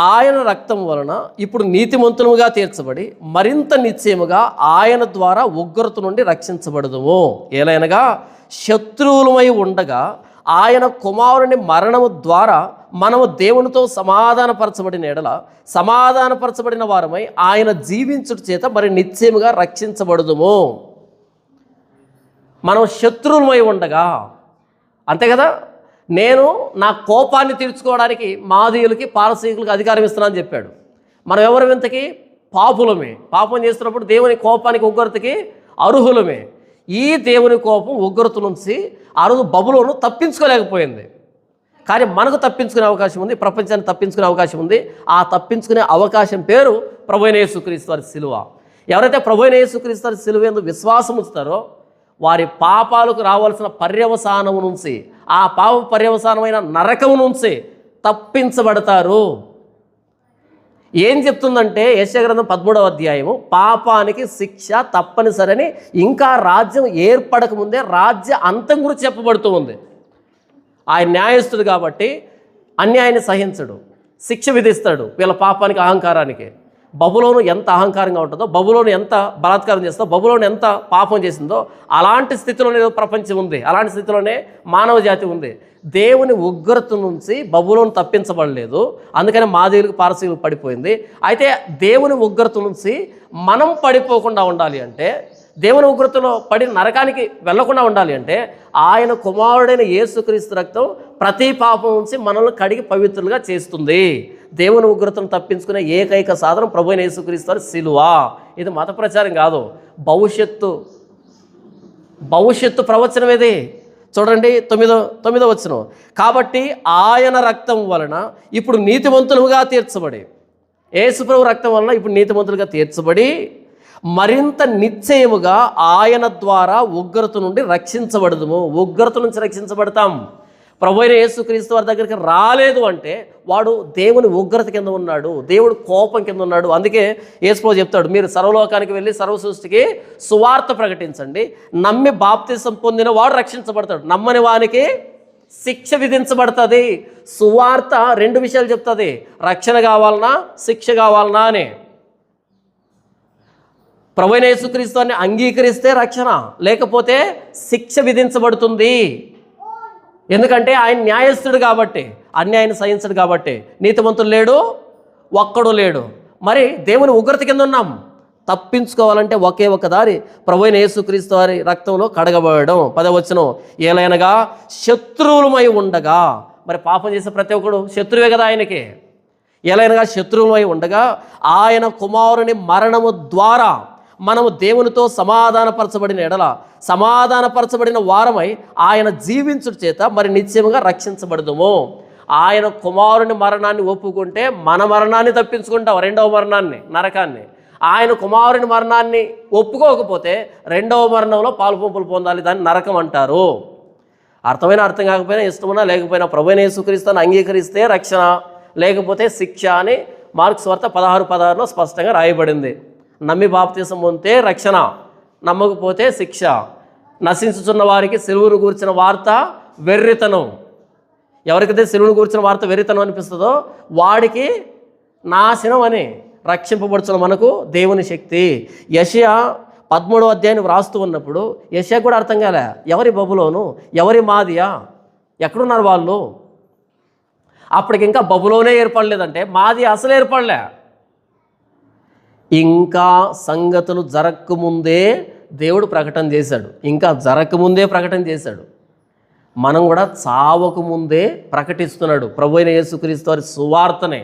ఆయన రక్తం వలన ఇప్పుడు నీతిమంతులుగా తీర్చబడి మరింత నిశ్చయముగా ఆయన ద్వారా ఉగ్రత నుండి రక్షించబడదుము. ఏలైనగా శత్రువులమై ఉండగా ఆయన కుమారుని మరణము ద్వారా మనము దేవునితో సమాధానపరచబడిన ఎడల సమాధానపరచబడిన వారమై ఆయన జీవించుట చేత మరి నిశ్చయముగా రక్షించబడదుము. మనం శత్రువులమై ఉండగా, అంతే కదా, నేను నా కోపాన్ని తీర్చుకోవడానికి మాదీయులకి పారసీకులకి అధికారం ఇస్తున్నానని చెప్పాడు. మనం ఎవరు ఇంతకీ? పాపులమే. పాపం చేస్తున్నప్పుడు దేవుని కోపానికి ఉగ్రతకి అర్హులమే. ఈ దేవుని కోపం ఉగ్రత నుంచి ఆ రోజు బబులోను తప్పించుకోలేకపోయింది. కానీ మనకు తప్పించుకునే అవకాశం ఉంది, ప్రపంచాన్ని తప్పించుకునే అవకాశం ఉంది. ఆ తప్పించుకునే అవకాశం పేరు ప్రభువైన యేసుక్రీస్తు వారి సిలువ. ఎవరైతే ప్రభువైన యేసుక్రీస్తు వారి సిలువ యందు విశ్వాసం ఉంచుతారో వారి పాపాలకు రావాల్సిన పర్యవసానము నుంచి, ఆ పాప పర్యవసానమైన నరకము నుంచి తప్పించబడతారు. ఏం చెప్తుందంటే యెషయా గ్రంథం 13వ అధ్యాయము, పాపానికి శిక్ష తప్పనిసరని ఇంకా రాజ్యం ఏర్పడకముందే రాజ్య అంతం గురించి చెప్పబడుతూ ఉంది. ఆయన న్యాయస్థుడు కాబట్టి అన్యాయాన్ని సహించడు, శిక్ష విధిస్తాడు వీళ్ళ పాపానికి, అహంకారానికి. బబులోను ఎంత అహంకారంగా ఉంటుందో, బబులోను ఎంత బలాత్కారం చేస్తుందో, బబులోను ఎంత పాపం చేసిందో అలాంటి స్థితిలోనే ప్రపంచం ఉంది, అలాంటి స్థితిలోనే మానవ జాతి ఉంది. దేవుని ఉగ్రత నుంచి బబులోను తప్పించబడలేదు, అందుకని మాదీయులకు పారసీకులకు పడిపోయింది. అయితే దేవుని ఉగ్రత నుంచి మనం పడిపోకుండా ఉండాలి అంటే, దేవుని ఉగ్రతలో పడి నరకానికి వెళ్లకుండా ఉండాలి అంటే, ఆయన కుమారుడైన యేసుక్రీస్తు రక్తం ప్రతి పాపం నుంచి మనల్ని కడిగి పవిత్రులుగా చేస్తుంది. దేవుని ఉగ్రతను తప్పించుకునే ఏకైక సాధనం ప్రభువైన యేసుక్రీస్తు వారి సిలువ. ఇది మత ప్రచారం కాదు, భవిష్యత్తు ప్రవచనం ఇది. చూడండి 9వ వచనం. కాబట్టి ఆయన రక్తం వలన ఇప్పుడు నీతిమంతులుగా తీర్చబడి, యేసుప్రభు రక్తం వలన ఇప్పుడు నీతిమంతులుగా తీర్చబడి మరింత నిశ్చయముగా ఆయన ద్వారా ఉగ్రత నుండి రక్షించబడదుము. ఉగ్రత నుంచి రక్షించబడతాం. ప్రభువైన యేసుక్రీస్తు వారి దగ్గరికి రాలేదు అంటే వాడు దేవుని ఉగ్రత కింద ఉన్నాడు, దేవుడు కోపం కింద ఉన్నాడు. అందుకే యేసుప్రభు చెప్తాడు, మీరు సర్వలోకానికి వెళ్ళి సర్వసృష్టికి సువార్త ప్రకటించండి, నమ్మి బాప్తిసం పొందిన వాడు రక్షించబడతాడు, నమ్మని వానికి శిక్ష విధించబడుతుంది. సువార్త 2 విషయాలు చెప్తుంది, రక్షణ కావాలన్నా శిక్ష కావాలన్నా అని. ప్రభువైన యేసుక్రీస్తుని అంగీకరిస్తే రక్షణ, లేకపోతే శిక్ష విధించబడుతుంది. ఎందుకంటే ఆయన న్యాయస్థుడు కాబట్టి, అన్యాయాన్ని సహించడు కాబట్టి. నీతిమంతుడు లేడు, ఒక్కడు లేడు. మరి దేవుని ఉగ్రత కింద ఉన్నాం. తప్పించుకోవాలంటే ఒకే ఒక దారి, ప్రభువైన యేసుక్రీస్తు వారి రక్తంలో కడగబడడం. 10వ వచనం. ఏలైనగా శత్రువులమై ఉండగా, మరి పాపం చేసే ప్రతి ఒక్కడు శత్రువే కదా ఆయనకి. ఏలైనగా శత్రువులమై ఉండగా ఆయన కుమారుని మరణము ద్వారా మనము దేవునితో సమాధానపరచబడిన ఎడల, సమాధానపరచబడిన వారమై ఆయన జీవించుట చేత మరి నిశ్చయముగా రక్షించబడదుము. ఆయన కుమారుని మరణాన్ని ఒప్పుకుంటే మన మరణాన్ని తప్పించుకుంటాం, 2వ మరణాన్ని, నరకాన్ని. ఆయన కుమారుని మరణాన్ని ఒప్పుకోకపోతే 2వ మరణంలో పాలుపంపులు పొందాలి, దాన్ని నరకం అంటారు. అర్థం కాకపోయినా, ఇష్టమైనా లేకపోయినా ప్రభువైన యేసుక్రీస్తుని అంగీకరిస్తే రక్షణ, లేకపోతే శిక్ష అని మార్కు సువార్త 16:16లో స్పష్టంగా రాయబడింది. నమ్మి బాప్తిసం పొందితే రక్షణ, నమ్మకపోతే శిక్ష. నశించుచున్న వారికి సిలువను గూర్చిన వార్త వెర్రితనం. ఎవరికైతే సిలువను గూర్చిన వార్త వెర్రితనం అనిపిస్తుందో వాడికి నాశనం అని. రక్షింపబడుచున్న మనకు దేవుని శక్తి. యెషయా 13వ అధ్యాయాన్ని వ్రాస్తూ ఉన్నప్పుడు యెషయా కూడా అర్థం కాలే, ఎవరి బబులోను, ఎవరి మాదియా, ఎక్కడున్నారు వాళ్ళు? అప్పటికి ఇంకా బబులోనే ఏర్పడలేదంటే మాది అసలు ఏర్పడలే. ఇంకా సంగతులు జరగకముందే దేవుడు ప్రకటన చేశాడు, ఇంకా జరగకముందే ప్రకటన చేశాడు. మనం కూడా చావకముందే ప్రకటిస్తున్నాడు ప్రభువైన యేసుక్రీస్తు వారి సువార్తనే.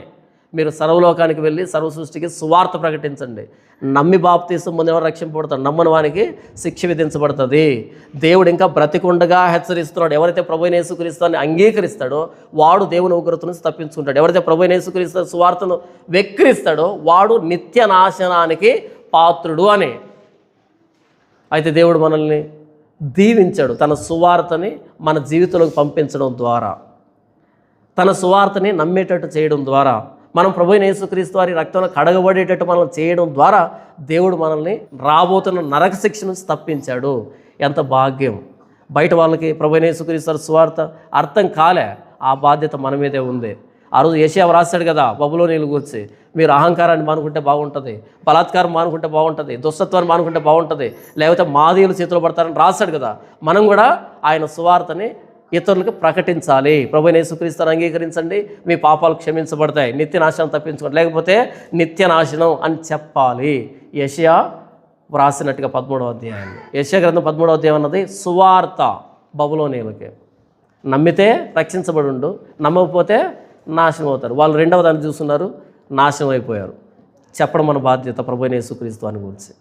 మీరు సర్వలోకానికి వెళ్ళి సర్వసృష్టికి సువార్త ప్రకటించండి, నమ్మి బాప్తిసం పొందేవారు రక్షింపబడతాడు, నమ్మని వానికి శిక్ష విధించబడుతుంది. దేవుడు ఇంకా బ్రతికుండగా హెచ్చరిస్తున్నాడు, ఎవరైతే ప్రభువైన యేసుక్రీస్తుని అంగీకరిస్తాడో వాడు దేవుని ఉగ్రత నుంచి తప్పించుకుంటాడు. ఎవరైతే ప్రభువైన యేసుక్రీస్తు సువార్తను వెక్కిరిస్తాడో వాడు నిత్య నాశనానికి పాత్రుడు అని. అయితే దేవుడు మనల్ని దీవించాడు తన సువార్తని మన జీవితంలోకి పంపించడం ద్వారా, తన సువార్తని నమ్మేటట్టు చేయడం ద్వారా, మనం ప్రభువైన యేసుక్రీస్తు వారి రక్తంలో కడగబడేటట్టు మనం చేయడం ద్వారా దేవుడు మనల్ని రాబోతున్న నరక శిక్ష నుంచి తప్పించాడు. ఎంత భాగ్యం! బయట వాళ్ళకి ప్రభువైన యేసుక్రీస్తు వారి సువార్త అర్థం కాలే, ఆ బాధ్యత మన మీదే ఉంది. ఆ రోజు యెషయా రాశాడు కదా బబులోనీయుల గురించి, మీరు అహంకారాన్ని మానుకుంటే బాగుంటుంది, బలాత్కారం మానుకుంటే బాగుంటుంది, దుష్టత్వాన్ని మానుకుంటే బాగుంటుంది, లేకపోతే మాదీయులు చేతిలో పడతారని రాశాడు కదా. మనం కూడా ఆయన సువార్తని ఇతరులకు ప్రకటించాలి. ప్రభువైన యేసుక్రీస్తుని అంగీకరించండి, మీ పాపాలు క్షమించబడతాయి, నిత్య నాశనం తప్పించుకోండి, లేకపోతే నిత్య నాశనం అని చెప్పాలి. యెషయా వ్రాసినట్టుగా 13వ అధ్యాయాన్ని, యెషయా గ్రంథం 13వ అధ్యాయం అన్నది సువార్త బబులోనీయులకి. నమ్మితే రక్షించబడి ఉండు, నమ్మకపోతే నాశనం అవుతారు. వాళ్ళు 2వ దాన్ని చూస్తున్నారు, నాశనం అయిపోయారు. చెప్పడం మన బాధ్యత ప్రభువైన యేసుక్రీస్తు అని గురించి.